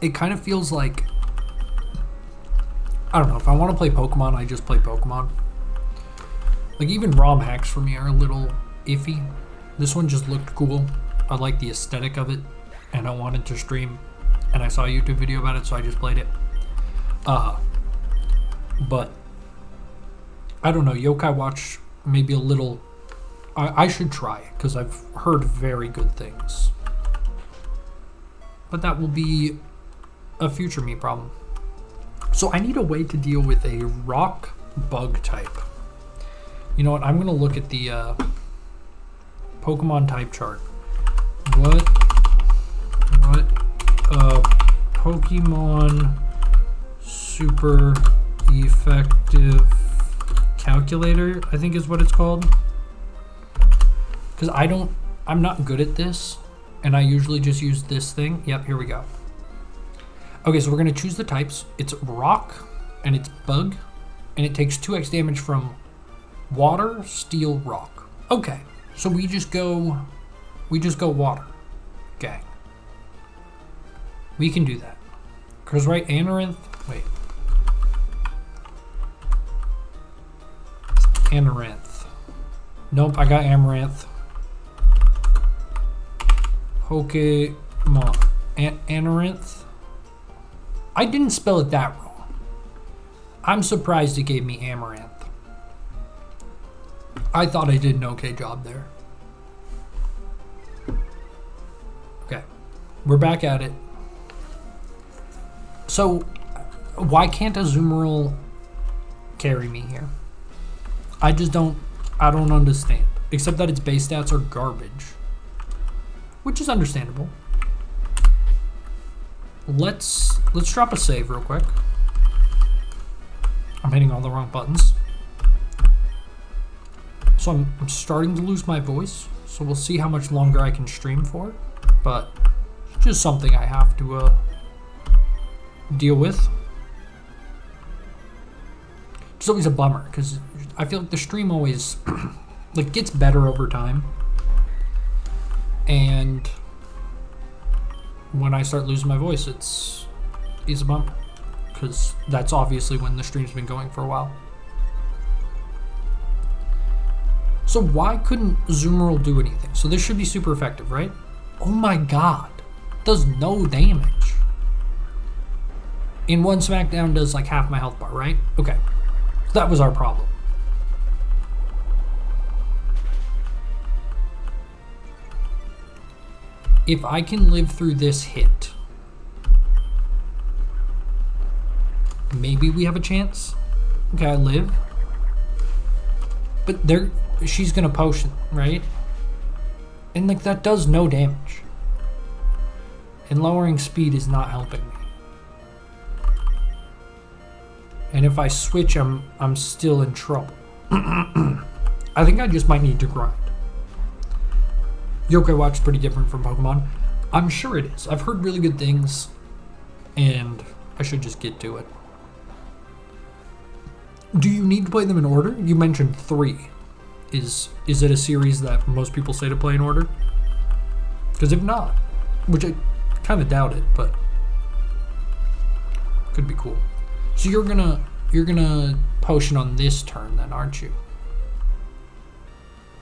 Speaker 1: it kind of feels like, I don't know, if I want to play Pokemon, I just play Pokemon. Like, even ROM hacks for me are a little iffy. This one just looked cool. I like the aesthetic of it, and I wanted to stream, and I saw a YouTube video about it, so I just played it. But I don't know, Yokai Watch maybe a little. I should try it because I've heard very good things. But that will be a future me problem. So I need a way to deal with a rock bug type. You know what? I'm going to look at the Pokemon type chart. What Pokemon super effective calculator, I think is what it's called. Because I'm not good at this, and I usually just use this thing. Yep, here we go. Okay, so we're going to choose the types. It's rock, and it's bug, and it takes 2x damage from water, steel, rock. Okay, so we just go water, gang. We can do that. Because, right, Amaranth, wait. Amaranth. Nope, I got Amaranth. Pokemon. Amaranth. I didn't spell it that wrong. I'm surprised it gave me Amaranth. I thought I did an okay job there. Okay. We're back at it. So, why can't Azumarill carry me here? I don't understand. Except that its base stats are garbage. Which is understandable. Let's drop a save real quick. I'm hitting all the wrong buttons. So I'm starting to lose my voice. So we'll see how much longer I can stream for. But it's just something I have to deal with. It's always a bummer because I feel like the stream always like gets better over time. And when I start losing my voice, it's a bummer. Because that's obviously when the stream's been going for a while. So why couldn't Azumarill do anything? So this should be super effective, right? Oh my god. Does no damage. In one smackdown does like half my health bar, right? Okay. So that was our problem. If I can live through this hit, maybe we have a chance. Okay, I live. But she's gonna potion, right? And like that does no damage. And lowering speed is not helping me. And if I switch, I'm still in trouble. I think I just might need to grind. Yokai Watch is pretty different from Pokemon. I'm sure it is. I've heard really good things, and I should just get to it. Do you need to play them in order? You mentioned 3. Is it a series that most people say to play in order? Because if not, which I kind of doubt it, but could be cool. So you're gonna potion on this turn then, aren't you?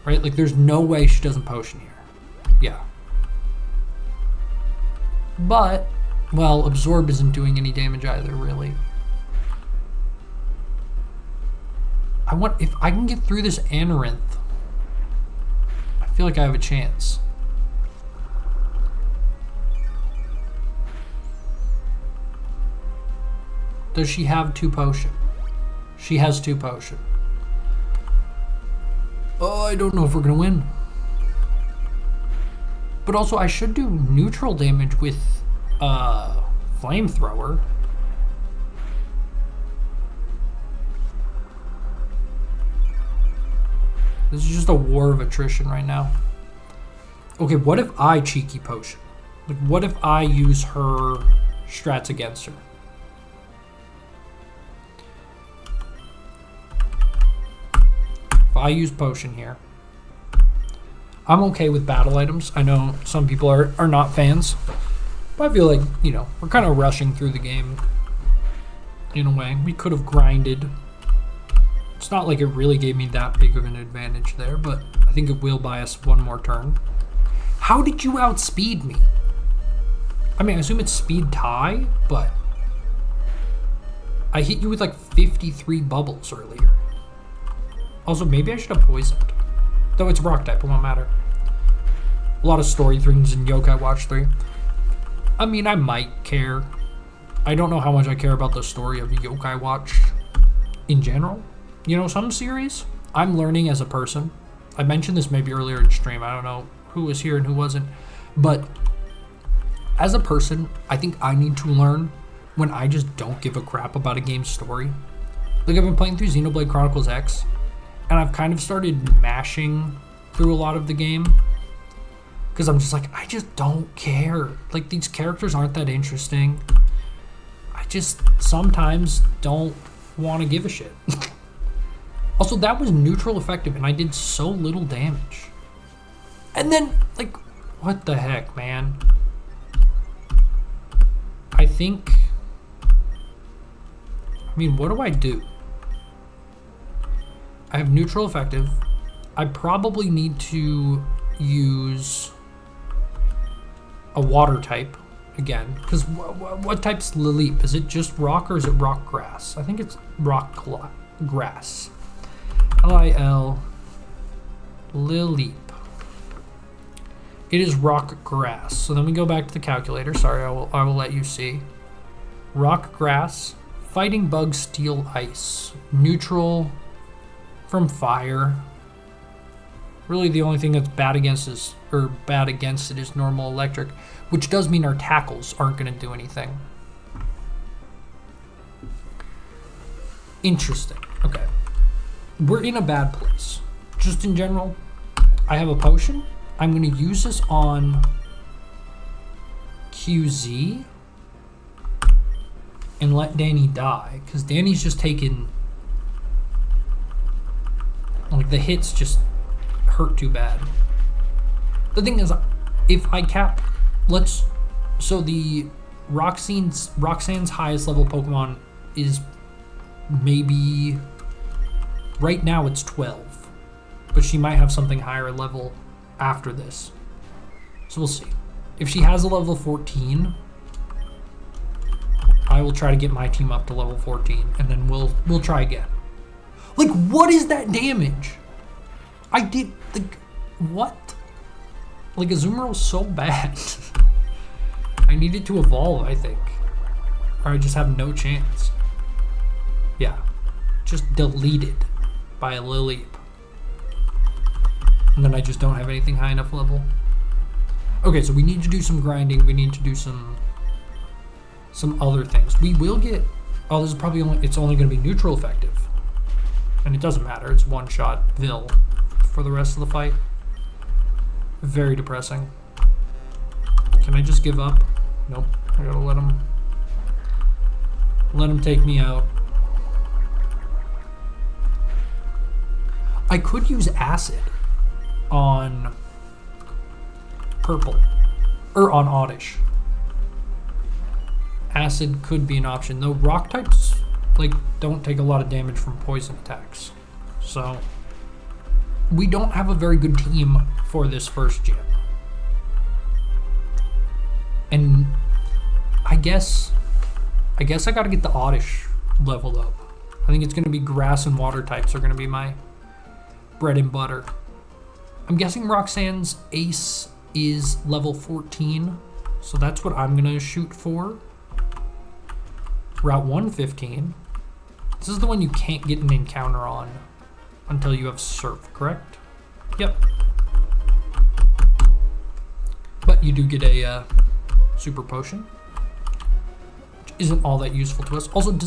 Speaker 1: Right? Like there's no way she doesn't potion here. Yeah. But, well, Absorb isn't doing any damage either, really. If I can get through this Amaranth, I feel like I have a chance. Does she have 2 potion? She has 2 potion. Oh, I don't know if we're gonna win. But also, I should do neutral damage with flamethrower. This is just a war of attrition right now. Okay, what if I cheeky potion? Like, what if I use her strats against her? If I use potion here, I'm okay with battle items. I know some people are not fans, but I feel like, you know, we're kind of rushing through the game in a way. We could have grinded. It's not like it really gave me that big of an advantage there, but I think it will buy us one more turn. How did you outspeed me? I mean, I assume it's speed tie, but I hit you with like 53 bubbles earlier. Also, maybe I should have poisoned. Though it's rock type, it won't matter. A lot of story things in Yokai Watch 3. I mean, I might care. I don't know how much I care about the story of Yokai Watch in general. You know, some series, I'm learning as a person. I mentioned this maybe earlier in stream. I don't know who was here and who wasn't. But as a person, I think I need to learn when I just don't give a crap about a game's story. Like, I've been playing through Xenoblade Chronicles X, and I've kind of started mashing through a lot of the game. Because I'm just like, I just don't care. Like, these characters aren't that interesting. I just sometimes don't want to give a shit. Also, that was neutral effective, and I did so little damage. And then, like, what the heck, man? I think... I mean, what do I do? I have neutral effective. I probably need to use a water type again. Because what type's Lileep? Is it just rock or is it rock grass? I think it's rock grass. L-I-L Lileep. It is rock grass. So then we go back to the calculator. Sorry, I will let you see. Rock grass, fighting bug, steel, ice, neutral from fire. Really, the only thing that's bad against it is normal electric, which does mean our tackles aren't going to do anything. Interesting. Okay. We're in a bad place. Just in general, I have a potion. I'm going to use this on QZ and let Danny die, because Danny's just taken, like, the hits just hurt too bad. The thing is, if I cap, so the Roxanne's highest level Pokemon is maybe, right now it's 12, but she might have something higher level after this. So we'll see. If she has a level 14, I will try to get my team up to level 14, and then we'll try again. Like, what is that damage? I did, like, what? Like, Azumarill's so bad. I need it to evolve, I think. Or I just have no chance. Yeah. Just deleted by a Lileep. And then I just don't have anything high enough level. Okay, so we need to do some grinding. We need to do some other things. We will get... Oh, this is probably it's only going to be neutral effective. And it doesn't matter. It's one shot Vil for the rest of the fight. Very depressing. Can I just give up? Nope. I gotta let him take me out. I could use acid on purple, or on Oddish. Acid could be an option, though rock types, like, don't take a lot of damage from poison attacks. So we don't have a very good team for this first gym. And I guess I gotta get the Oddish leveled up. I think it's gonna be grass and water types are gonna be my bread and butter. I'm guessing Roxanne's ace is level 14, so that's what I'm gonna shoot for. Route 115. This is the one you can't get an encounter on until you have Surf, correct? Yep. you do get a super potion, which isn't all that useful to us. Also,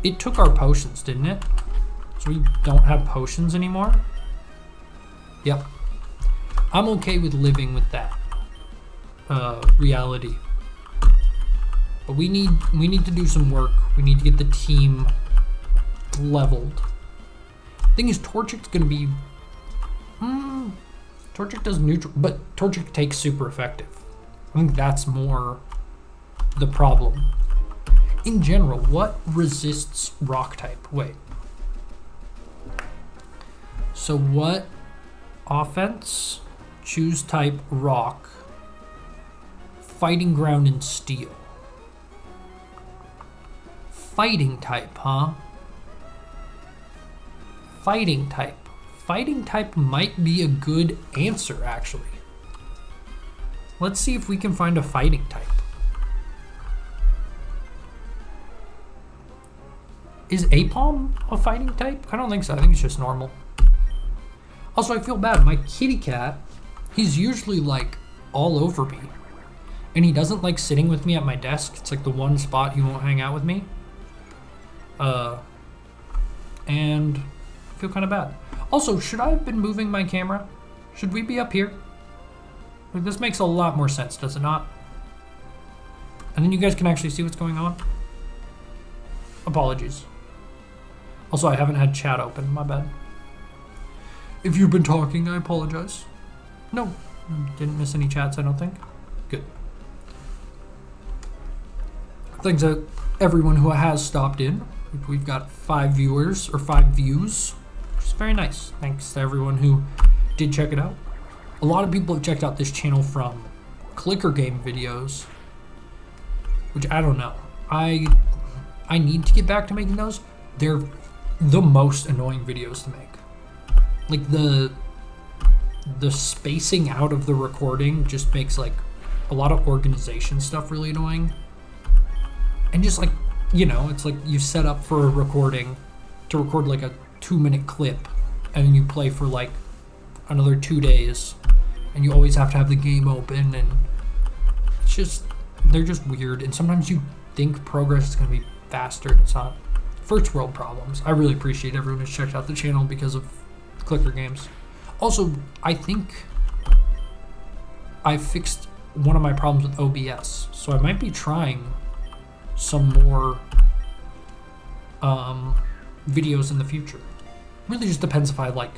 Speaker 1: it took our potions, didn't it? So we don't have potions anymore? Yep. I'm okay with living with that reality. But we need to do some work. We need to get the team leveled. Thing is, Torchic's gonna be... Torchic does neutral, but Torchic takes super effective. I think that's more the problem. In general, what resists rock type? Wait. So what offense? Choose type rock. Fighting ground and steel. Fighting type, huh? Fighting type. Fighting type might be a good answer, actually. Let's see if we can find a fighting type. Is Apom a fighting type? I don't think so. I think it's just normal. Also, I feel bad. My kitty cat, he's usually like all over me. And he doesn't like sitting with me at my desk. It's like the one spot he won't hang out with me. And I feel kind of bad. Also, should I have been moving my camera? Should we be up here? Like, this makes a lot more sense, does it not? And then you guys can actually see what's going on. Apologies. Also, I haven't had chat open, my bad. If you've been talking, I apologize. No, didn't miss any chats, I don't think. Good. Thanks to everyone who has stopped in. We've got 5 viewers, or 5 views, which is very nice. Thanks to everyone who did check it out. A lot of people have checked out this channel from clicker game videos, which I don't know. I need to get back to making those. They're the most annoying videos to make. Like the spacing out of the recording just makes like a lot of organization stuff really annoying. And just like, you know, it's like you set up for a recording to record like a 2-minute clip and then you play for like another 2 days and you always have to have the game open, and it's just, they're just weird. And sometimes you think progress is going to be faster and it's not. First world problems. I really appreciate everyone who's checked out the channel because of clicker games. Also, I think I fixed one of my problems with OBS, so I might be trying some more videos in the future. Really just depends if I like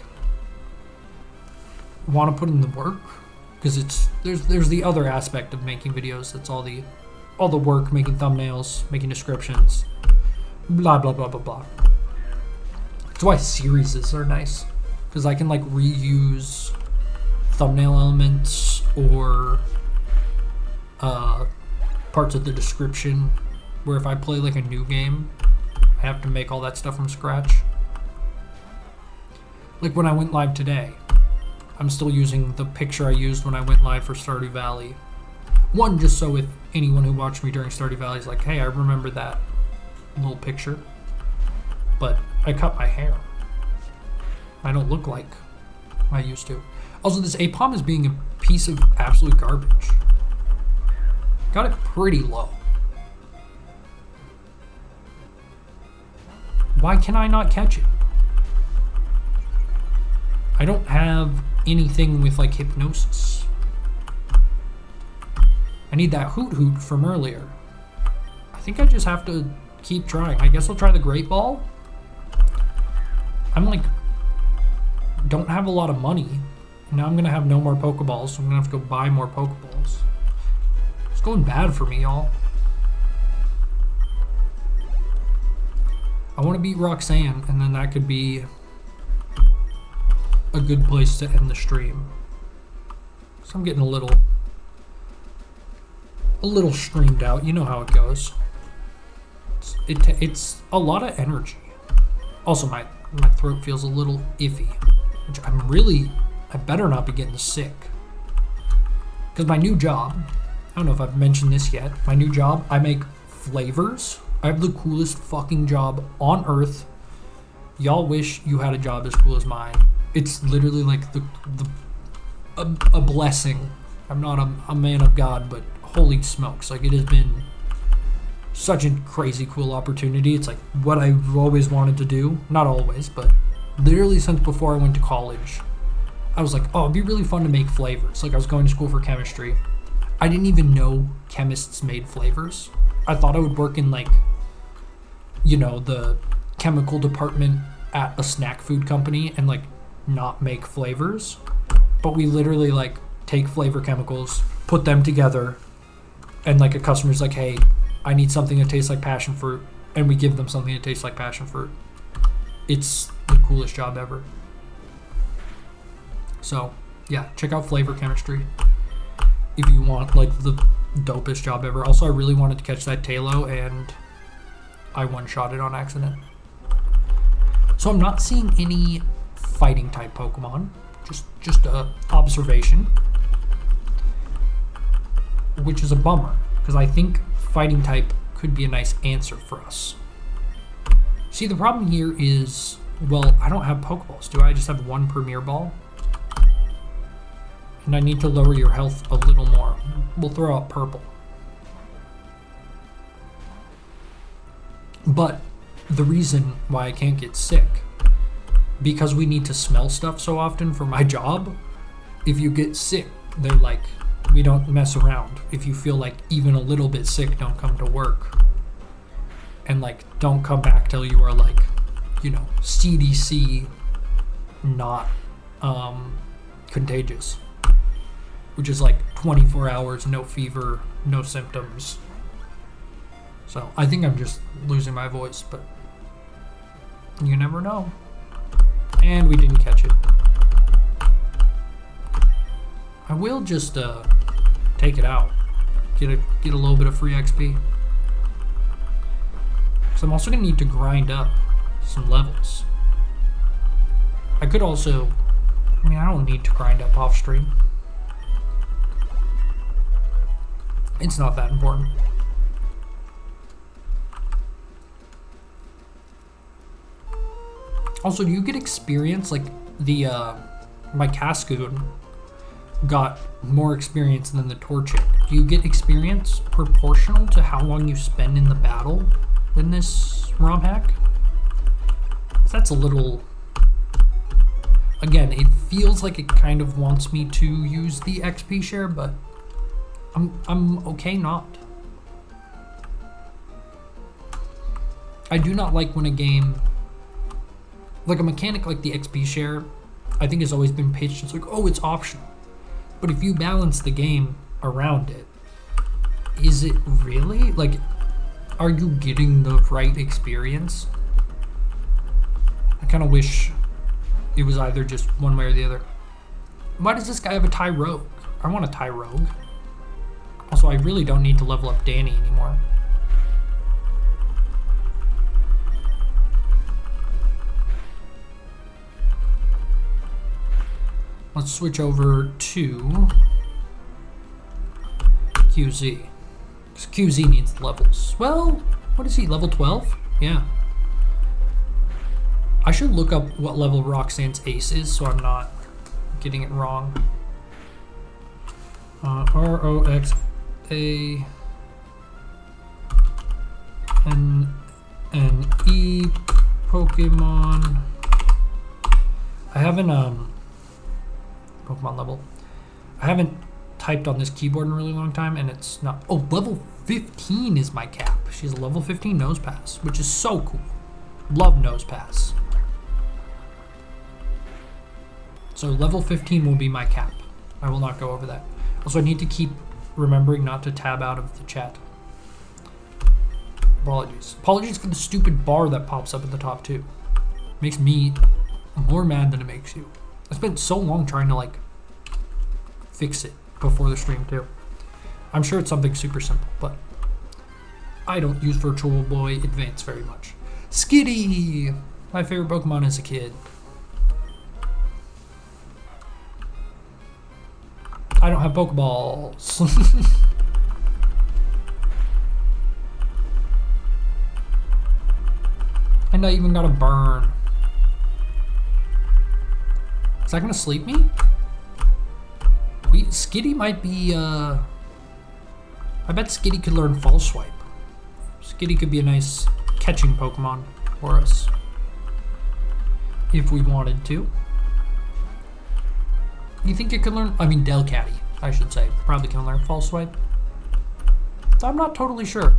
Speaker 1: want to put in the work, because it's there's the other aspect of making videos. That's all the work, making thumbnails, making descriptions, blah blah blah blah blah. That's why series are nice, because I can like reuse thumbnail elements or parts of the description, where if I play like a new game, I have to make all that stuff from scratch. Like when I went live today, I'm still using the picture I used when I went live for Stardew Valley. One, just so if anyone who watched me during Stardew Valley is like, hey, I remember that little picture. But I cut my hair. I don't look like I used to. Also, this APOM is being a piece of absolute garbage. Got it pretty low. Why can I not catch it? I don't have anything with like hypnosis. I need that hoot hoot from earlier. I think I just have to keep trying. I guess I'll try the Great Ball. I'm like, don't have a lot of money. Now I'm gonna have no more Pokeballs, so I'm gonna have to go buy more Pokeballs. It's going bad for me, y'all. I want to beat Roxanne, and then that could be a good place to end the stream. So I'm getting a little streamed out. You know how it goes. It's a lot of energy. Also, my throat feels a little iffy, which I better not be getting sick. Because my new job, I don't know if I've mentioned this yet, my new job, I make flavors. I have the coolest fucking job on earth. Y'all wish you had a job as cool as mine. It's literally like a blessing I'm not a man of God, but holy smokes, like it has been such a crazy cool opportunity. It's like what I've always wanted to do. Not always, but literally since before I went to college. I was like, oh, it'd be really fun to make flavors. Like I was going to school for chemistry. I didn't even know chemists made flavors. I thought I would work in like, you know, the chemical department at a snack food company and like not make flavors. But we literally like take flavor chemicals, put them together, and like a customer's like, hey, I need something that tastes like passion fruit, and we give them something that tastes like passion fruit. It's the coolest job ever. So yeah, check out flavor chemistry if you want like the dopest job ever. Also, I really wanted to catch that Talo and I one-shot it on accident. So I'm not seeing any fighting type Pokemon, just a observation, which is a bummer because I think fighting type could be a nice answer for us. See, the problem here is, well, I don't have Pokeballs, do I? I just have one Premier Ball. And I need to lower your health a little more. We'll throw out purple. But the reason why I can't get sick, because we need to smell stuff so often for my job, if you get sick, they're like, we don't mess around. If you feel like even a little bit sick, don't come to work. And like, don't come back till you are like, you know, CDC not contagious. Which is like 24 hours, no fever, no symptoms. So I think I'm just losing my voice, but you never know. And we didn't catch it. I will just take it out. Get a little bit of free XP. So I'm also gonna need to grind up some levels. I could also, I mean, I don't need to grind up off stream. It's not that important. Also, do you get experience? Like the my Cascoon got more experience than the Torchic. Do you get experience proportional to how long you spend in the battle in this ROM hack? That's a little. Again, it feels like it kind of wants me to use the XP share, but I'm okay not. I do not like when a game, like a mechanic like the XP share, I think has always been pitched. It's like, oh, it's optional. But if you balance the game around it, is it really? Like, are you getting the right experience? I kind of wish it was either just one way or the other. Why does this guy have a Tyrogue? I want a Tyrogue. Also, I really don't need to level up Danny anymore. Let's switch over to QZ. Because QZ needs levels. Well, what is he, level 12? Yeah. I should look up what level Roxanne's ace is so I'm not getting it wrong. ROXANE Pokemon. I haven't Pokemon level. I haven't typed on this keyboard in a really long time, and it's not. Oh, level 15 is my cap. She has a level 15 nose pass, which is so cool. Love nose pass. So level 15 will be my cap. I will not go over that. Also, I need to keep remembering not to tab out of the chat. Apologies. Apologies for the stupid bar that pops up at the top too. Makes me more mad than it makes you. I spent so long trying to like fix it before the stream too. I'm sure it's something super simple, but I don't use Virtual Boy Advance very much. Skitty! My favorite Pokemon as a kid. I don't have Pokeballs. And I even got a burn. Is that gonna sleep me? Skitty might be, I bet Skitty could learn False Swipe. Skitty could be a nice catching Pokemon for us. If we wanted to. You think it could learn, I mean Delcatty, I should say, probably can learn False Swipe. I'm not totally sure.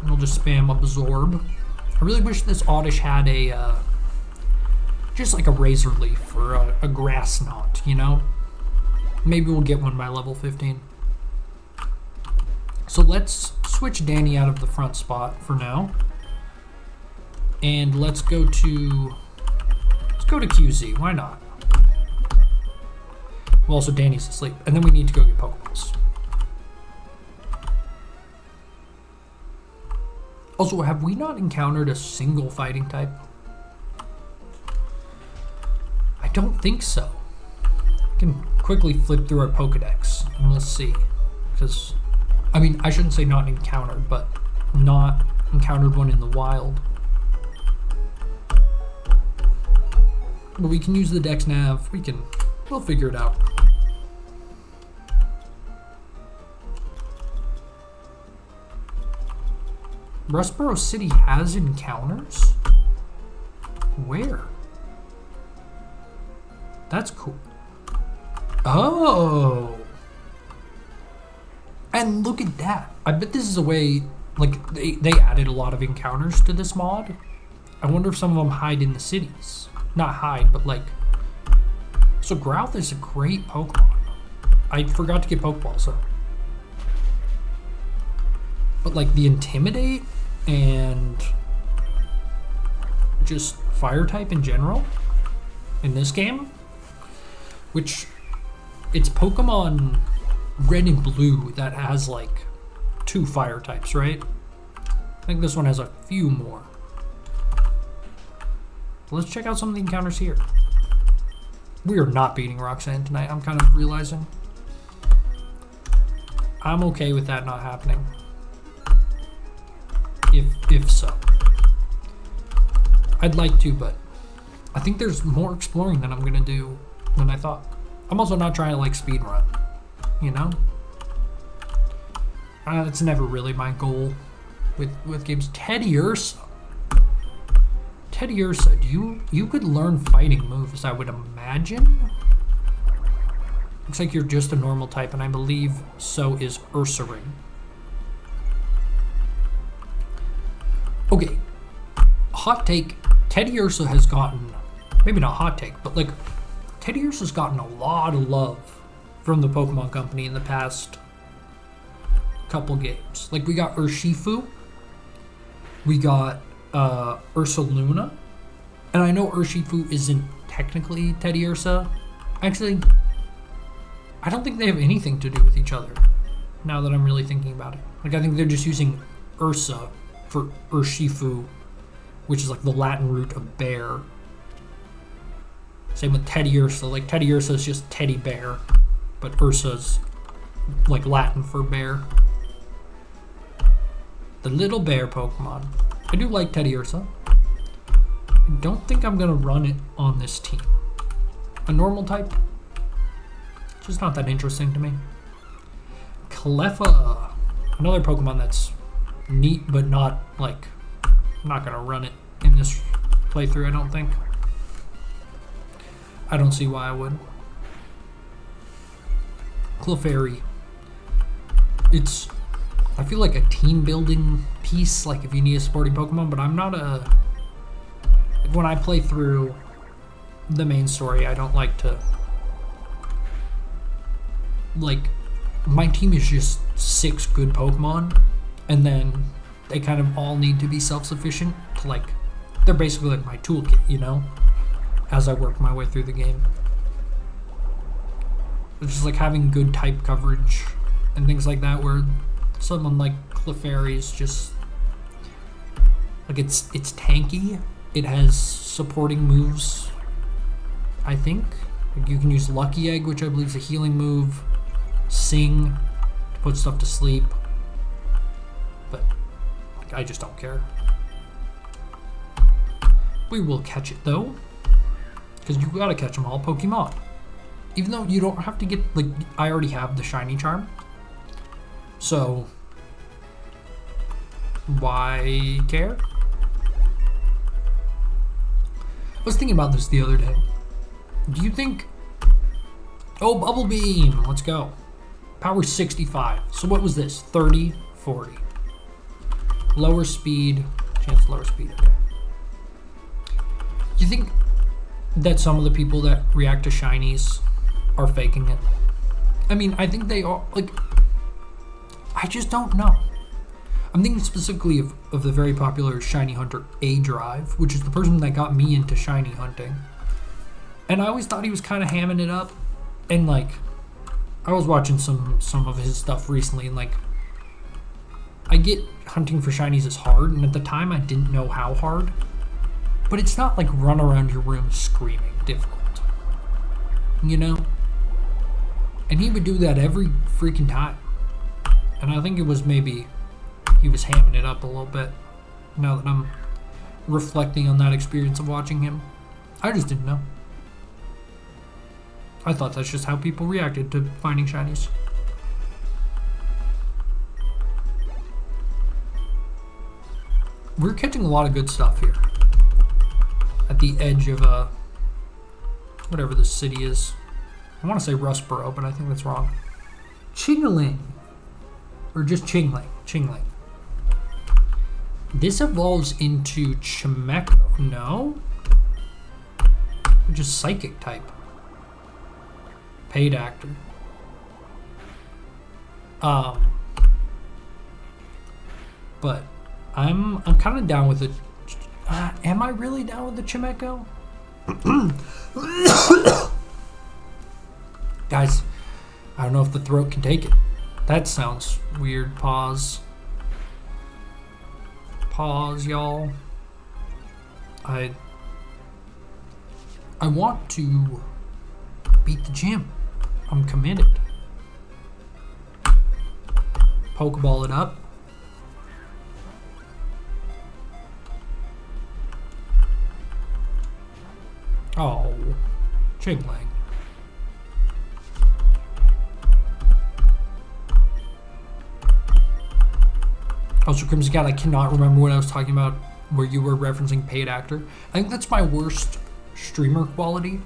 Speaker 1: And we'll just spam Absorb. I really wish this Oddish had a, just like a Razor Leaf or a Grass Knot, you know? Maybe we'll get one by level 15. So let's switch Danny out of the front spot for now. And let's go to QZ, why not? Well, also Danny's asleep. And then we need to go get Pokeballs. Also, have we not encountered a single fighting type? I don't think so. We can quickly flip through our Pokedex and let's see. Because, I mean, I shouldn't say not encountered, but not encountered one in the wild. But we can use the Dex Nav. We'll figure it out. Rustboro City has encounters? Where? That's cool. Oh! And look at that. I bet this is a way, like, they added a lot of encounters to this mod. I wonder if some of them hide in the cities. Not hide, but like... So Growlithe is a great Pokemon. I forgot to get Pokeballs though. But like the Intimidate and just Fire type in general in this game, which it's Pokemon Red and Blue that has like 2 Fire types, right? I think this one has a few more. Let's check out some of the encounters here. We are not beating Roxanne tonight, I'm kind of realizing. I'm okay with that not happening. If so. I'd like to, but I think there's more exploring than I'm gonna do than I thought. I'm also not trying to like speedrun, you know? That's never really my goal with games. Teddiursa. Teddiursa, you could learn fighting moves, I would imagine. Looks like you're just a normal type, and I believe so is Ursaring. Okay, hot take, Teddiursa has gotten, maybe not hot take, but like, Teddiursa's gotten a lot of love from the Pokemon Company in the past couple games. Like, we got Urshifu, we got Ursaluna, and I know Urshifu isn't technically Teddiursa. Actually, I don't think they have anything to do with each other, now that I'm really thinking about it. Like, I think they're just using Ursa for Urshifu, which is like the Latin root of bear. Same with Teddiursa. Like, Teddiursa is just teddy bear, but Ursa's like Latin for bear. The little bear Pokemon. I do like Teddiursa. I don't think I'm gonna run it on this team. A normal type, just not that interesting to me. Cleffa, another Pokemon that's neat, but not like, I'm not gonna run it in this playthrough, I don't think. I don't see why I would. Clefairy. It's, I feel like a team building piece, like if you need a supporting Pokemon, but I'm not a, when I play through the main story, I don't like to, like, my team is just 6 good Pokemon, and then they kind of all need to be self-sufficient to, like, they're basically like my toolkit, you know, as I work my way through the game. It's just like having good type coverage and things like that, where someone like Clefairy is just, like, it's tanky. It has supporting moves, I think. Like, you can use Lucky Egg, which I believe is a healing move. Sing to put stuff to sleep. But like, I just don't care. We will catch it though. Because you gotta catch them all Pokemon. Even though you don't have to get, like, I already have the shiny charm. So, why care? I was thinking about this the other day. Do you think... Oh, Bubble Beam! Let's go. Power 65. So what was this? 30, 40. Lower speed. Chance lower speed. Okay. You think that some of the people that react to shinies are faking it? I mean, I think they are. Like, I just don't know. I'm thinking specifically of the very popular shiny hunter A Drive, which is the person that got me into shiny hunting. And I always thought he was kind of hamming it up. And, like, I was watching some of his stuff recently, and, like, I get hunting for shinies is hard, and at the time I didn't know how hard. But it's not like run around your room screaming difficult. You know? And he would do that every freaking time. And I think it was maybe he was hamming it up a little bit. Now that I'm reflecting on that experience of watching him. I just didn't know. I thought that's just how people reacted to finding shinies. We're catching a lot of good stuff here. At the edge of whatever this city is. I want to say Rustboro, but I think that's wrong. Chingling. Or just Chingling. Chingling. This evolves into Chimecho. No? Or just Psychic type. Paid actor. But I'm kind of down with it. Am I really down with the Chimecho? Guys, I don't know if the throat can take it. That sounds weird. Pause. Pause, y'all. I want to beat the gym. I'm committed. Pokeball it up. Oh, Chingling. Also, Crimson Cat, I cannot remember what I was talking about where you were referencing paid actor. I think that's my worst streamer quality.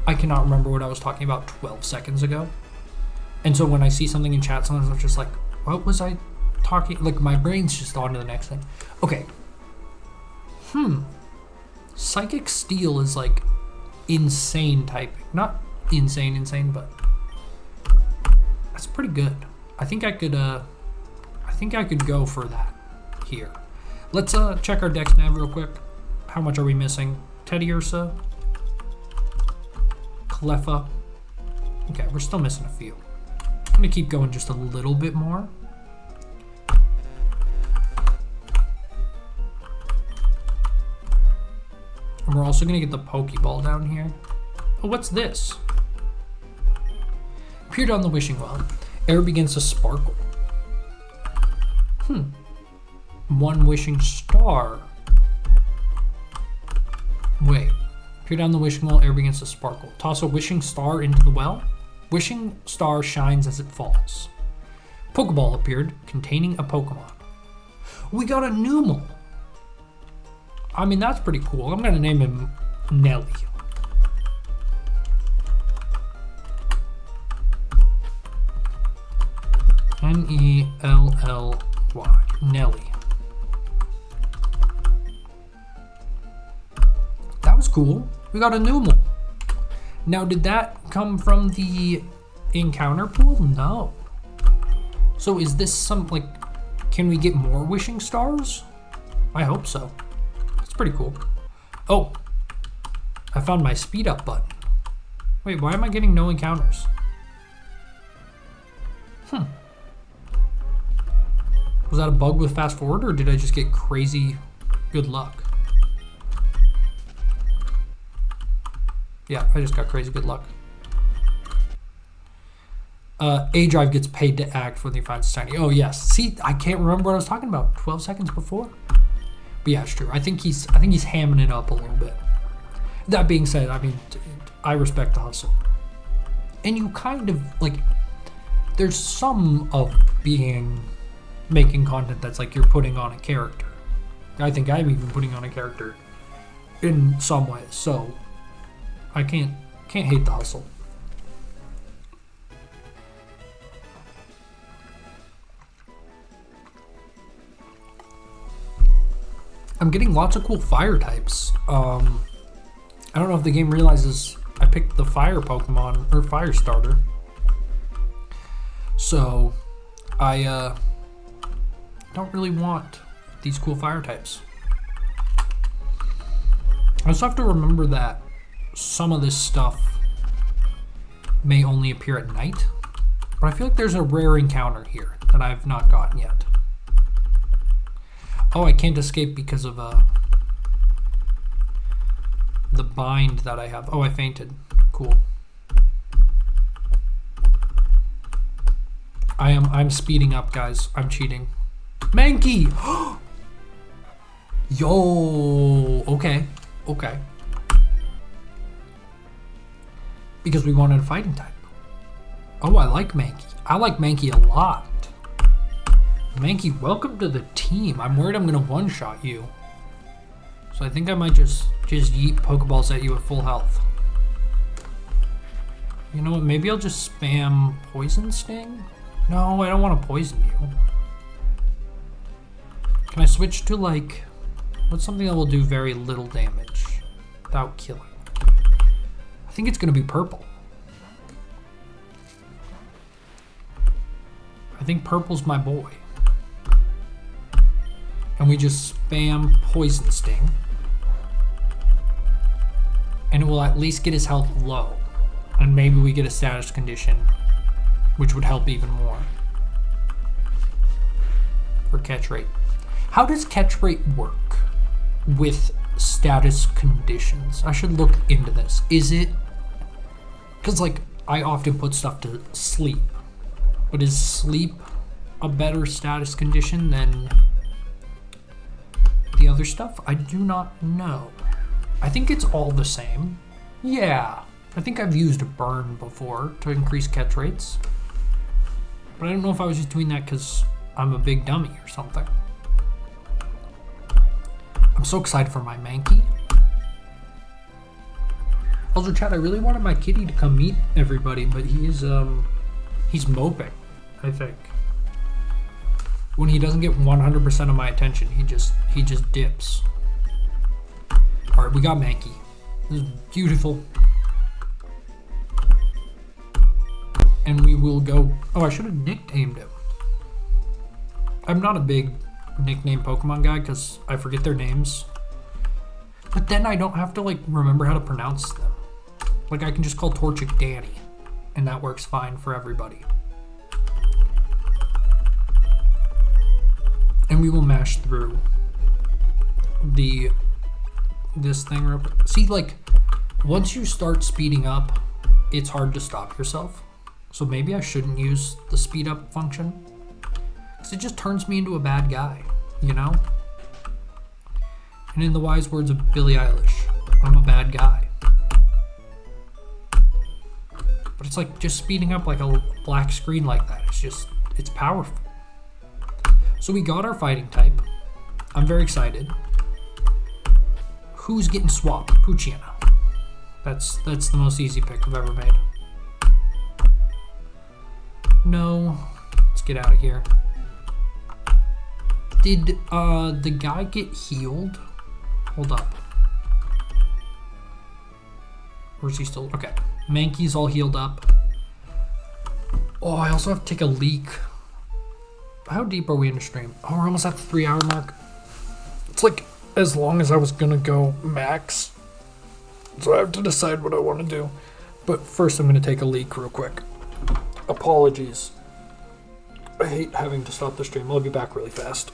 Speaker 1: I cannot remember what I was talking about 12 seconds ago. And so when I see something in chat, sometimes I'm just like, what was I talking? Like, my brain's just on to the next thing. Okay. Psychic Steel is like insane typing. Not insane, but that's pretty good. I think I could go for that here. Let's check our dex nav real quick. How much are we missing? Teddy Ursa. Cleffa. Okay, we're still missing a few. I'm gonna keep going just a little bit more. And we're also gonna get the Pokeball down here. Oh, what's this? Appeared on the wishing well. Air begins to sparkle. One wishing star. Wait. Peer down the wishing well, air begins to sparkle. Toss a wishing star into the well. Wishing star shines as it falls. Pokeball appeared, containing a Pokemon. We got a Numel. I mean, that's pretty cool. I'm gonna name him Nelly. N-E-L-L-Y. Nelly. That was cool. We got a Numel. Now, did that come from the encounter pool? No. So is this some, like, can we get more wishing stars? I hope so. It's pretty cool. Oh, I found my speed up button. Wait, why am I getting no encounters? Was that a bug with fast forward, or did I just get crazy good luck? Yeah, I just got crazy good luck. A-Drive gets paid to act when he finds Tiny. Oh, yes. See, I can't remember what I was talking about 12 seconds before. But yeah, it's true. I think he's hamming it up a little bit. That being said, I mean, I respect the hustle. And you kind of, like, there's some of making content that's like you're putting on a character. I think I'm even putting on a character in some ways, so I can't hate the hustle. I'm getting lots of cool fire types. I don't know if the game realizes I picked the fire Pokemon or fire starter. So I don't really want these cool fire types. I also have to remember that some of this stuff may only appear at night, but I feel like there's a rare encounter here that I've not gotten yet. Oh, I can't escape because of the bind that I have. Oh, I fainted. Cool. I'm speeding up, guys. I'm cheating. Mankey! Yo! Okay. Because we wanted a fighting type. Oh, I like Mankey. I like Mankey a lot. Mankey, welcome to the team. I'm worried I'm gonna one-shot you. So I think I might just yeet Pokeballs at you at full health. You know what, maybe I'll just spam Poison Sting? No, I don't want to poison you. Can I switch to, like, what's something that will do very little damage without killing? I think it's gonna be purple. I think purple's my boy. And we just spam Poison Sting. And it will at least get his health low. And maybe we get a status condition, which would help even more. For catch rate. How does catch rate work with status conditions? I should look into this. Is it... Because, like, I often put stuff to sleep. But is sleep a better status condition than the other stuff? I do not know. I think it's all the same. Yeah. I think I've used burn before to increase catch rates. But I don't know if I was just doing that because I'm a big dummy or something. I'm so excited for my Mankey. Also, chat, I really wanted my kitty to come meet everybody, but he's moping, I think. When he doesn't get 100% of my attention, he just dips. All right, we got Mankey. This is beautiful. And we will go... Oh, I should have nicknamed him. I'm not a big nickname Pokemon guy because I forget their names. But then I don't have to, like, remember how to pronounce them. Like, I can just call Torchic Danny. And that works fine for everybody. And we will mash through this thing real quick. See, like, once you start speeding up, it's hard to stop yourself. So maybe I shouldn't use the speed up function. Because it just turns me into a bad guy, you know? And in the wise words of Billie Eilish, I'm a bad guy. But it's like just speeding up like a black screen like that. It's powerful. So we got our fighting type. I'm very excited. Who's getting swapped? Poochyena. That's the most easy pick I've ever made. No. Let's get out of here. Did the guy get healed? Hold up. Or is he still... Okay. Mankey's all healed up. Oh, I also have to take a leak. How deep are we in the stream? Oh, we're almost at the 3-hour mark. It's like as long as I was gonna go max. So I have to decide what I want to do. But first I'm gonna take a leak real quick. Apologies. I hate having to stop the stream. I'll be back really fast.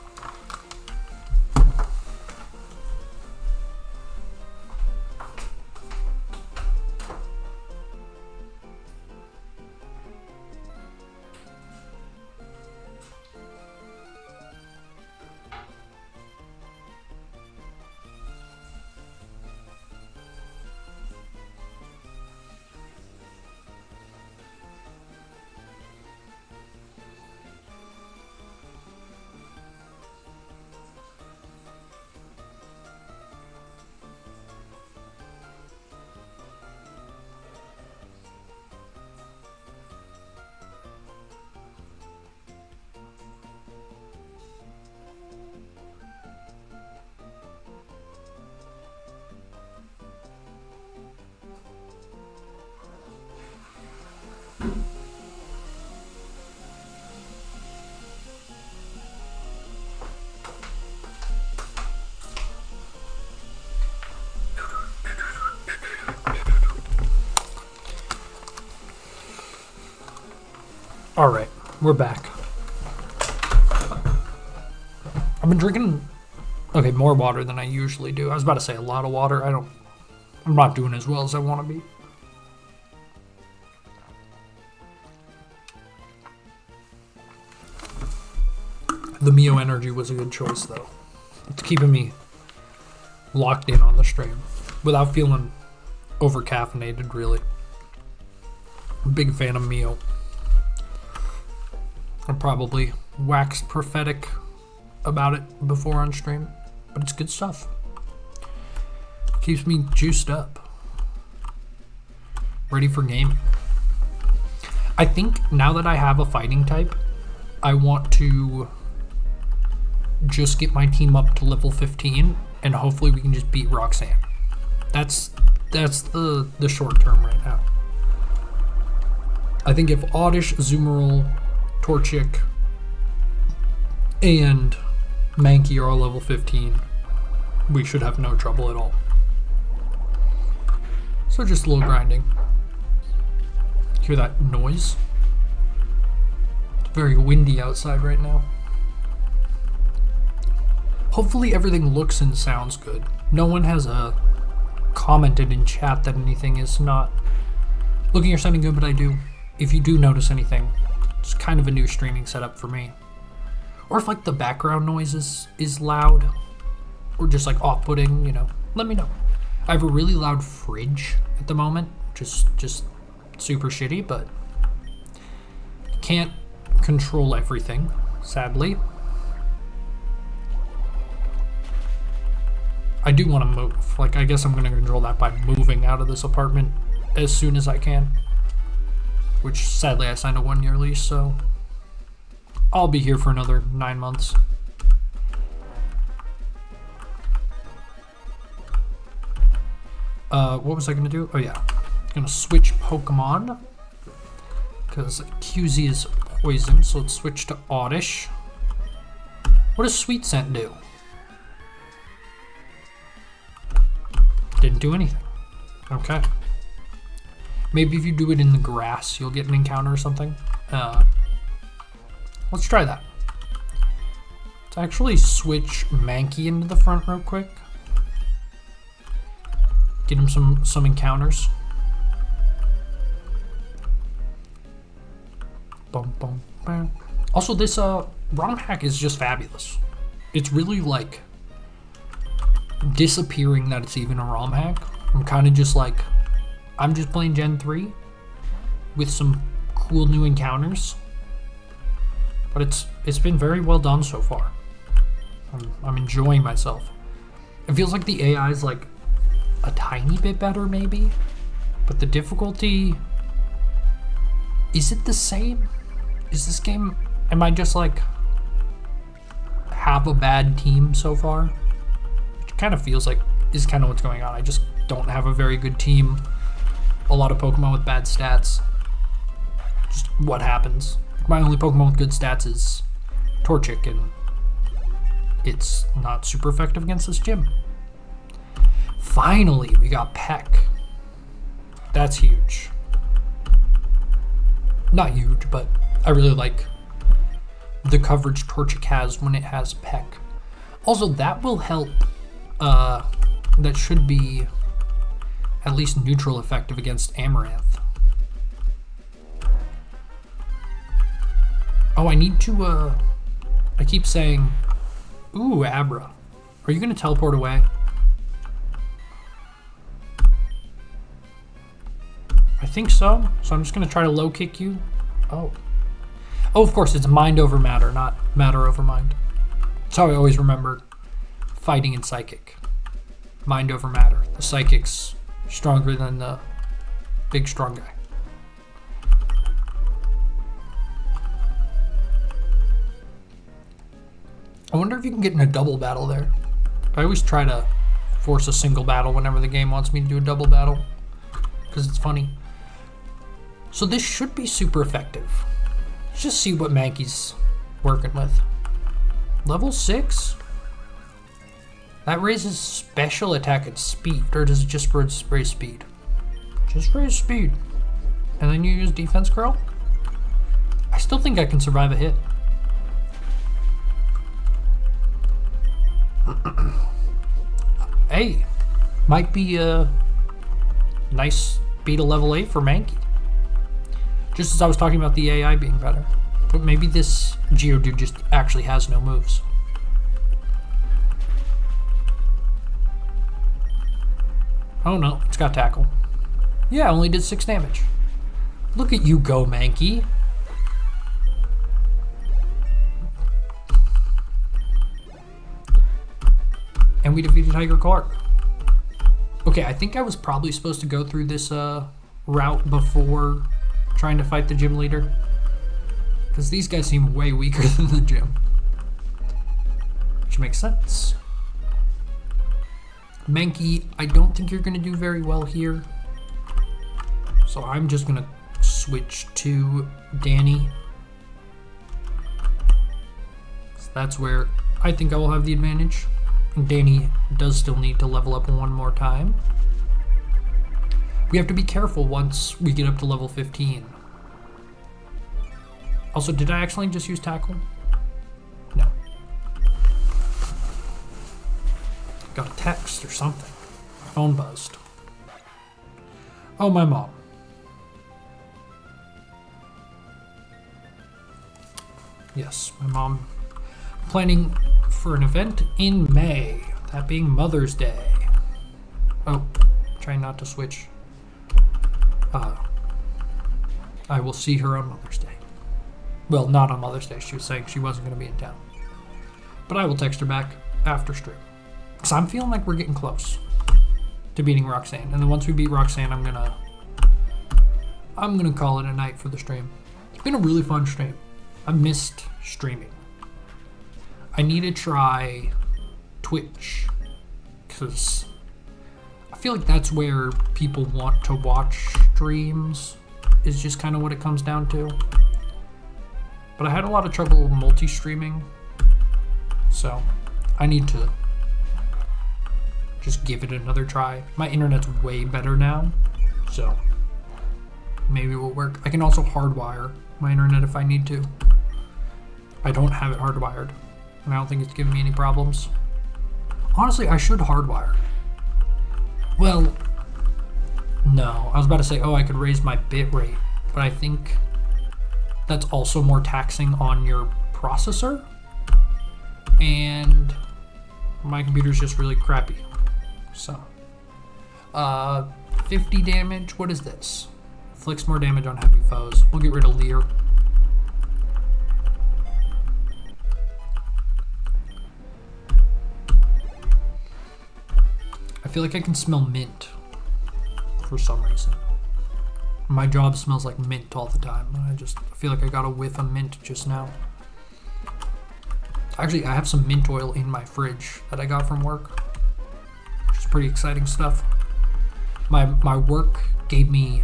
Speaker 1: Alright, we're back. I've been drinking, okay, more water than I usually do. I was about to say a lot of water. I'm not doing as well as I want to be. The Mio Energy was a good choice, though. It's keeping me locked in on the stream without feeling over-caffeinated, really. I'm a big fan of Mio. I probably waxed prophetic about it before on stream, but it's good stuff. Keeps me juiced up. Ready for gaming. I think now that I have a fighting type, I want to just get my team up to level 15 and hopefully we can just beat Roxanne. That's the short term right now. I think if Oddish, Zoomerl, Torchic, and Mankey are all level 15, we should have no trouble at all. So just a little grinding. Hear that noise? It's very windy outside right now. Hopefully everything looks and sounds good. No one has commented in chat that anything is not looking or sounding good, but I do. If you do notice anything, it's kind of a new streaming setup for me. Or if like the background noise is loud or just like off-putting, you know, let me know. I have a really loud fridge at the moment, just super shitty, but can't control everything, sadly. I do want to move. Like, I guess I'm going to control that by moving out of this apartment as soon as I can. Which, sadly, I signed a 1-year lease, so I'll be here for another 9 months. What was I going to do? Oh, yeah. I'm going to switch Pokemon. Because QZ is poison, so let's switch to Oddish. What does Sweet Scent do? Didn't do anything. Okay. Maybe if you do it in the grass, you'll get an encounter or something. Let's try that. Let's actually switch Mankey into the front real quick. Get him some encounters. Bum, bum, bum. Also, this ROM hack is just fabulous. It's really like disappearing that it's even a ROM hack. I'm kind of just like, I'm just playing Gen 3 with some cool new encounters, but it's been very well done so far. I'm enjoying myself. It feels like the AI is like a tiny bit better maybe, but the difficulty, is it the same? Is this game, am I just like have a bad team so far? Kind of feels like is kind of what's going on. I just don't have a very good team. A lot of Pokemon with bad stats. Just what happens. My only Pokemon with good stats is Torchic, and it's not super effective against this gym. Finally, we got Peck. That's huge. Not huge, but I really like the coverage Torchic has when it has Peck. Also, that will help. That should be at least neutral effective against Amaranth. Oh, I need to, I keep saying, ooh, Abra. Are you going to teleport away? I think so. So I'm just going to try to low kick you. Oh. Oh, of course, it's mind over matter, not matter over mind. That's how I always remember fighting in Psychic. Mind over matter. The Psychic's stronger than the big strong guy. I wonder if you can get in a double battle there. I always try to force a single battle whenever the game wants me to do a double battle, because it's funny. So this should be super effective. Let's just see what Mankey's working with. Level 6? That raises special attack and speed, or does it just raise speed? Just raise speed. And then you use Defense Curl? I still think I can survive a hit. Hey, might be a nice beta level 8 for Mankey. Just as I was talking about the AI being better. But maybe this Geodude just actually has no moves. Oh no, it's got tackle. Yeah, only did 6 damage. Look at you go, Mankey. And we defeated Tiger Clark. Okay, I think I was probably supposed to go through this route before trying to fight the gym leader. Because these guys seem way weaker than the gym. Which makes sense. Mankey, I don't think you're going to do very well here. So I'm just going to switch to Danny. So that's where I think I will have the advantage. And Danny does still need to level up one more time. We have to be careful once we get up to level 15. Also, did I actually just use tackle? No. Got a text or something. My phone buzzed. Oh, my mom. Yes, my mom. Planning for an event in May. That being Mother's Day. Oh, trying not to switch. I will see her on Mother's Day. Well, not on Mother's Day. She was saying she wasn't going to be in town. But I will text her back after stream. Because I'm feeling like we're getting close to beating Roxanne. And then once we beat Roxanne, I'm gonna call it a night for the stream. It's been a really fun stream. I missed streaming. I need to try Twitch. Because I feel like that's where people want to watch streams. Is just kind of what it comes down to. But I had a lot of trouble multi-streaming, so I need to just give it another try. My internet's way better now, so maybe it will work. I can also hardwire my internet if I need to. I don't have it hardwired, and I don't think it's giving me any problems. Honestly, I should hardwire. Well, no. I was about to say, I could raise my bit rate, but I think that's also more taxing on your processor, and my computer's just really crappy. So 50 damage. What is this? Inflicts more damage on heavy foes. We'll get rid of Leer. I feel like I can smell mint for some reason. My job smells like mint all the time. I feel like I got a whiff of mint just now. Actually, I have some mint oil in my fridge that I got from work. Which is pretty exciting stuff. My work gave me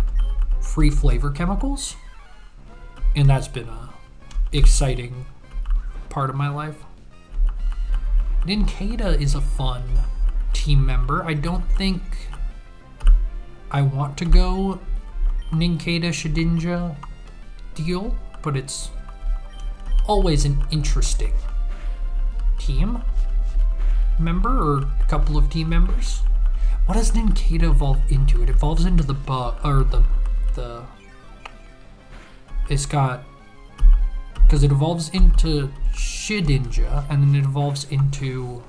Speaker 1: free flavor chemicals. And that's been a exciting part of my life. Ninkata is a fun team member. I don't think I want to go Ninkata Shedinja deal, but it's always an interesting team member or a couple of team members. What does Ninkata evolve into? It evolves into the bug, or the it's got, because it evolves into Shedinja and then it evolves into,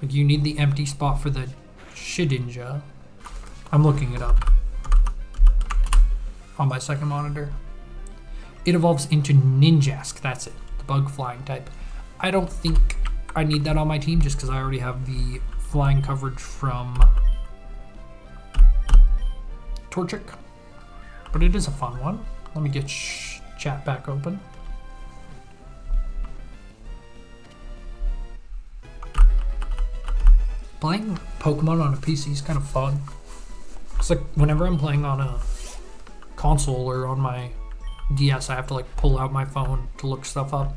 Speaker 1: like, you need the empty spot for the Shedinja. I'm looking it up on my second monitor. It evolves into Ninjask, that's it, the bug flying type. I don't think I need that on my team just because I already have the flying coverage from Torchic. But it is a fun one. Let me get chat back open. Playing Pokemon on a PC is kind of fun. It's like whenever I'm playing on a console or on my DS, I have to like pull out my phone to look stuff up.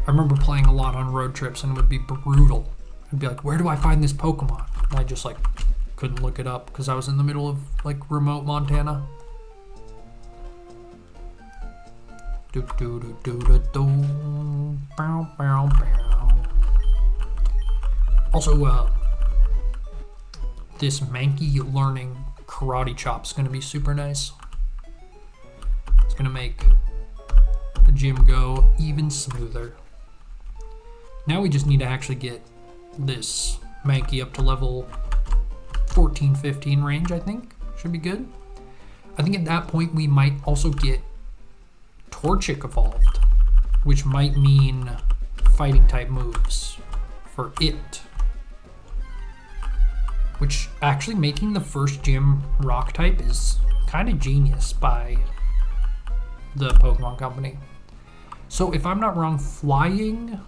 Speaker 1: I remember playing a lot on road trips and it would be brutal. I'd be like, where do I find this Pokemon? And I just like couldn't look it up because I was in the middle of like remote Montana. Bow, bow, bow. Also, this Mankey learning karate chop is going to be super nice. It's going to make the gym go even smoother. Now we just need to actually get this Mankey up to level 14, 15 range, I think. Should be good. I think at that point we might also get Torchic evolved, which might mean fighting type moves for it. Which actually making the first gym rock type is kind of genius by the Pokemon Company. So if I'm not wrong, flying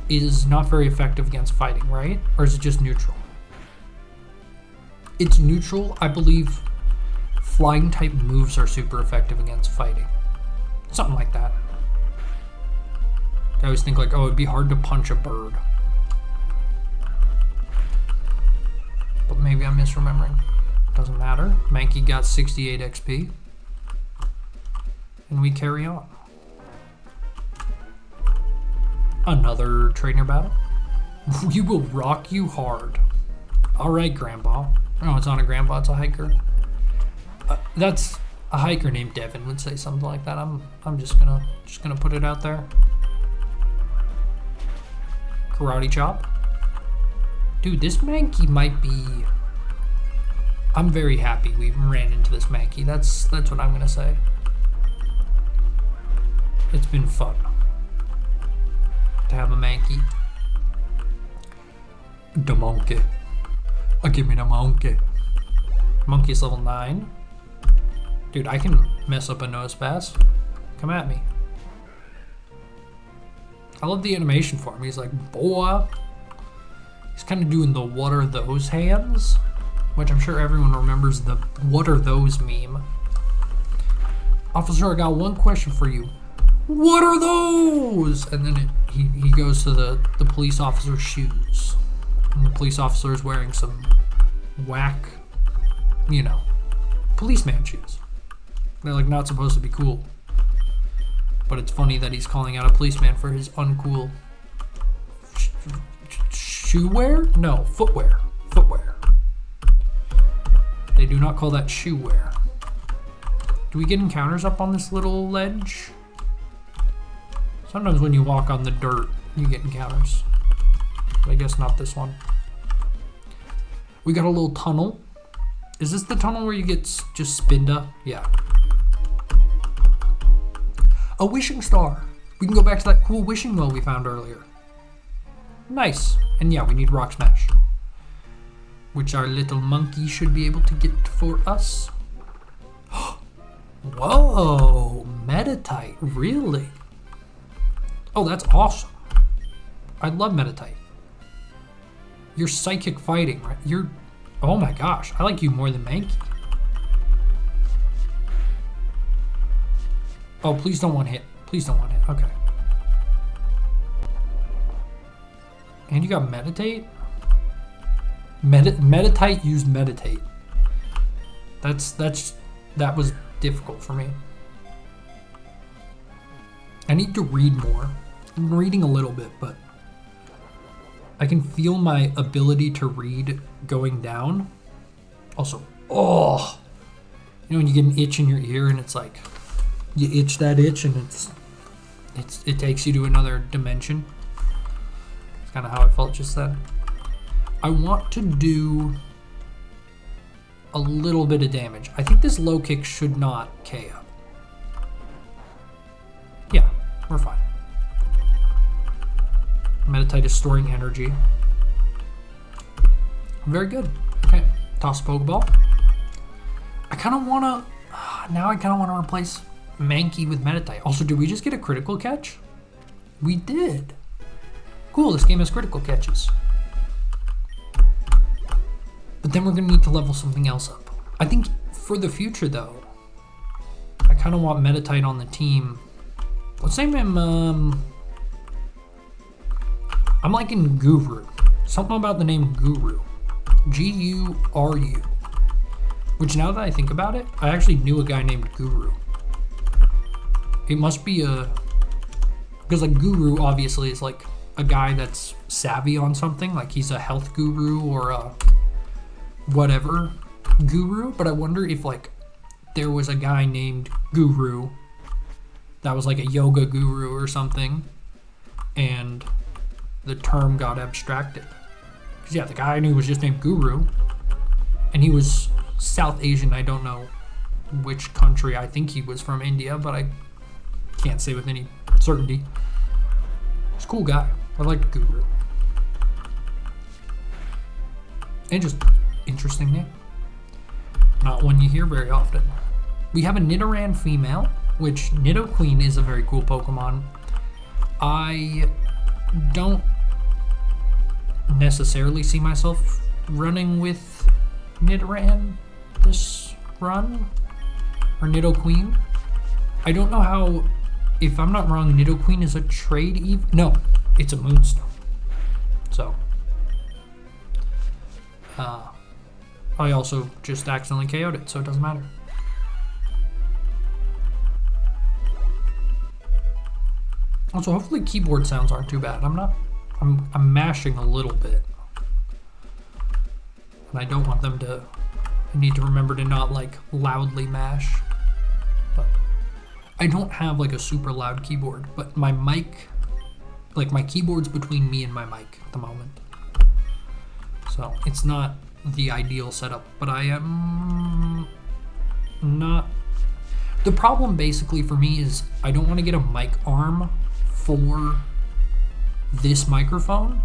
Speaker 1: is not very effective against fighting, right? Or is it just neutral? It's neutral. I believe flying type moves are super effective against fighting. Something like that. I always think like, oh, it'd be hard to punch a bird. But maybe I'm misremembering. Doesn't matter. Mankey got 68 XP. And we carry on. Another trainer battle. We will rock you hard. Alright, Grandpa. Oh, it's not a grandpa, it's a hiker. That's a hiker named Devin would say something like that. I'm just gonna put it out there. Karate chop. Dude, this Mankey might be... I'm very happy we ran into this Mankey. That's what I'm gonna say. It's been fun to have a Mankey. The monkey. Give me the monkey. Monkey's level 9. Dude, I can mess up a Nosepass. Come at me. I love the animation for him. He's like, boy. He's kind of doing the what are those hands? Which I'm sure everyone remembers the what are those meme. Officer, I got one question for you. What are those? And then he goes to the police officer's shoes. And the police officer is wearing some whack, policeman shoes. They're like not supposed to be cool. But it's funny that he's calling out a policeman for his uncool shoe wear? No, footwear. Footwear. They do not call that shoe wear. Do we get encounters up on this little ledge? Sometimes when you walk on the dirt, you get encounters. But I guess not this one. We got a little tunnel. Is this the tunnel where you get just Spinda? Yeah. A wishing star. We can go back to that cool wishing well we found earlier. Nice. And yeah, we need Rock Smash, which our little monkey should be able to get for us. Whoa, Meditite, really? Oh, that's awesome. I love Meditite. You're psychic fighting, right? Oh my gosh, I like you more than Mankey. Oh, please don't one hit. Please don't one hit. Okay. And you got Meditate? Meditite used Meditate. That was difficult for me. I need to read more. I'm reading a little bit, but I can feel my ability to read going down. Also, when you get an itch in your ear and it's like you itch that itch and it takes you to another dimension. It's kind of how I felt just then. I want to do a little bit of damage. I think this low kick should not KO. Yeah, we're fine. Meditite is storing energy. Very good. Okay, toss a Pokeball. I kind of want to... Now I kind of want to replace Mankey with Meditite. Also, did we just get a critical catch? We did. Cool, this game has critical catches. But then we're going to need to level something else up. I think for the future, though, I kind of want Meditite on the team. Let's name him... I'm liking Guru. Something about the name Guru. Guru. Which now that I think about it, I actually knew a guy named Guru. It must be because like guru obviously is like a guy that's savvy on something, like he's a health guru or a whatever guru. But I wonder if like there was a guy named Guru that was like a yoga guru or something, and the term got abstracted. Because yeah, the guy I knew was just named Guru, and he was South Asian. I don't know which country. I think he was from India, but I can't say with any certainty. He's a cool guy. I liked Guru. And just interesting name. Not one you hear very often. We have a Nidoran female, which Nidoqueen is a very cool Pokemon. I don't necessarily see myself running with Nidoran this run, or Nidoqueen. I don't know how, if I'm not wrong, Nidoqueen is a trade no, it's a Moonstone. So, I also just accidentally KO'd it, so it doesn't matter. Also, hopefully keyboard sounds aren't too bad. I'm mashing a little bit. And I don't want them to, I need to remember to not like loudly mash. But I don't have like a super loud keyboard, but my mic, like my keyboard's between me and my mic at the moment. So it's not the ideal setup, but I am not. The problem basically for me is I don't want to get a mic arm for this microphone,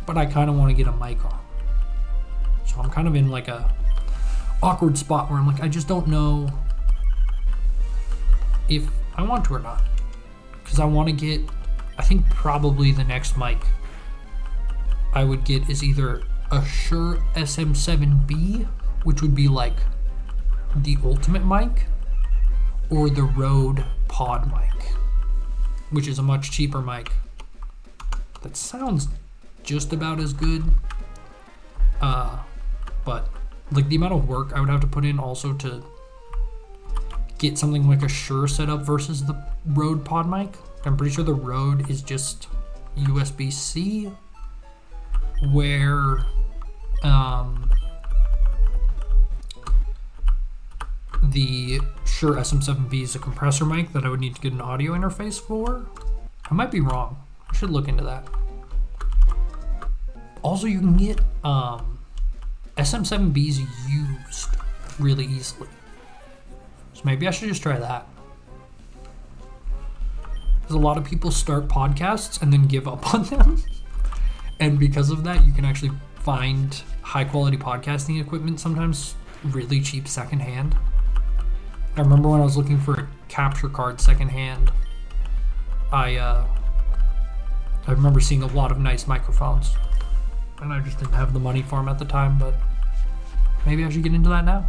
Speaker 1: but I kind of want to get a mic arm. So I'm kind of in like a awkward spot where I'm like, I just don't know if I want to or not. Because I want to get, I think probably the next mic I would get is either a Shure SM7B, which would be like the ultimate mic, or the Rode Pod mic, which is a much cheaper mic that sounds just about as good. But like the amount of work I would have to put in also to get something like a Shure setup versus the Rode Pod mic. I'm pretty sure the Rode is just USB-C, where the Shure SM7B is a compressor mic that I would need to get an audio interface for. I might be wrong. I should look into that. Also, you can get SM7Bs used really easily. So maybe I should just try that. Because a lot of people start podcasts and then give up on them. And because of that, you can actually find high quality podcasting equipment sometimes really cheap secondhand. I remember when I was looking for a capture card secondhand, I remember seeing a lot of nice microphones. And I just didn't have the money for them at the time, but maybe I should get into that now.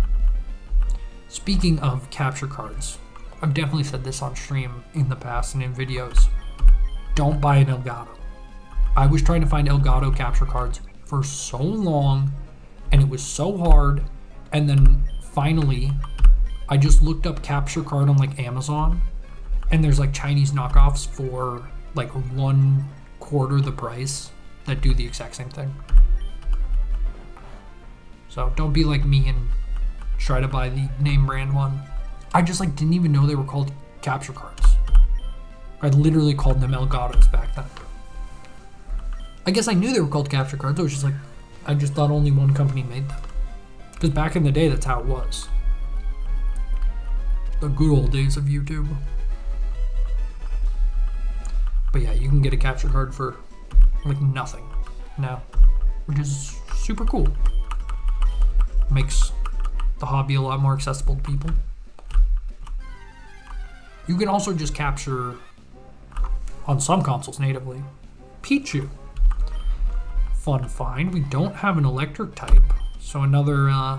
Speaker 1: Speaking of capture cards, I've definitely said this on stream in the past and in videos. Don't buy an Elgato. I was trying to find Elgato capture cards for so long, and it was so hard, and then finally, I just looked up capture card on like Amazon, and there's like Chinese knockoffs for like 1/4 the price that do the exact same thing. So don't be like me and try to buy the name brand one. I just like didn't even know they were called capture cards. I literally called them Elgatos back then. I guess I knew they were called capture cards. I was just like, I just thought only one company made them. Because back in the day, that's how it was. The good old days of YouTube. But yeah, you can get a capture card for like nothing now, which is super cool. Makes the hobby a lot more accessible to people. You can also just capture on some consoles natively. Pichu. Fun find. We don't have an electric type, so another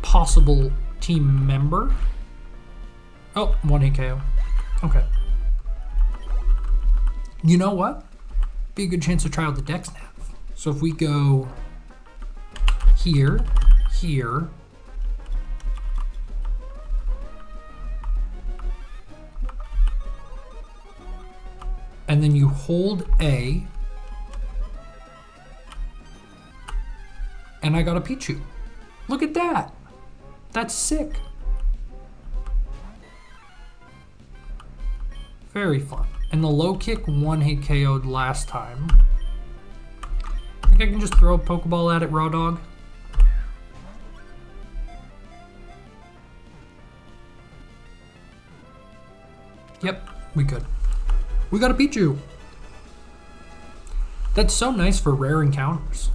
Speaker 1: possible team member. Oh, 1-hit KO. Okay. You know what? Be a good chance to try out the Dex Nav. So if we go here, here, and then you hold A, and I got a Pichu. Look at that. That's sick. Very fun. And the low kick one-hit KO'd last time. I think I can just throw a Pokeball at it, Raw Dog. Yep, we could. We got a Pichu. That's so nice for rare encounters.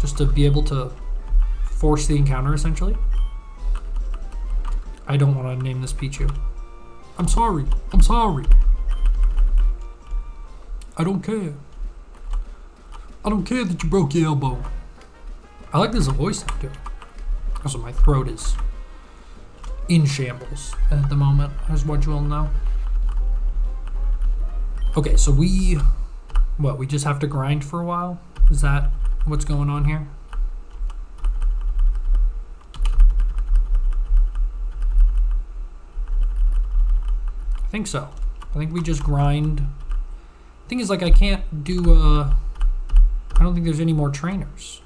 Speaker 1: Just to be able to force the encounter, essentially. I don't want to name this Pichu. I'm sorry. I'm sorry. I don't care. I don't care that you broke your elbow. I like this voice I'm doing. Also, my throat is in shambles at the moment, as what you all know. Okay, so we just have to grind for a while? Is that what's going on here? I think so. I think we just grind. Thing is, like, I can't do, I don't think there's any more trainers.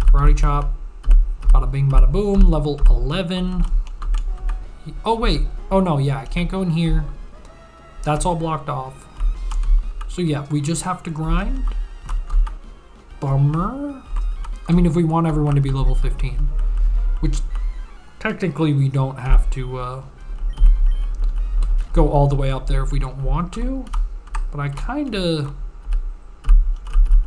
Speaker 1: Karate Chop. Bada bing, bada boom. Level 11. Oh, wait. Oh, no, yeah, I can't go in here. That's all blocked off. So, yeah, we just have to grind. Bummer. I mean, if we want everyone to be level 15. Which, technically, we don't have to go all the way up there if we don't want to. But I kind of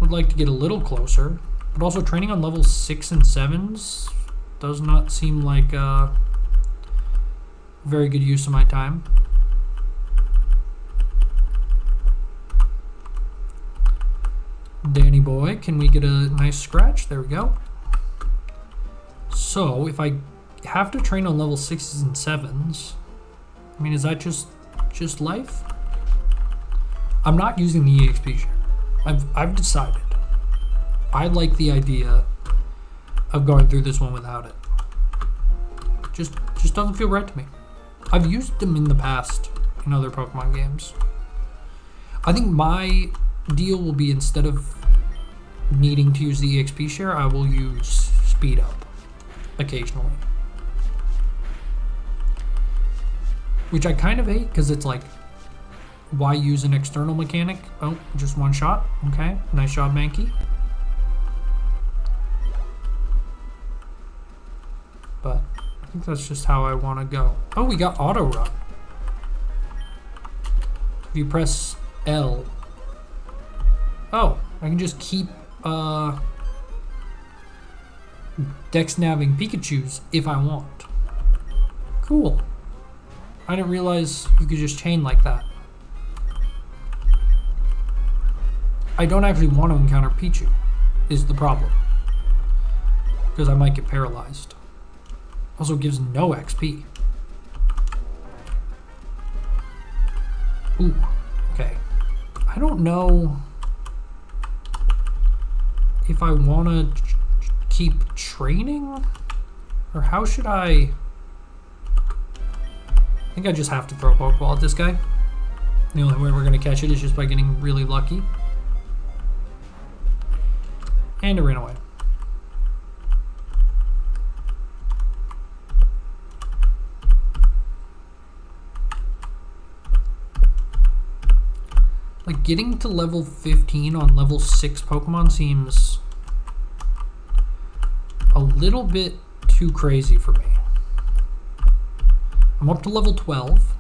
Speaker 1: would like to get a little closer. But also, training on level 6 and 7s does not seem like very good use of my time. Danny boy, can we get a nice scratch? There we go. So, if I have to train on level 6s and 7s, I mean, is that just life? I'm not using the EXP share. I've decided. I like the idea of going through this one without it. Just doesn't feel right to me. I've used them in the past in other Pokemon games. I think my deal will be, instead of needing to use the EXP share, I will use speed up occasionally. Which I kind of hate, because it's like, why use an external mechanic? Oh, just one shot. Okay, nice job, Mankey. But I think that's just how I want to go. Oh, we got auto run. If you press L. Oh, I can just keep Dex Naving Pikachus if I want. Cool. I didn't realize you could just chain like that. I don't actually want to encounter Pichu, is the problem. Because I might get paralyzed. Also gives no XP. Ooh, okay. I don't know if I want to keep training, or how should I think I just have to throw a Pokeball at this guy. The only way we're going to catch it is just by getting really lucky. And it ran away. Like, getting to level 15 on level 6 Pokemon seems a little bit too crazy for me. I'm up to level 12.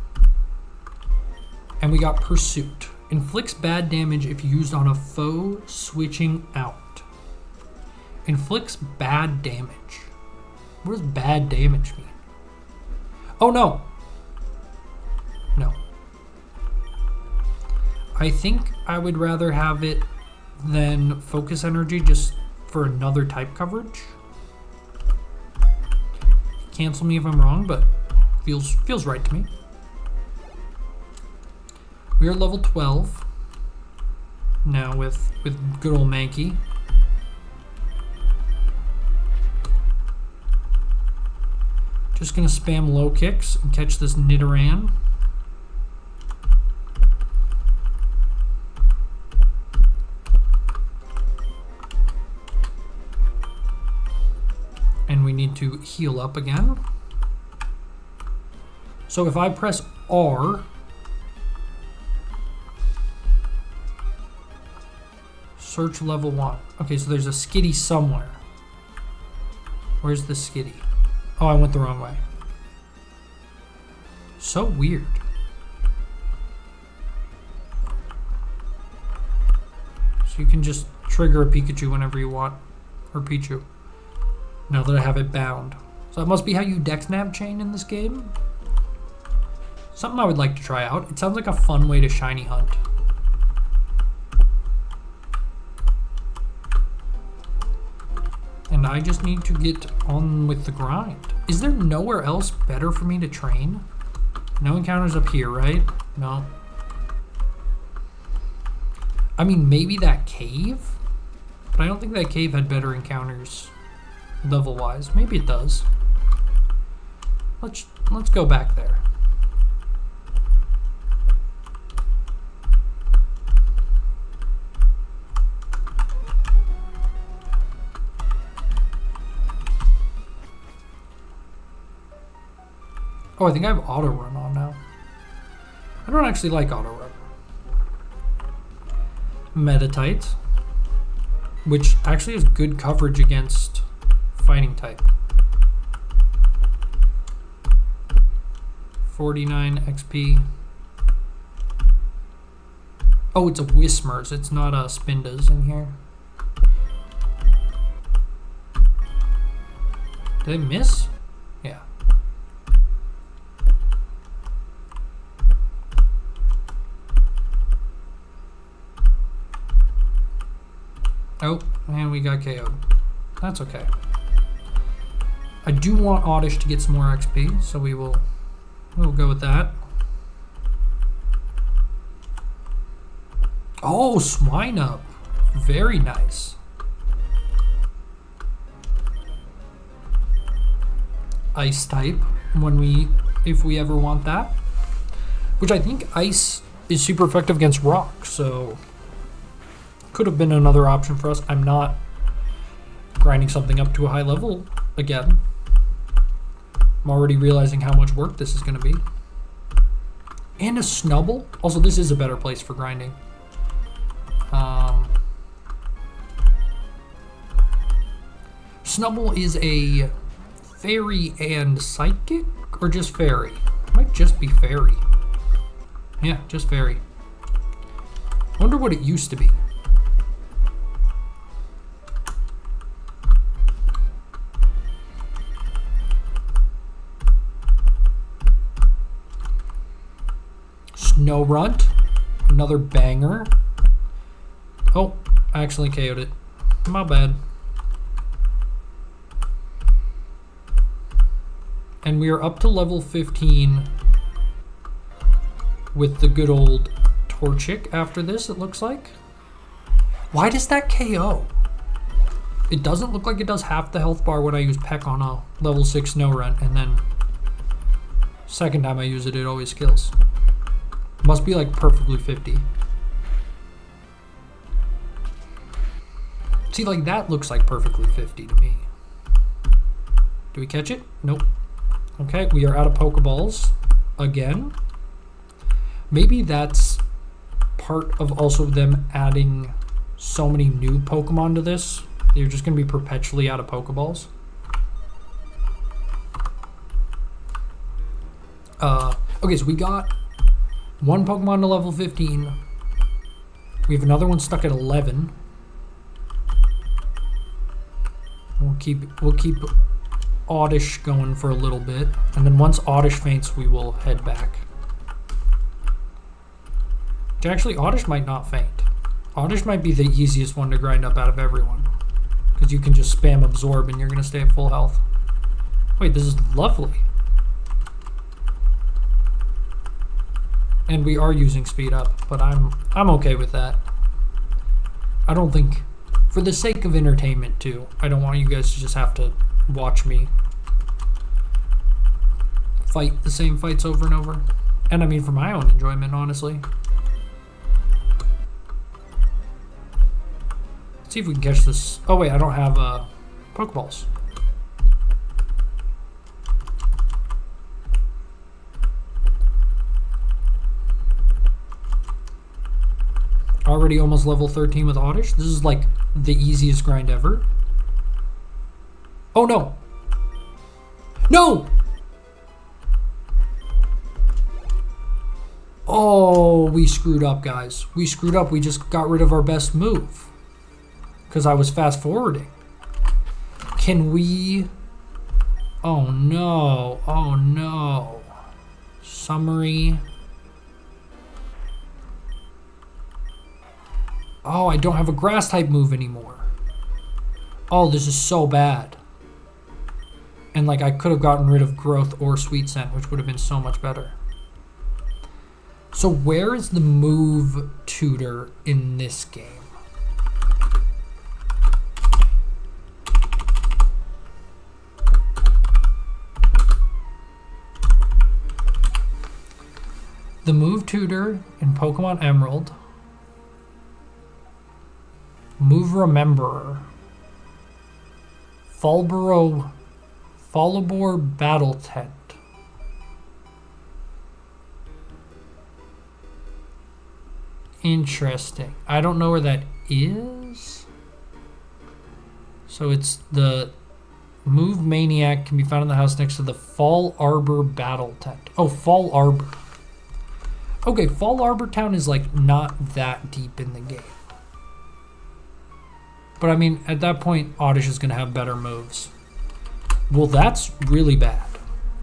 Speaker 1: And we got Pursuit. Inflicts bad damage if used on a foe switching out. Inflicts bad damage. What does bad damage mean? Oh, no. No. I think I would rather have it than Focus Energy just for another type coverage. Cancel me if I'm wrong, but feels right to me. We are level 12 now with good old Mankey. Just gonna spam low kicks and catch this Nidoran. need to heal up again. So if I press R, search level 1. Okay, so there's a skitty somewhere. Where's the skitty? Oh, I went the wrong way. So weird. So you can just trigger a Pikachu whenever you want. Or Pichu. Now that I have it bound. So that must be how you Dexnab chain in this game. Something I would like to try out. It sounds like a fun way to shiny hunt. And I just need to get on with the grind. Is there nowhere else better for me to train? No encounters up here, right? No. I mean, maybe that cave? But I don't think that cave had better encounters level-wise. Maybe it does. Let's go back there. Oh, I think I have auto run on now. I don't actually like auto run. Metatite, which actually has good coverage against fighting type. 49 XP. Oh, it's a Whismers. It's not a Spindas in here. Did I miss? Yeah. Oh, and we got KO'd. That's okay. I do want Oddish to get some more XP, so we'll go with that. Oh, Swine Up. Very nice. Ice type if we ever want that. Which I think Ice is super effective against Rock, so could have been another option for us. I'm not grinding something up to a high level again. I'm already realizing how much work this is going to be. And a Snubble. Also, this is a better place for grinding. Snubble is a fairy and psychic? Or just fairy? It might just be fairy. Yeah, just fairy. I wonder what it used to be. Snow Runt, another banger. Oh, I actually KO'd it. My bad. And we are up to level 15 with the good old Torchic after this, it looks like. Why does that KO? It doesn't look like it does half the health bar when I use Peck on a level 6 Snow Runt, and then second time I use it, it always kills. Must be like perfectly 50. See, like that looks like perfectly 50 to me. Do we catch it? Nope. Okay, we are out of Pokeballs again. Maybe that's part of also them adding so many new Pokemon to this. You're just going to be perpetually out of Pokeballs. Okay, so we got one Pokemon to level 15. We have another one stuck at 11. We'll keep Oddish going for a little bit, and then once Oddish faints, we will head back. Actually, Oddish might not faint. Oddish might be the easiest one to grind up out of everyone, because you can just spam Absorb and you're going to stay at full health. Wait, this is lovely. And we are using speed up, but I'm okay with that. I don't think, for the sake of entertainment too, I don't want you guys to just have to watch me fight the same fights over and over. And I mean for my own enjoyment, honestly. Let's see if we can catch this. Oh wait, I don't have Pokeballs. already almost level 13 with Oddish. This is like the easiest grind ever. Oh no! No! Oh, we screwed up, guys. We screwed up. We just got rid of our best move. Because I was fast forwarding. Can we... Oh no. Oh no. Summary. Oh, I don't have a grass type move anymore. Oh, this is so bad. And like I could have gotten rid of growth or sweet scent, which would have been so much better. So where is the move tutor in this game? The move tutor in Pokemon Emerald. Move Rememberer. Falboro Battle Tent. Interesting. I don't know where that is. So it's the Move Maniac can be found in the house next to the Fall Arbor Battle Tent. Oh, Fall Arbor. Okay, Fall Arbor Town is like not that deep in the game. But I mean, at that point, Oddish is going to have better moves. Well, that's really bad.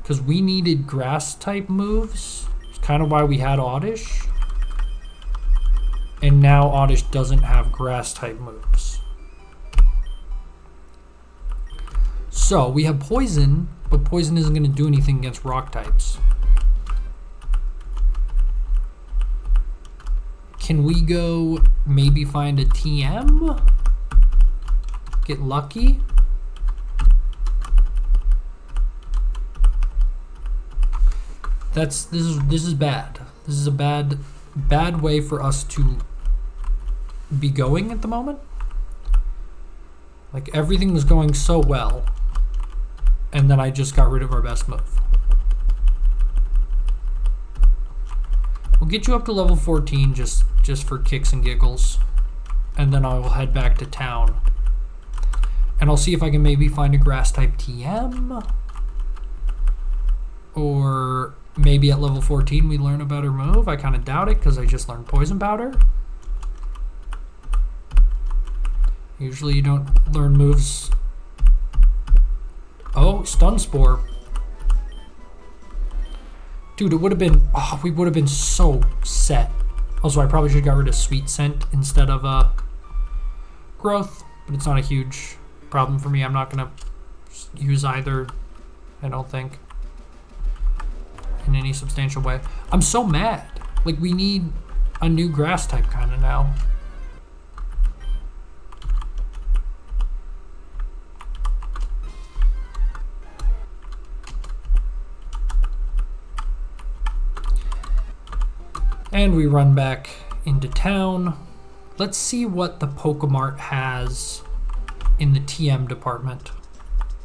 Speaker 1: Because we needed grass type moves. It's kind of why we had Oddish. And now Oddish doesn't have grass type moves. So we have Poison, but Poison isn't going to do anything against rock types. Can we go maybe find a TM? Get lucky? This is bad. This is a bad way for us to be going at the moment. Like everything was going so well, and then I just got rid of our best move. We'll get you up to level 14 just for kicks and giggles, and then I will head back to town. And I'll see if I can maybe find a grass type TM. Or maybe at level 14 we learn a better move. I kind of doubt it because I just learned Poison Powder. Usually you don't learn moves. Oh, Stun Spore. Dude, it would have been... Oh, we would have been so set. Also, I probably should have got rid of Sweet Scent instead of Growth. But it's not a huge problem for me. I'm not going to use either, I don't think, in any substantial way. I'm so mad. Like, we need a new grass type kind of now. And we run back into town. Let's see what the Pokemart has in the TM department.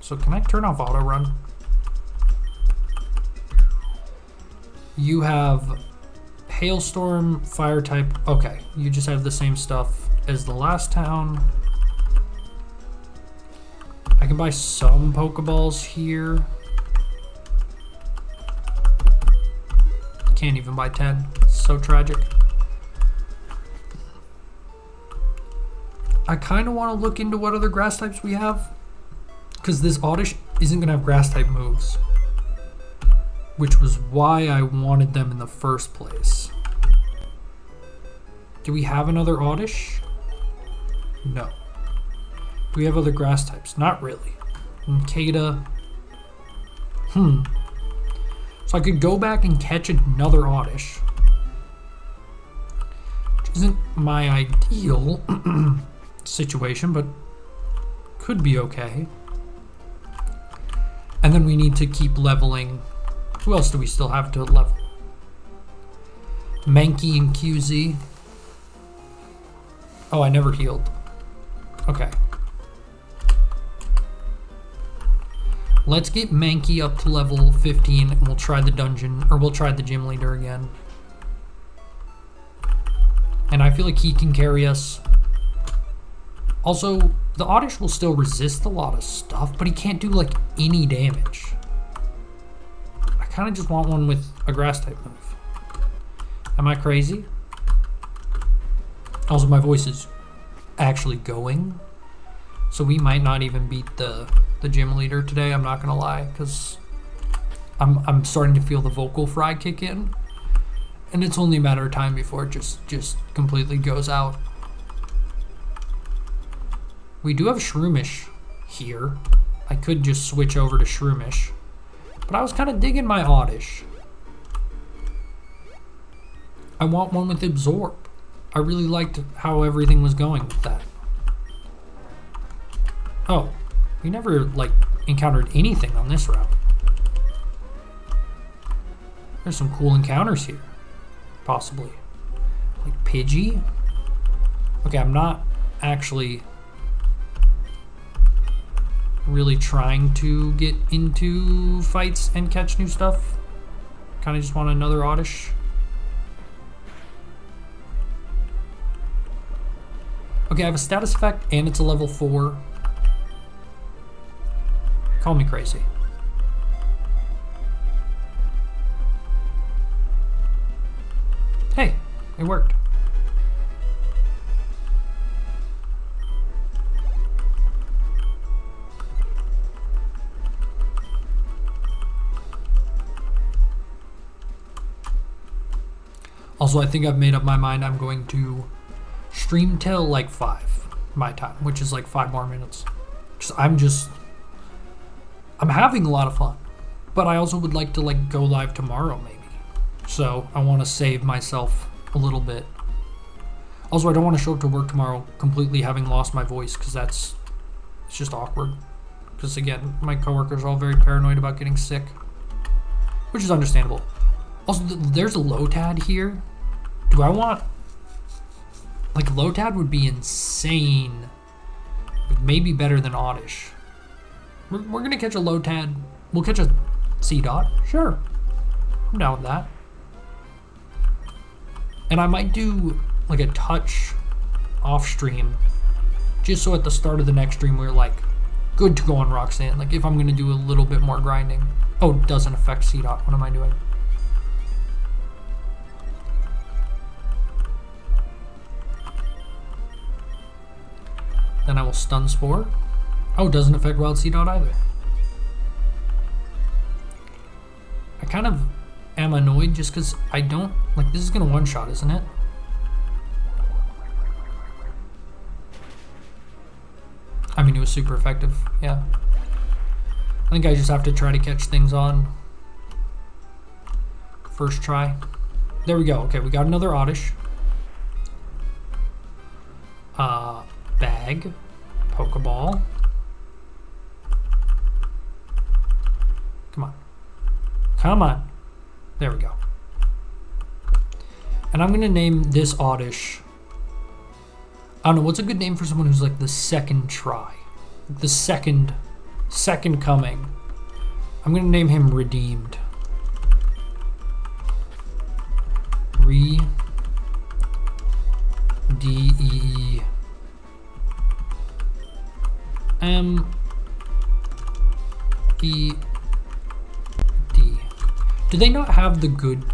Speaker 1: So can I turn off auto run? You have Hailstorm, Fire type. Okay, you just have the same stuff as the last town. I can buy some Pokeballs here. Can't even buy 10. So tragic. I kind of want to look into what other grass types we have, because this Oddish isn't going to have grass type moves, which was why I wanted them in the first place. Do we have another Oddish? No. Do we have other grass types? Not really. Kada. So I could go back and catch another Oddish, which isn't my ideal situation, but could be okay. And then we need to keep leveling. Who else do we still have to level? Mankey and QZ. Oh, I never healed. Okay. Let's get Mankey up to level 15 and we'll try the dungeon, or we'll try the gym leader again. And I feel like he can carry us. Also, the Oddish will still resist a lot of stuff, but he can't do like any damage. I kind of just want one with a grass type move. Am I crazy? Also, my voice is actually going, so we might not even beat the gym leader today. I'm not gonna lie, because I'm starting to feel the vocal fry kick in, and it's only a matter of time before it just completely goes out. We do have Shroomish here. I could just switch over to Shroomish, but I was kind of digging my Oddish. I want one with Absorb. I really liked how everything was going with that. Oh, we never like encountered anything on this route. There's some cool encounters here, possibly. Like Pidgey. Okay, I'm not actually really trying to get into fights and catch new stuff. Kind of just want another Oddish. Okay, I have a status effect and it's a level 4. Call me crazy. Hey, it worked. Also, I think I've made up my mind. I'm going to stream till like 5 my time, which is like 5 more minutes. Because I'm having a lot of fun, but I also would like to like go live tomorrow maybe. So I want to save myself a little bit. Also, I don't want to show up to work tomorrow completely having lost my voice, because it's just awkward. Because again, my coworkers are all very paranoid about getting sick, which is understandable. Also, there's a Lotad here. Do I want... Like, Lotad would be insane. Maybe better than Oddish. We're going to catch a Lotad. We'll catch a C-Dot. Sure. I'm down with that. And I might do, like, a touch off-stream. Just so at the start of the next stream we're, like, good to go on Roxanne. Like, if I'm going to do a little bit more grinding. Oh, it doesn't affect C-Dot. What am I doing? Then I will Stun Spore. Oh, it doesn't affect Wild C-Dot either. I kind of am annoyed just because I don't... Like, this is going to one-shot, isn't it? I mean, it was super effective, yeah. I think I just have to try to catch things on first try. There we go. Okay, we got another Oddish. Bag. Pokeball. Come on. Come on. There we go. And I'm going to name this Oddish. I don't know, what's a good name for someone who's like the second try? The second coming. I'm going to name him Redeemed. D-E-E. M-E-D. Do they not have the good...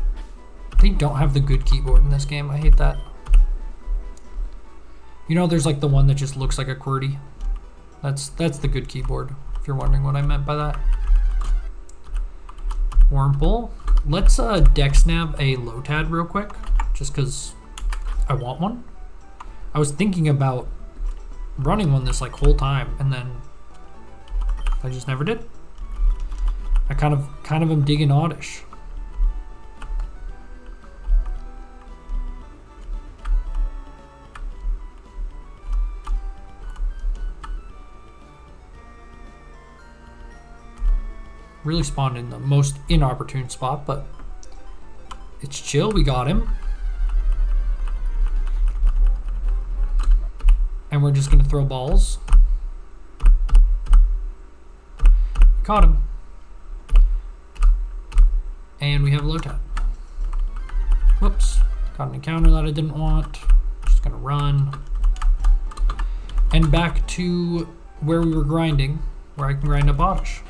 Speaker 1: They don't have the good keyboard in this game. I hate that. You know, there's like the one that just looks like a QWERTY. That's the good keyboard, if you're wondering what I meant by that. Wurmple. Let's Dexnav a Lotad real quick, just because I want one. I was thinking about running one this like whole time, and then I just never did. I kind of am digging Oddish. Really spawned in the most inopportune spot, but it's chill. We got him. And we're just going to throw balls. Caught him. And we have Lotad. Whoops. Got an encounter that I didn't want. Just gonna run. And back to where we were grinding, where I can grind up Oddish.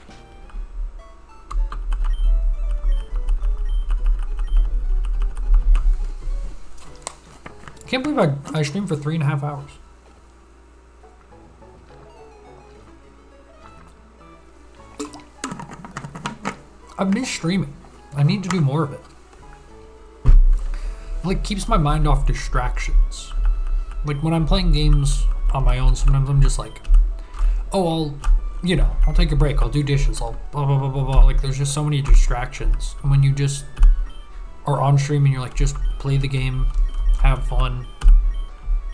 Speaker 1: I can't believe I streamed for 3.5 hours. I've missed streaming. I need to do more of it. Like, keeps my mind off distractions. Like, when I'm playing games on my own, sometimes I'm just like, oh, I'll take a break, I'll do dishes, I'll blah, blah, blah, blah, blah. Like, there's just so many distractions. And when you just are on stream and you're like, just play the game, have fun,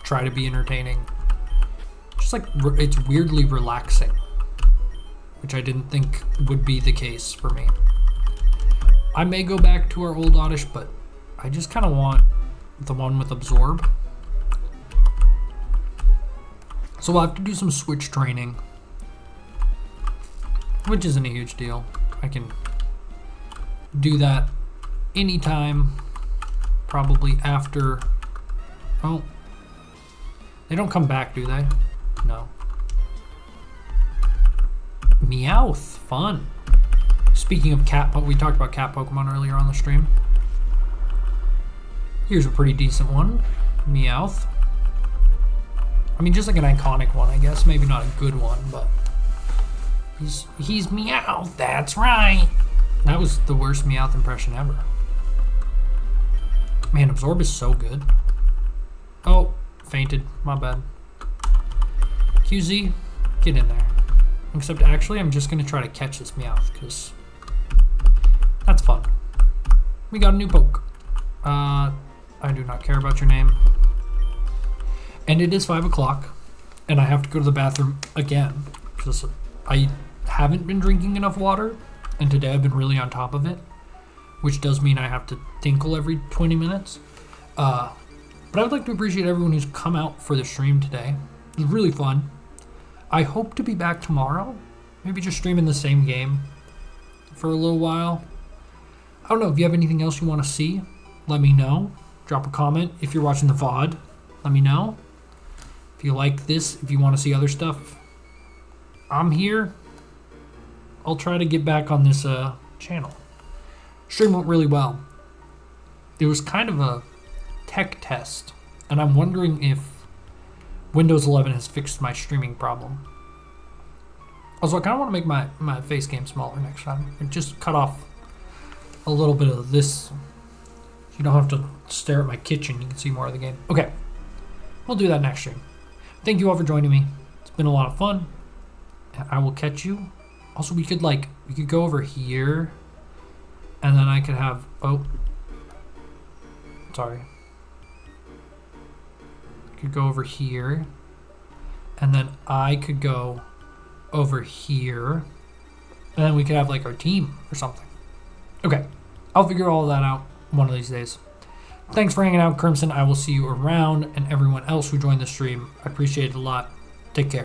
Speaker 1: try to be entertaining. Just like, it's weirdly relaxing, which I didn't think would be the case for me. I may go back to our old Oddish, but I just kind of want the one with Absorb. So we'll have to do some switch training, which isn't a huge deal. I can do that anytime, probably after. Oh, they don't come back, do they? No. Meowth, fun. Speaking of cat, we talked about cat Pokemon earlier on the stream. Here's a pretty decent one, Meowth. I mean, just like an iconic one, I guess. Maybe not a good one, but he's Meowth. That's right. That was the worst Meowth impression ever. Man, Absorb is so good. Oh, fainted. My bad. QZ, get in there. Except actually, I'm just gonna try to catch this Meowth because that's fun. We got a new poke. I do not care about your name. And it is 5 o'clock, and I have to go to the bathroom again because I haven't been drinking enough water, and today I've been really on top of it, which does mean I have to tinkle every 20 minutes. But I would like to appreciate everyone who's come out for the stream today. It was really fun. I hope to be back tomorrow, maybe just streaming the same game for a little while. I don't know, if you have anything else you want to see, let me know. Drop a comment. If you're watching the VOD, let me know. If you like this, if you want to see other stuff, I'm here. I'll try to get back on this channel. Stream went really well. It was kind of a tech test, and I'm wondering if Windows 11 has fixed my streaming problem. Also, I kind of want to make my face game smaller next time. And just cut off a little bit of this. You don't have to stare at my kitchen. You can see more of the game. Okay. We'll do that next stream. Thank you all for joining me. It's been a lot of fun. I will catch you. Also, we could go over here. And then I could have... Oh. Sorry. Could go over here, and then I could go over here, and then we could have like our team or something. Okay, I'll figure all that out one of these days. Thanks for hanging out, Crimson. I will see you around, and everyone else who joined the stream. I appreciate it a lot. Take care.